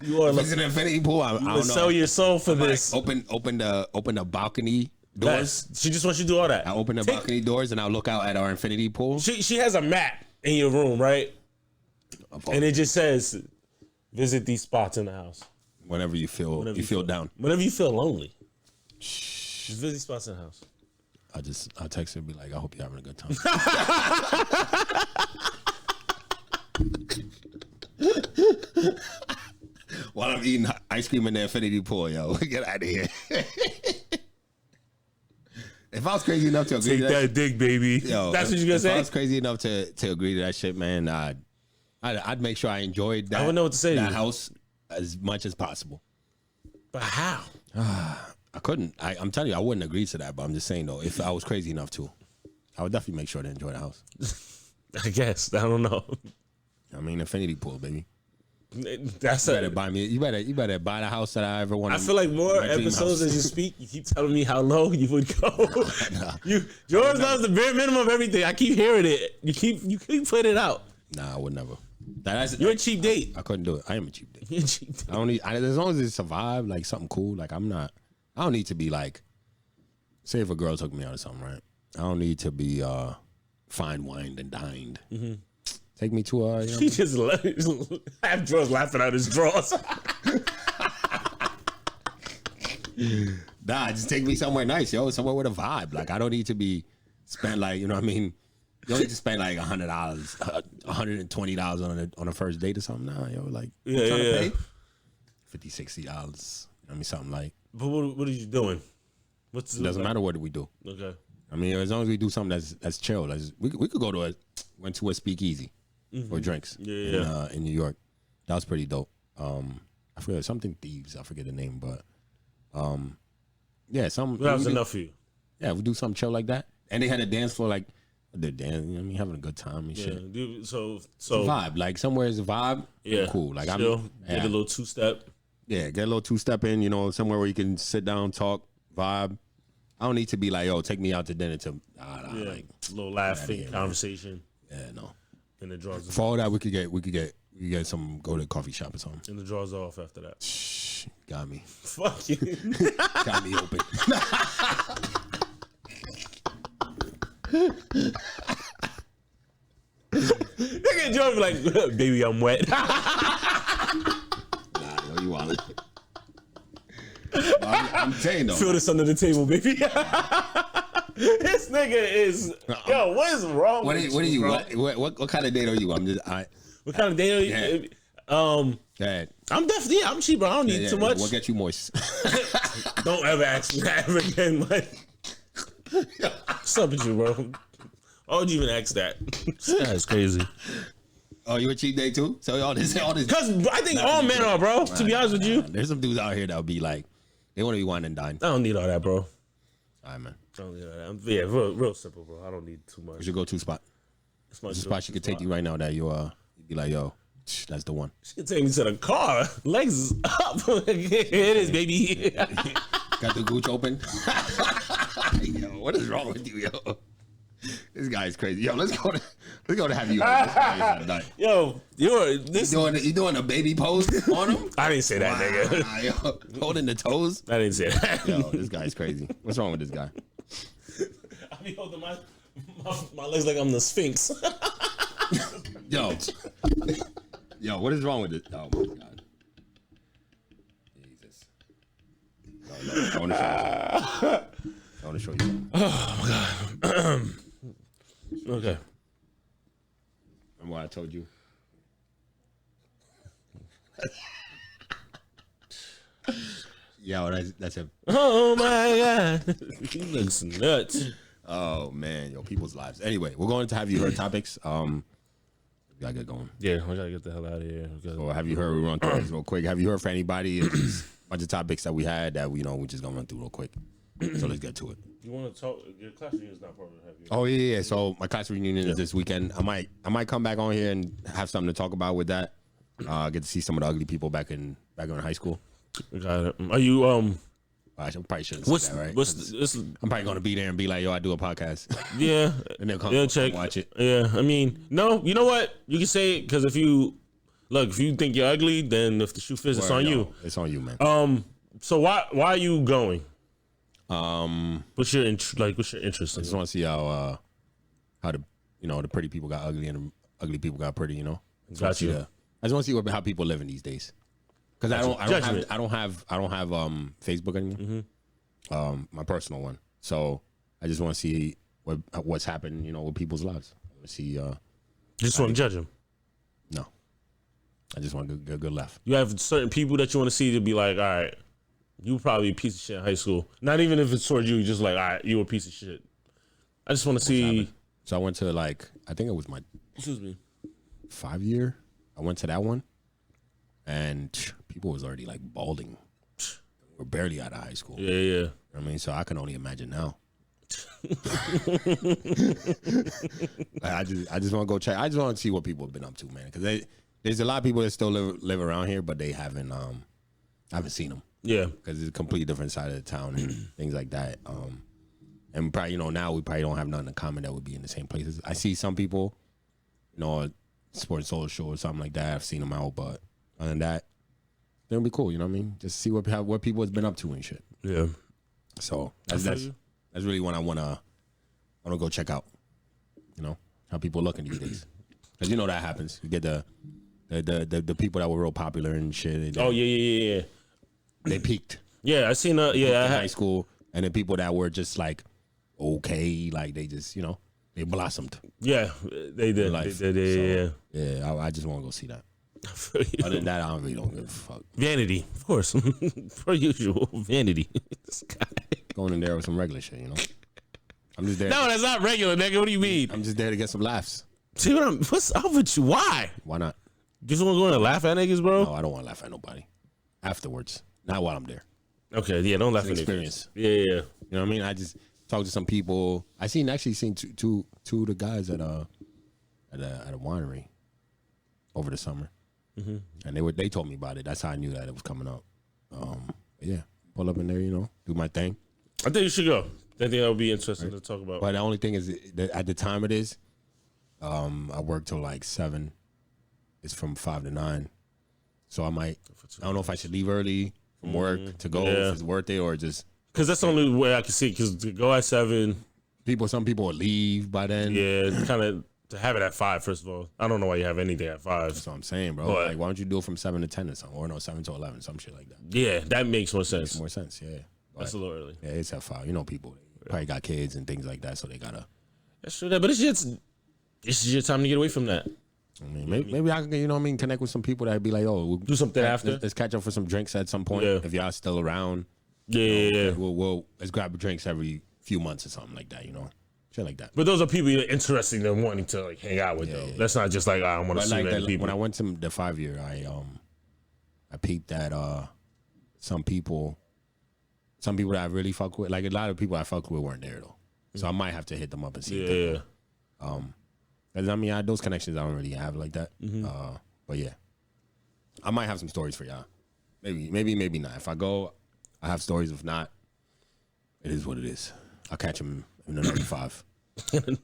[SPEAKER 3] You are low.
[SPEAKER 2] It's an infinity pool. I don't know.
[SPEAKER 3] Sell your soul for this.
[SPEAKER 2] Like, open the balcony doors.
[SPEAKER 3] Yes. She just wants you to do all that.
[SPEAKER 2] I open the balcony doors and I'll look out at our infinity pool.
[SPEAKER 3] She has a map in your room, right? And it just says, visit these spots in the house.
[SPEAKER 2] Whenever you feel down.
[SPEAKER 3] Whenever you feel lonely. Just visit these spots in the house.
[SPEAKER 2] I'll text her and be like, I hope you're having a good time. While I'm eating ice cream in the infinity pool, yo. Get out of here. If I was crazy enough to agree
[SPEAKER 3] to that dick, baby.
[SPEAKER 2] Yo,
[SPEAKER 3] that's what you're gonna say?
[SPEAKER 2] If I was crazy enough to agree to that shit, man, I'd make sure I enjoyed that.
[SPEAKER 3] I wouldn't know what to say.
[SPEAKER 2] That house as much as possible.
[SPEAKER 3] But how?
[SPEAKER 2] I couldn't. I'm telling you, I wouldn't agree to that. But I'm just saying though, if I was crazy enough to, I would definitely make sure to enjoy the house.
[SPEAKER 3] I guess. I don't know.
[SPEAKER 2] I mean, infinity pool, baby.
[SPEAKER 3] That's
[SPEAKER 2] You better buy me. You better buy the house that I ever wanted.
[SPEAKER 3] I feel like more episodes as you speak, you keep telling me how low you would go. George loves the bare minimum of everything. I keep hearing it. You keep putting it out.
[SPEAKER 2] Nah, I would never.
[SPEAKER 3] You're a cheap date.
[SPEAKER 2] I couldn't do it. I am a cheap date.
[SPEAKER 3] You're a cheap date.
[SPEAKER 2] I don't need. As long as it's a vibe, like something cool. Like I'm not. I don't need to be like. Say if a girl took me out or something, right? I don't need to be fine wined and dined. Mm-hmm. Take me to a.
[SPEAKER 3] He just have George laughing out his drawers.
[SPEAKER 2] Nah, just take me somewhere nice, yo. Somewhere with a vibe. Like I don't need to be spent like, you know what I mean? You don't need to spend like $100, $120 on a first date or something. Nah, yo, like
[SPEAKER 3] Yeah.
[SPEAKER 2] pay $50, $60. You know what I mean? Something like.
[SPEAKER 3] But what are you doing?
[SPEAKER 2] It doesn't matter what we do.
[SPEAKER 3] Okay.
[SPEAKER 2] I mean, as long as we do something that's chill. We could go to went to a speakeasy for drinks in New York. That was pretty dope. I forget something thieves. I forget the name, but yeah, that
[SPEAKER 3] was enough for you.
[SPEAKER 2] Yeah, we do something chill like that, and they had a dance floor like they're dancing. You know what I mean, having a good time and shit.
[SPEAKER 3] Dude, so
[SPEAKER 2] it's a vibe, like somewhere is a vibe.
[SPEAKER 3] Yeah,
[SPEAKER 2] cool. Like
[SPEAKER 3] chill, get a little 2-step.
[SPEAKER 2] Yeah, get a little 2-step in. You know, somewhere where you can sit down, talk, vibe. I don't need to be like, yo, take me out to dinner to like
[SPEAKER 3] a little laughing conversation.
[SPEAKER 2] Yeah, no.
[SPEAKER 3] And the draws.
[SPEAKER 2] For all that, we could get some, go to a coffee shop or something.
[SPEAKER 3] And the draws off after that.
[SPEAKER 2] Shh, got me.
[SPEAKER 3] Fuck you.
[SPEAKER 2] Got me open.
[SPEAKER 3] Nigga George be like, baby, I'm wet.
[SPEAKER 2] Nah, yo, you want it. I'm saying though.
[SPEAKER 3] Feel this under the table, baby. This nigga is yo. What is wrong?
[SPEAKER 2] What are you? What kind of date are you?
[SPEAKER 3] What kind of date are you?
[SPEAKER 2] Dad.
[SPEAKER 3] I'm definitely I'm cheap, bro. I don't need too much.
[SPEAKER 2] What gets you moist?
[SPEAKER 3] Don't ever ask me that ever again, man. What's up with you, bro? Why would you even ask that? That's crazy.
[SPEAKER 2] Oh, you a cheap date too? So all this.
[SPEAKER 3] Because I think all men are, bro. To be honest with you,
[SPEAKER 2] there's some dudes out here that'll be like, they want to be wine and dine.
[SPEAKER 3] I don't need all that, bro.
[SPEAKER 2] All right, man.
[SPEAKER 3] I don't need all that. Yeah, real simple, bro. I don't need too much.
[SPEAKER 2] What's your go-to spot? There's a spot she could take you right now that you'd be like, yo, that's the one.
[SPEAKER 3] She can take me to the car. Legs is up. It is, baby.
[SPEAKER 2] Got the gooch open. Yo, what is wrong with you, yo? This guy is crazy. Yo, let's go to have you.
[SPEAKER 3] Yo, you
[SPEAKER 2] doing a baby pose on him?
[SPEAKER 3] I didn't say that, nigga.
[SPEAKER 2] Yo, holding the toes.
[SPEAKER 3] I didn't say that.
[SPEAKER 2] Yo, this guy's crazy. What's wrong with this guy?
[SPEAKER 3] I be holding my legs like I'm the Sphinx.
[SPEAKER 2] Yo, what is wrong with this? Oh my god, Jesus! No, I want to show you something.
[SPEAKER 3] Oh my god. Okay.
[SPEAKER 2] Remember what I told you? Yeah, that's him.
[SPEAKER 3] Oh my god, he looks nuts.
[SPEAKER 2] Oh man, yo, people's lives. Anyway, we're going to have you heard topics. We gotta get going.
[SPEAKER 3] Yeah, we gotta get the hell out of here.
[SPEAKER 2] So have you heard? We run through this real quick. Have you heard for anybody? It's a bunch of topics that we had that we just gonna run through real quick. So let's get to it.
[SPEAKER 3] You want to talk? Your class reunion is not part of it, have you?
[SPEAKER 2] Oh yeah. So my class reunion is this weekend. I might come back on here and have something to talk about with that. Get to see some of the ugly people back in high school.
[SPEAKER 3] Got it. Are you
[SPEAKER 2] I probably shouldn't say that, right? I'm probably gonna be there and be like, yo, I do a podcast.
[SPEAKER 3] Yeah.
[SPEAKER 2] And they'll come
[SPEAKER 3] check.
[SPEAKER 2] watch it.
[SPEAKER 3] Yeah. I mean, no. You know what? You can say it because if you think you're ugly, then if the shoe fits, it's on you.
[SPEAKER 2] It's on you, man.
[SPEAKER 3] So why are you going? What's your interest?
[SPEAKER 2] I just want to see how the pretty people got ugly and the ugly people got pretty. You know. I just want to see how people living these days. Because I don't have Facebook anymore. Mm-hmm. My personal one. So I just want to see what's happening, with people's lives. I want to see.
[SPEAKER 3] Just want to judge them.
[SPEAKER 2] No, I just want to get a good laugh.
[SPEAKER 3] You have certain people that you want to see to be like, all right, you were probably a piece of shit in high school. Not even if it's towards you, just like, all right, you were a piece of shit. I just want to see.
[SPEAKER 2] So I went to I think it was my 5-year. I went to that one, and people was already like balding. We're barely out of high school.
[SPEAKER 3] Yeah.
[SPEAKER 2] I mean, so I can only imagine now. I just want to go check. I just want to see what people have been up to, man. Because there's a lot of people that still live around here, but they haven't seen them.
[SPEAKER 3] Yeah.
[SPEAKER 2] Because it's a completely different side of the town and things like that. And probably, now we probably don't have nothing in common that would be in the same places. I see some people, Sports Social or something like that. I've seen them out, but other than that, it'll be cool. You know what I mean? Just see what people has been up to and shit.
[SPEAKER 3] Yeah.
[SPEAKER 2] So that's really what I wanna go check out. How people looking these days. Because that happens. You get the people that were real popular and shit.
[SPEAKER 3] Oh yeah.
[SPEAKER 2] They peaked.
[SPEAKER 3] Yeah, I seen in
[SPEAKER 2] high school, and then people that were just like okay, like they just they blossomed.
[SPEAKER 3] Yeah, they did.
[SPEAKER 2] Life.
[SPEAKER 3] They did.
[SPEAKER 2] Yeah, I just want to go see that. Other than that, I really don't give a fuck.
[SPEAKER 3] Vanity, of course, per usual. Vanity. This guy
[SPEAKER 2] going in there with some regular shit, I'm just there.
[SPEAKER 3] No, that's not regular, nigga. What do you mean?
[SPEAKER 2] I'm just there to get some laughs.
[SPEAKER 3] See what's up with you? Why?
[SPEAKER 2] Why not?
[SPEAKER 3] Just want to go in and laugh at niggas, bro?
[SPEAKER 2] No, I don't want to laugh at nobody. Afterwards, not while I'm there.
[SPEAKER 3] Okay, yeah, don't laugh at
[SPEAKER 2] experience.
[SPEAKER 3] Yeah.
[SPEAKER 2] You know what I mean? I just talked to some people. I actually seen two of the guys at a winery over the summer, and they told me about it. That's how I knew that it was coming up. Yeah, pull up in there, do my thing.
[SPEAKER 3] I think you should go. I think that would be interesting to talk about.
[SPEAKER 2] But the only thing is that at the time it is, I work till like 7. It's from 5 to 9, so I don't know if I should leave early from work to go if it's worth it or just
[SPEAKER 3] because that's the only way I can see. Because to go at 7,
[SPEAKER 2] some people will leave by then.
[SPEAKER 3] Yeah, kind of to have it at 5. First of all, I don't know why you have anything at 5.
[SPEAKER 2] That's what I'm saying, bro.
[SPEAKER 3] But,
[SPEAKER 2] like, why don't you do it from 7 to 10 or something, or no, 7 to 11, some shit like that.
[SPEAKER 3] Yeah, that makes more sense.
[SPEAKER 2] Makes more sense, yeah. But,
[SPEAKER 3] that's a little early.
[SPEAKER 2] Yeah, it's at 5. People probably got kids and things like that, so they gotta.
[SPEAKER 3] That's true. But it's your time to get away from that.
[SPEAKER 2] I mean, maybe I can, connect with some people that'd be like, oh, we'll
[SPEAKER 3] do something after.
[SPEAKER 2] Let's catch up for some drinks at some point.
[SPEAKER 3] Yeah.
[SPEAKER 2] If y'all still around.
[SPEAKER 3] Yeah.
[SPEAKER 2] We'll let's grab drinks every few months or something like that, shit like that.
[SPEAKER 3] But those are people you're interested in wanting to like hang out with, though. Yeah. That's not just like I want to see random people.
[SPEAKER 2] When I went to the 5-year, I peeped that some people that I really fuck with, like a lot of people I fucked with weren't there though, so I might have to hit them up and see.
[SPEAKER 3] Yeah.
[SPEAKER 2] Because those connections I don't really have like that. But yeah, I might have some stories for y'all. Maybe not. If I go, I have stories. If not, it is what it is. I'll catch them in another 5.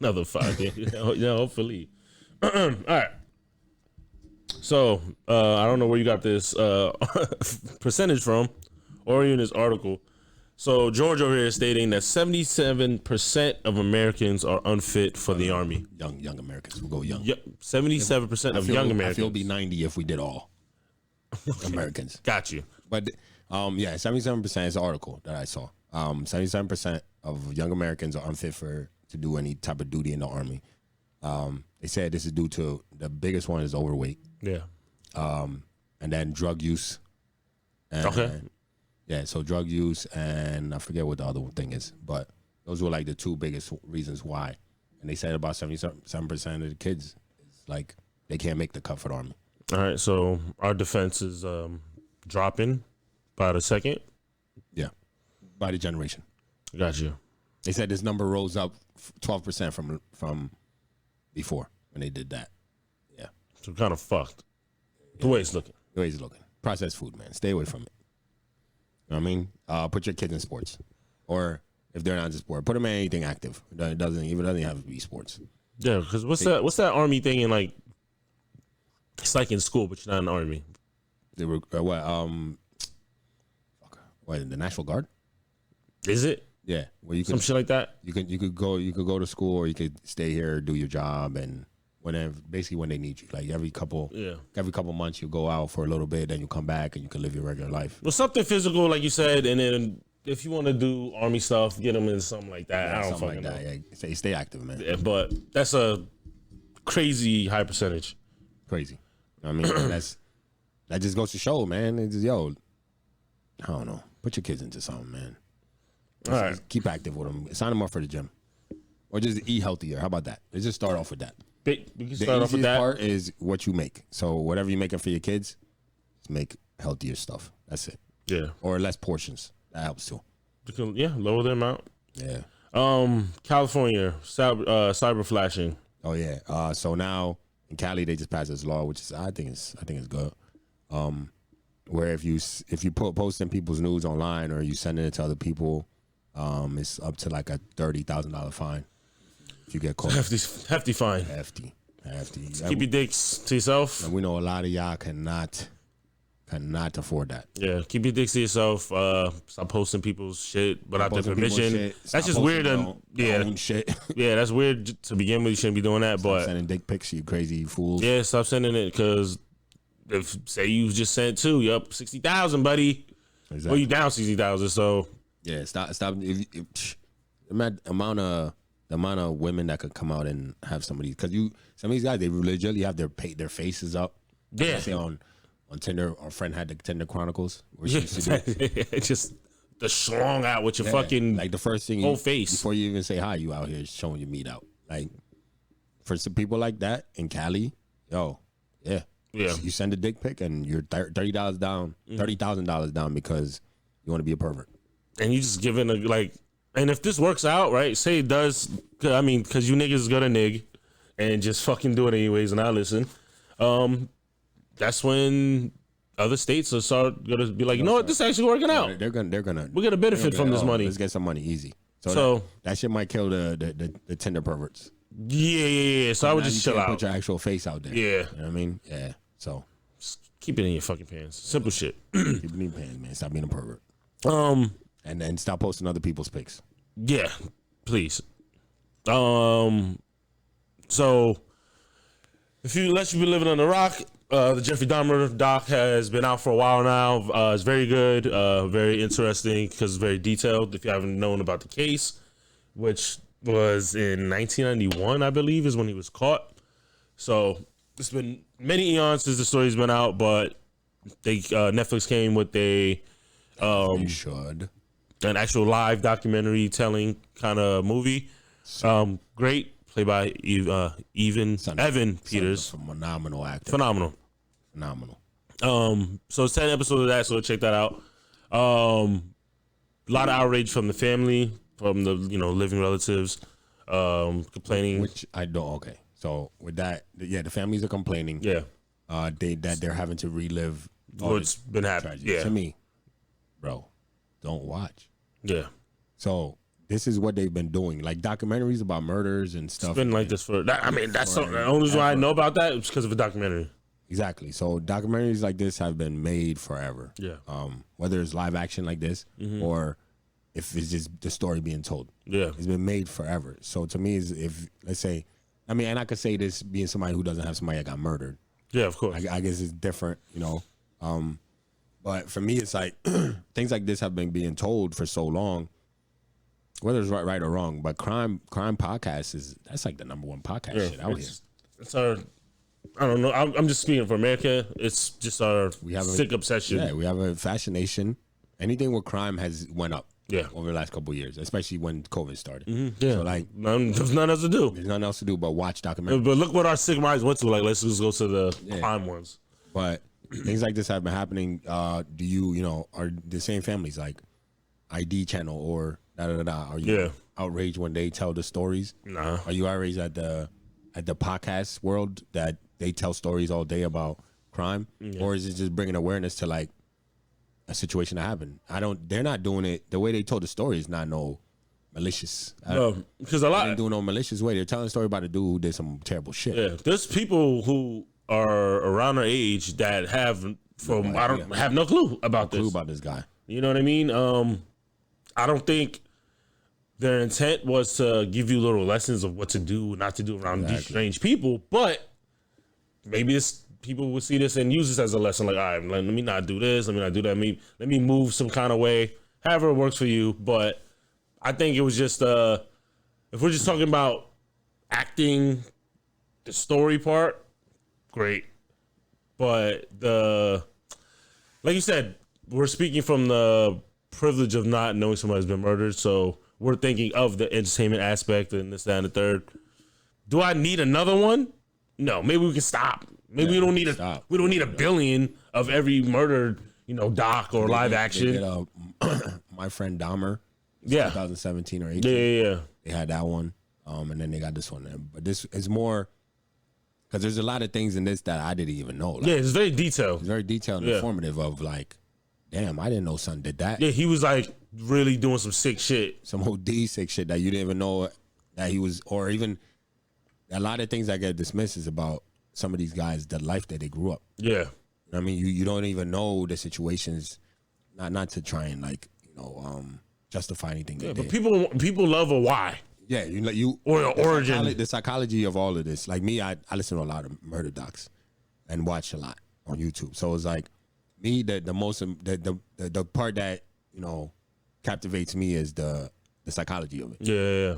[SPEAKER 3] Another 5, yeah, hopefully. All right. So I don't know where you got this percentage from, or in this article. So George over here is stating that 77% of Americans are unfit for the army.
[SPEAKER 2] Young Americans. We'll go young.
[SPEAKER 3] Yep, 77% of young Americans.
[SPEAKER 2] I feel it'll be 90 if we did all Americans.
[SPEAKER 3] Got you.
[SPEAKER 2] But 77% is the article that I saw. 77% of young Americans are unfit to do any type of duty in the army. They said this is due to the biggest one is overweight.
[SPEAKER 3] Yeah.
[SPEAKER 2] And then drug use.
[SPEAKER 3] Okay.
[SPEAKER 2] Yeah, so drug use, and I forget what the other thing is, but those were like the 2 biggest reasons why. And they said about 77% of the kids, like they can't make the cut for the army.
[SPEAKER 3] All right, so our defense is dropping by the second.
[SPEAKER 2] Yeah, by the generation.
[SPEAKER 3] Got you.
[SPEAKER 2] They said this number rose up 12% from before when they did that. Yeah.
[SPEAKER 3] So kind of fucked. The way it's looking.
[SPEAKER 2] The way it's looking. Processed food, man. Stay away from it. You know what I mean? Put your kids in sports. Or if they're not in sport, put them in anything active. It doesn't have to be sports.
[SPEAKER 3] Yeah, because what's that army thing in like, it's like in school, but you're not in the army.
[SPEAKER 2] They were, the National Guard?
[SPEAKER 3] Is it?
[SPEAKER 2] Yeah. Where you could,
[SPEAKER 3] some shit like that?
[SPEAKER 2] You could go to school, or you could stay here, do your job, and basically when they need you, like every couple months you go out for a little bit, then you come back and you can live your regular life.
[SPEAKER 3] Well, something physical, like you said, and then if you want to do army stuff, get them in something like that.
[SPEAKER 2] Yeah,
[SPEAKER 3] I don't fucking know.
[SPEAKER 2] Yeah, stay active, man.
[SPEAKER 3] Yeah, but that's a crazy high percentage.
[SPEAKER 2] Crazy. I mean, that just goes to show, man. It's just, I don't know. Put your kids into something, man.
[SPEAKER 3] All right.
[SPEAKER 2] Just keep active with them. Sign them up for the gym, or just eat healthier. How about that? Let's just start off with that.
[SPEAKER 3] We can
[SPEAKER 2] The
[SPEAKER 3] start off with
[SPEAKER 2] easiest
[SPEAKER 3] that.
[SPEAKER 2] part is what you make. So whatever you're making for your kids, just make healthier stuff. That's it.
[SPEAKER 3] Yeah.
[SPEAKER 2] Or less portions. That helps too.
[SPEAKER 3] You can, lower the amount.
[SPEAKER 2] Yeah.
[SPEAKER 3] California cyber flashing.
[SPEAKER 2] Oh yeah. So now in Cali they just passed this law, which is I think it's good. Where if you posting people's news online or you sending it to other people, it's up to like a $30,000 fine if you get caught.
[SPEAKER 3] Hefty fine.
[SPEAKER 2] Hefty.
[SPEAKER 3] Keep your dicks to yourself.
[SPEAKER 2] And we know a lot of y'all cannot afford that.
[SPEAKER 3] Yeah, keep your dicks to yourself. Stop posting people's shit without their permission. That's
[SPEAKER 2] Stop
[SPEAKER 3] just weird.
[SPEAKER 2] your own shit.
[SPEAKER 3] Yeah, that's weird to begin with. You shouldn't be doing that.
[SPEAKER 2] Stop
[SPEAKER 3] but
[SPEAKER 2] sending dick pics, you crazy fools.
[SPEAKER 3] Yeah, stop sending it because if say you just sent 2, you up 60,000, buddy.
[SPEAKER 2] Exactly.
[SPEAKER 3] Well, you down 60,000. So
[SPEAKER 2] yeah, stop. The amount of women that could come out and have some of these, because some of these guys they legitimately have their faces up.
[SPEAKER 3] Yeah.
[SPEAKER 2] Say on Tinder, our friend had the Tinder Chronicles. Where she used to do.
[SPEAKER 3] It's just the schlong out with your fucking
[SPEAKER 2] like the first thing
[SPEAKER 3] whole face
[SPEAKER 2] before you even say hi. You out here showing your meat out. Like for some people like that in Cali, yeah. You send a dick pic and you're $30 down, $30,000 down because you want to be a pervert.
[SPEAKER 3] And you just giving and if this works out, right? Say it does. I mean, because you niggas gonna nig and just fucking do it anyways, and I listen. That's when other states are gonna be like, you know what, this is actually working out.
[SPEAKER 2] We're
[SPEAKER 3] gonna benefit from this money.
[SPEAKER 2] Let's get some money easy.
[SPEAKER 3] So
[SPEAKER 2] that shit might kill the Tinder perverts.
[SPEAKER 3] Yeah. So I would just chill out.
[SPEAKER 2] Put your actual face out there.
[SPEAKER 3] Yeah.
[SPEAKER 2] You know what I mean? Yeah. So
[SPEAKER 3] just keep it in your fucking pants. Simple shit.
[SPEAKER 2] keep it in your pants, man. Stop being a pervert. And then stop posting other people's pics.
[SPEAKER 3] Yeah, please. So if you let you be living on the rock, the Jeffrey Dahmer doc has been out for a while now. It's very good, very interesting because it's very detailed. If you haven't known about the case, which was in 1991, I believe, is when he was caught. So it's been many eons since the story's been out, but Netflix came with
[SPEAKER 2] You should.
[SPEAKER 3] an actual live documentary telling kind of movie. Great, played by Evan Peters.
[SPEAKER 2] Phenomenal actor.
[SPEAKER 3] Phenomenal. So it's 10 episodes of that, so check that out. A lot of outrage from the family, from the living relatives, complaining.
[SPEAKER 2] Which I don't. Okay, so with that, the families are complaining.
[SPEAKER 3] Yeah,
[SPEAKER 2] they're having to relive
[SPEAKER 3] what's been happening.
[SPEAKER 2] Tragedy.
[SPEAKER 3] Yeah,
[SPEAKER 2] To me, bro, don't watch.
[SPEAKER 3] Yeah.
[SPEAKER 2] So this is what they've been doing, like documentaries about murders and stuff.
[SPEAKER 3] It's been like this for. That's the only reason why I know about that is because of a documentary.
[SPEAKER 2] Exactly. So documentaries like this have been made forever.
[SPEAKER 3] Yeah.
[SPEAKER 2] Whether it's live action like this or if it's just the story being told.
[SPEAKER 3] Yeah.
[SPEAKER 2] It's been made forever. So to me, if let's say, and I could say this being somebody who doesn't have somebody that got murdered.
[SPEAKER 3] Yeah, of course.
[SPEAKER 2] I guess it's different, But for me, it's like things like this have been being told for so long, whether it's right or wrong. But crime podcast that's like the number one podcast shit out here.
[SPEAKER 3] It's our. I don't know. I'm just speaking for America. It's just our sick obsession.
[SPEAKER 2] Yeah, we have a fascination. Anything with crime has went up.
[SPEAKER 3] Yeah.
[SPEAKER 2] Over the last couple of years, especially when COVID started.
[SPEAKER 3] Yeah.
[SPEAKER 2] So like,
[SPEAKER 3] there's nothing else to do.
[SPEAKER 2] There's nothing else to do but watch documentaries.
[SPEAKER 3] But look what our sick minds went to. Like, let's just go to the crime ones.
[SPEAKER 2] But things like this have been happening. Do you, are the same families like ID channel or da-da-da-da? Are you outraged when they tell the stories?
[SPEAKER 3] Nah.
[SPEAKER 2] Are you outraged at the podcast world that they tell stories all day about crime?
[SPEAKER 3] Yeah.
[SPEAKER 2] Or is it just bringing awareness to like a situation that happened? They're not doing it. The way they told the story is not no malicious.
[SPEAKER 3] No, because
[SPEAKER 2] they didn't do no malicious way. They're telling a story about a dude who did some terrible shit.
[SPEAKER 3] Yeah. There's people who are around our age that have no clue about this.
[SPEAKER 2] About this guy.
[SPEAKER 3] You know what I mean? I don't think their intent was to give you little lessons of what to do, not to do around these strange people, but maybe people will see this and use this as a lesson. Like, all right, let me not do this. Let me not do that. Let me move some kind of way. However it works for you. But I think it was just, if we're just talking about acting, the story part, great. But like you said, we're speaking from the privilege of not knowing somebody's been murdered. So we're thinking of the entertainment aspect and this, that, and the third. Do I need another one? No. Maybe we can stop. Maybe we don't need a billion of every murdered, doc or live action.
[SPEAKER 2] My friend Dahmer,
[SPEAKER 3] Yeah.
[SPEAKER 2] 2017 or 18.
[SPEAKER 3] Yeah.
[SPEAKER 2] They had that one, and then they got this one. But this is more because there's a lot of things in this that I didn't even know. Like,
[SPEAKER 3] Yeah, it's very detailed.
[SPEAKER 2] it's very detailed and informative. Of like, damn, I didn't know son did that.
[SPEAKER 3] Yeah, he was like really doing some sick shit.
[SPEAKER 2] Some OD sick shit that you didn't even know that he was, or even a lot of things that get dismissed is about some of these guys, the life that they grew up.
[SPEAKER 3] Yeah.
[SPEAKER 2] You know what I mean, you don't even know the situations, not to try and like justify anything.
[SPEAKER 3] Yeah,
[SPEAKER 2] they
[SPEAKER 3] but
[SPEAKER 2] did.
[SPEAKER 3] people love a why.
[SPEAKER 2] Yeah, you
[SPEAKER 3] Or the origin.
[SPEAKER 2] the psychology of all of this. Like me, I listen to a lot of murder docs and watch a lot on YouTube. So it's like me, the part that captivates me is the psychology of it.
[SPEAKER 3] Yeah.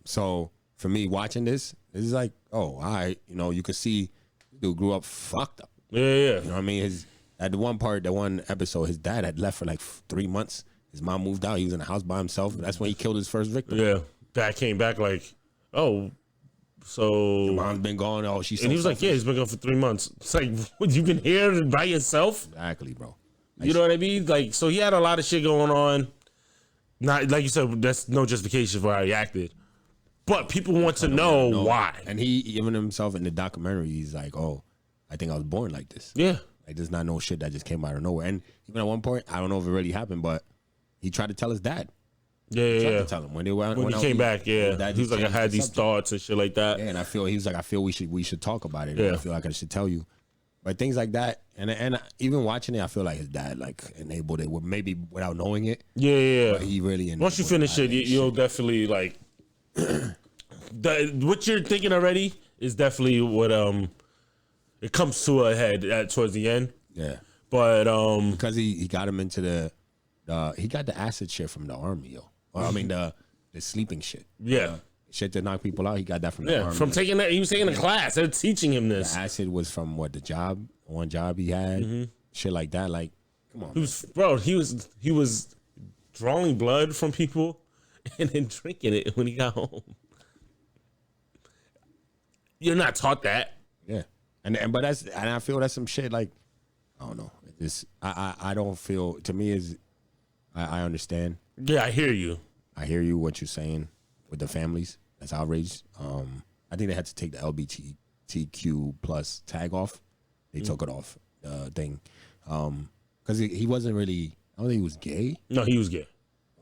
[SPEAKER 2] So for me, watching this is like, oh, all right, you could see this dude grew up fucked up.
[SPEAKER 3] Yeah.
[SPEAKER 2] You know what I mean? At the one episode, his dad had left for like 3 months. His mom moved out. He was in the house by himself. That's when he killed his first victim.
[SPEAKER 3] Yeah. Dad came back like, oh, so
[SPEAKER 2] Mom's been gone. Oh, she's so
[SPEAKER 3] and he was like, yeah, he's been gone for 3 months. It's like, what, you can hear it by yourself?
[SPEAKER 2] Exactly, bro.
[SPEAKER 3] You know what I mean? Like, so he had a lot of shit going on. Not like you said, that's no justification for how he acted. But people want to know why.
[SPEAKER 2] And he, even himself in the documentary, he's like, oh, I think I was born like this.
[SPEAKER 3] Yeah.
[SPEAKER 2] Like, there's not no shit that just came out of nowhere. And even at one point, I don't know if it really happened, but he tried to tell his dad.
[SPEAKER 3] Yeah.
[SPEAKER 2] To tell him when
[SPEAKER 3] He came back, yeah. He was like, I had these thoughts and shit like that.
[SPEAKER 2] Yeah, and he was like, I feel we should talk about it.
[SPEAKER 3] Yeah.
[SPEAKER 2] I feel like I should tell you. But things like that, and even watching it, I feel like his dad like enabled it, maybe without knowing it.
[SPEAKER 3] Yeah.
[SPEAKER 2] But he really
[SPEAKER 3] Once you finish it, you'll definitely like. What you're thinking already is definitely what it comes to a head towards the end.
[SPEAKER 2] Yeah.
[SPEAKER 3] But
[SPEAKER 2] because he got him into he got the acid shit from the army, yo. Or I mean the sleeping shit.
[SPEAKER 3] Yeah.
[SPEAKER 2] Shit to knock people out, he got that from the army.
[SPEAKER 3] From taking that, he was taking a class. They're teaching him this.
[SPEAKER 2] The acid was from what one job he had, shit like that. Like, come on,
[SPEAKER 3] he was drawing blood from people and then drinking it when he got home. You're not taught that.
[SPEAKER 2] Yeah, and I feel that's some shit. Like, I don't know. I don't feel. To me, I understand.
[SPEAKER 3] Yeah, I hear you.
[SPEAKER 2] I hear you what you're saying with the families. That's outraged. I think they had to take the LGBTQ plus tag off. They took it off thing because he wasn't really. I don't think he was gay.
[SPEAKER 3] No, he was gay.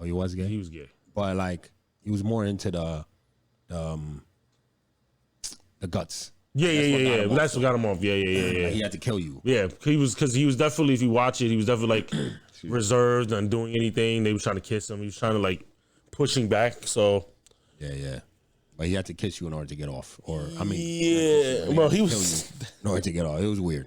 [SPEAKER 2] Oh, he was gay.
[SPEAKER 3] He was gay.
[SPEAKER 2] But like he was more into the guts.
[SPEAKER 3] Yeah. That's what got him off. Yeah.
[SPEAKER 2] Like, he had to kill you.
[SPEAKER 3] Yeah, he was definitely. If you watch it, he was definitely like reserved and doing anything. They was trying to kiss him. He was trying to like pushing back. So
[SPEAKER 2] yeah. But he had to kiss you in order to get off. Or I mean,
[SPEAKER 3] yeah. Well, he was
[SPEAKER 2] in order to get off. It was weird.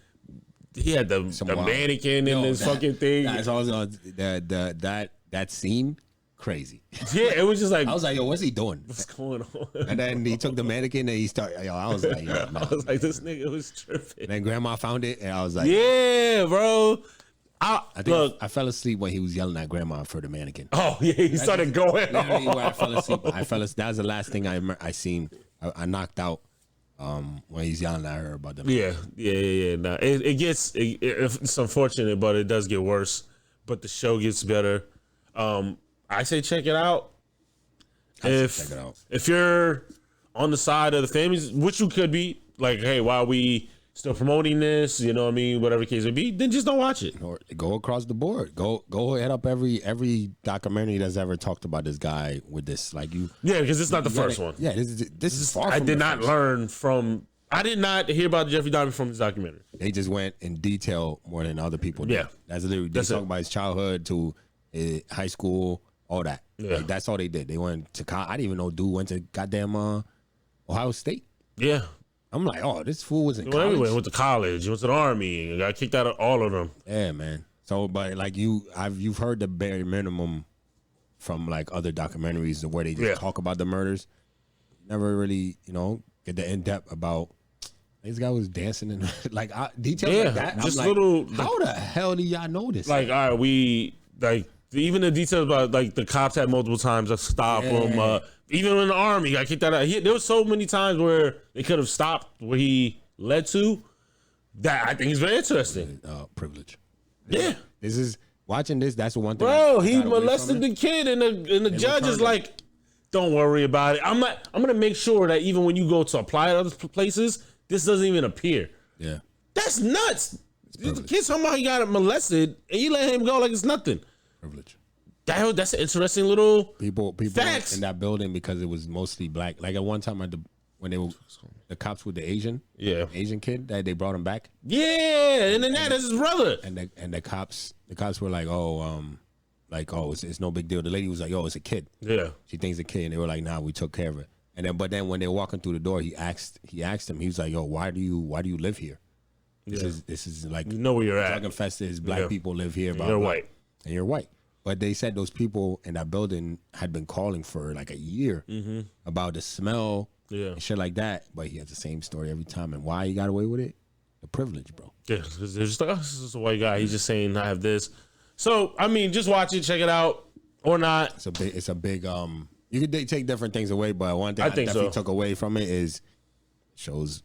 [SPEAKER 3] He had the mannequin in this fucking thing.
[SPEAKER 2] That's also that scene. Crazy.
[SPEAKER 3] Yeah, it was just like
[SPEAKER 2] I was like, yo, what's he doing?
[SPEAKER 3] What's going on?
[SPEAKER 2] And then he took the mannequin and he started. Yo, I was like, yo, nah.
[SPEAKER 3] I was like, this nigga was tripping.
[SPEAKER 2] And then grandma found it, and I was like,
[SPEAKER 3] yeah, bro.
[SPEAKER 2] I think I fell asleep when he was yelling at grandma for the mannequin.
[SPEAKER 3] Oh yeah, he started going.
[SPEAKER 2] Literally where I fell asleep. That was the last thing I seen. I knocked out when he's yelling at her about the mannequin.
[SPEAKER 3] Yeah. Nah, it's unfortunate, but it does get worse. But the show gets better. I say check it out. If you're on the side of the families, which you could be, like, hey, why are we still promoting this? You know what I mean? Whatever the case may be, then just don't watch it.
[SPEAKER 2] Or go across the board. Go head up every documentary that's ever talked about this guy with this. Like you.
[SPEAKER 3] Yeah, because it's not the first one.
[SPEAKER 2] Yeah, this is far.
[SPEAKER 3] I
[SPEAKER 2] from
[SPEAKER 3] did
[SPEAKER 2] the
[SPEAKER 3] not
[SPEAKER 2] first.
[SPEAKER 3] learn from. I did not hear about Jeffrey Dahmer from this documentary.
[SPEAKER 2] They just went in detail more than other people did.
[SPEAKER 3] Yeah.
[SPEAKER 2] That's literally they talk about his childhood to high school, all that.
[SPEAKER 3] Yeah.
[SPEAKER 2] Like, that's all they did. They went to college. I didn't even know dude went to goddamn Ohio State.
[SPEAKER 3] Yeah.
[SPEAKER 2] I'm like, oh, this fool was in
[SPEAKER 3] He
[SPEAKER 2] college.
[SPEAKER 3] went to college. He went to the army. And got kicked out of all of them.
[SPEAKER 2] Yeah, man. So, but like you've heard the bare minimum from like other documentaries where they just talk about the murders. Never really, get the in depth about. This guy was dancing and like details like that.
[SPEAKER 3] Just
[SPEAKER 2] I'm
[SPEAKER 3] little.
[SPEAKER 2] Like, how the hell do y'all know this?
[SPEAKER 3] Like, all right, we like even the details about like the cops had multiple times to stop him. Even in the army, got kicked out. There was so many times where they could have stopped where he led to. That I think is very interesting.
[SPEAKER 2] Privilege.
[SPEAKER 3] Yeah,
[SPEAKER 2] this is watching this, that's the one thing.
[SPEAKER 3] Bro, he
[SPEAKER 2] got away from
[SPEAKER 3] molested
[SPEAKER 2] it.
[SPEAKER 3] the kid, and the judge is
[SPEAKER 2] returned
[SPEAKER 3] like, "Don't worry about it. I'm gonna make sure that even when you go to apply at other places, this doesn't even appear."
[SPEAKER 2] Yeah,
[SPEAKER 3] That's nuts. The kid somehow he got molested, and you let him go like it's nothing.
[SPEAKER 2] privilege.
[SPEAKER 3] That's an interesting little
[SPEAKER 2] People
[SPEAKER 3] facts.
[SPEAKER 2] in that building because it was mostly black. Like at one time when they were the cops with the Asian kid that they brought him back.
[SPEAKER 3] Yeah, and then that is his brother.
[SPEAKER 2] And the cops were like, it's no big deal. The lady was like, it's a kid.
[SPEAKER 3] Yeah,
[SPEAKER 2] She thinks it's a kid, and they were like, nah, we took care of it. And then when they were walking through the door, he asked him, he was like, why do you live here? This is like,
[SPEAKER 3] you know where you're at.
[SPEAKER 2] drug infested, black people live here. Blah,
[SPEAKER 3] You're
[SPEAKER 2] blah.
[SPEAKER 3] white.
[SPEAKER 2] And you're white. But they said those people in that building had been calling for like a year about the smell and shit like that. But he has the same story every time. And why he got away with it? The privilege, bro.
[SPEAKER 3] Yeah, they're just like, this is a white guy. He's just saying I have this. So I mean, just watch it, check it out, or not.
[SPEAKER 2] It's a big you could take different things away, but one thing I definitely took away from it is shows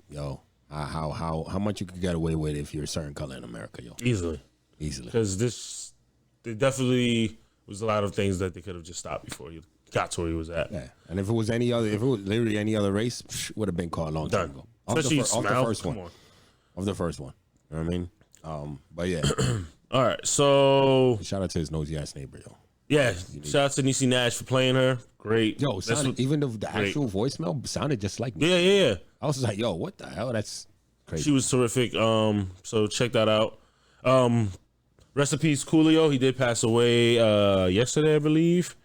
[SPEAKER 2] how much you could get away with if you're a certain color in America,
[SPEAKER 3] Easily. Because there definitely was a lot of things that they could have just stopped before he got to where he was at.
[SPEAKER 2] Yeah, and if it was literally any other race, would have been caught a long time ago.
[SPEAKER 3] Especially
[SPEAKER 2] off the first
[SPEAKER 3] Come
[SPEAKER 2] one.
[SPEAKER 3] on.
[SPEAKER 2] Of the first one. You know what I mean? But yeah.
[SPEAKER 3] All right, so
[SPEAKER 2] Shout out to his nosy ass neighbor,
[SPEAKER 3] yeah, shout out to Niecy Nash for playing her. Great.
[SPEAKER 2] Yo, even the actual voicemail sounded just like me.
[SPEAKER 3] Yeah.
[SPEAKER 2] I was like, yo, what the hell? That's crazy.
[SPEAKER 3] She was terrific. So check that out. Rest in peace, Coolio. He did pass away yesterday, I believe.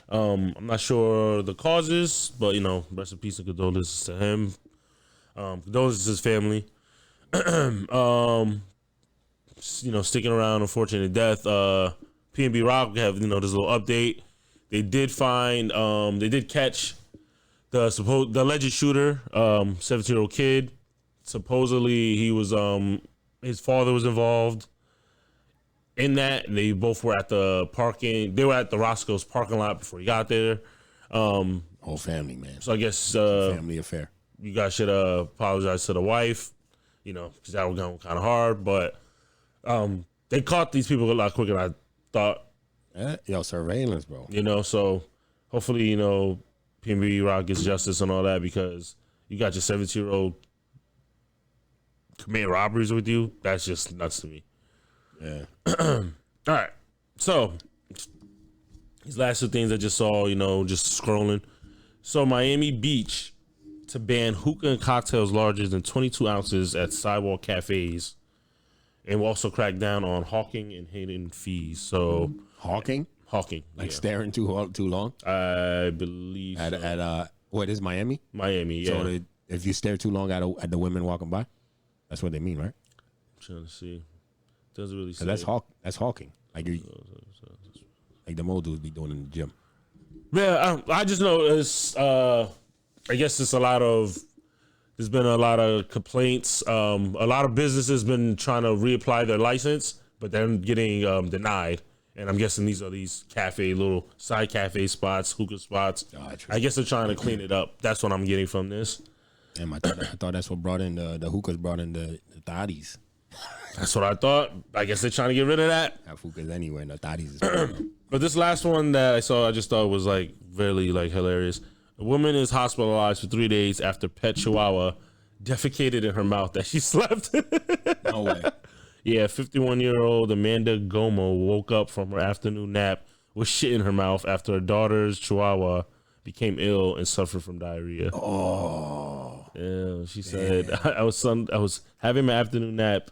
[SPEAKER 3] I'm not sure the causes, but rest in peace and condolences to him. Condolences to his family. Sticking around, unfortunate death. P&B Rock have this little update. They did catch the alleged shooter, 17-year-old kid. Supposedly he was his father was involved in that, and they both were at the parking. They were at the Roscoe's parking lot before he got there.
[SPEAKER 2] Whole family, man.
[SPEAKER 3] So I guess
[SPEAKER 2] Family affair.
[SPEAKER 3] you guys should apologize to the wife, because that was going kind of hard. But they caught these people a lot quicker than I thought.
[SPEAKER 2] Yo, surveillance, bro.
[SPEAKER 3] So hopefully, PNB Rock gets justice and all that, because you got your 17-year-old committing robberies with you. That's just nuts to me.
[SPEAKER 2] Yeah.
[SPEAKER 3] All right. So these last two things I just saw, just scrolling. So Miami Beach to ban hookah and cocktails larger than 22 ounces at sidewalk cafes, and will also crack down on hawking and hidden fees. So
[SPEAKER 2] Hawking,
[SPEAKER 3] like
[SPEAKER 2] staring too long.
[SPEAKER 3] I believe
[SPEAKER 2] At what is Miami?
[SPEAKER 3] Miami. Yeah.
[SPEAKER 2] So if you stare too long at the women walking by, that's what they mean, right?
[SPEAKER 3] I'm trying to see. Doesn't really say.
[SPEAKER 2] That's hawking. Like the old dudes be doing in the gym.
[SPEAKER 3] Yeah, I just know it's. I guess it's there's been a lot of complaints. A lot of businesses been trying to reapply their license, but they're getting denied. And I'm guessing these are little side cafe spots, hookah spots. I guess they're trying to clean it up. That's what I'm getting from this.
[SPEAKER 2] Damn, I thought that's what brought in the hookahs, brought in the thotties.
[SPEAKER 3] That's what I thought. I guess they're trying to get rid of that.
[SPEAKER 2] Have hookahs anyway, and the thotties is
[SPEAKER 3] But this last one that I saw, I just thought was really hilarious. A woman is hospitalized for 3 days after pet chihuahua defecated in her mouth that she slept.
[SPEAKER 2] no way.
[SPEAKER 3] Yeah, 51-year-old Amanda Gomo woke up from her afternoon nap with shit in her mouth after her daughter's chihuahua became ill and suffered from diarrhea.
[SPEAKER 2] Oh.
[SPEAKER 3] Yeah, she said, I was having my afternoon nap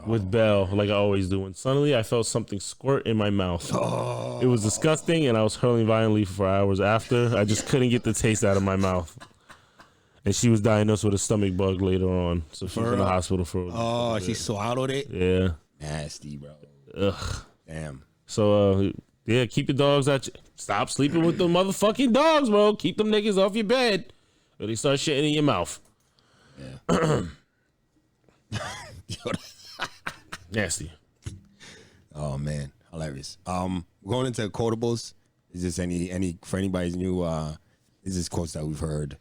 [SPEAKER 3] with Belle, like I always do, and suddenly I felt something squirt in my mouth. It was disgusting, and I was hurling violently for hours after. I just couldn't get the taste out of my mouth. And she was diagnosed with a stomach bug later on, so she's in the hospital for.
[SPEAKER 2] Oh, she swallowed it.
[SPEAKER 3] Yeah.
[SPEAKER 2] Nasty, bro.
[SPEAKER 3] Ugh.
[SPEAKER 2] Damn.
[SPEAKER 3] So keep your dogs out. Stop sleeping with the motherfucking dogs, bro. Keep them niggas off your bed, or they start shitting in your mouth.
[SPEAKER 2] Yeah.
[SPEAKER 3] Nasty.
[SPEAKER 2] Oh man, hilarious. Going into quotables. Is this any for anybody's new? Is this quotes that we've heard,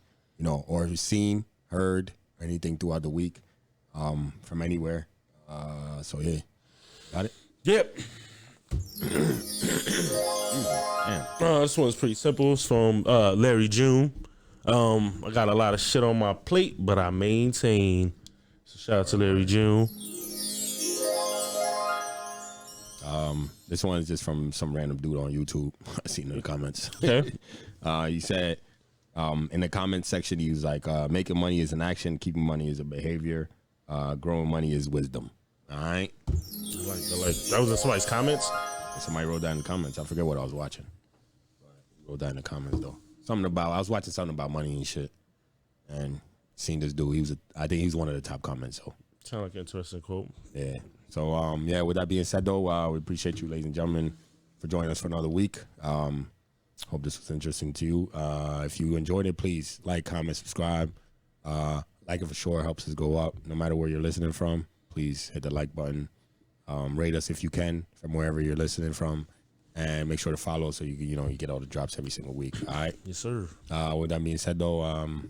[SPEAKER 2] or seen, heard, or anything throughout the week, from anywhere? So yeah, got it.
[SPEAKER 3] Yep. This one's pretty simple. It's from Larry June. I got a lot of shit on my plate, but I maintain. So shout out to Larry June.
[SPEAKER 2] This one is just from some random dude on YouTube. I seen in the comments.
[SPEAKER 3] Okay.
[SPEAKER 2] He said in the comment section, he was like, making money is an action, keeping money is a behavior, growing money is wisdom. All right.
[SPEAKER 3] Like that was in somebody's comments.
[SPEAKER 2] Somebody wrote that in the comments. I forget what I was watching. Wrote that in the comments though. I was watching something about money and shit, and seen this dude. I think he's one of the top comments. So
[SPEAKER 3] Sound like an interesting quote.
[SPEAKER 2] yeah. So yeah. With that being said though, we appreciate you, ladies and gentlemen, for joining us for another week. Hope this was interesting to you. If you enjoyed it, please like, comment, subscribe. Like it for sure helps us go up. No matter where you're listening from, please hit the like button. Rate us if you can from wherever you're listening from, and make sure to follow so you get all the drops every single week. All right.
[SPEAKER 3] Yes, sir.
[SPEAKER 2] With that being said, though,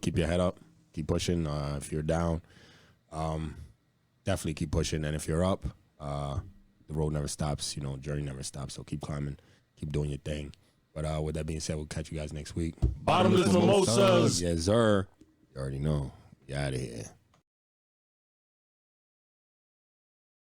[SPEAKER 2] keep your head up, keep pushing. If you're down, definitely keep pushing, and if you're up, the road never stops. Journey never stops. So keep climbing, keep doing your thing. But with that being said, we'll catch you guys next week.
[SPEAKER 3] Bottomless mimosas.
[SPEAKER 2] Yes, sir. You already know. You out of here.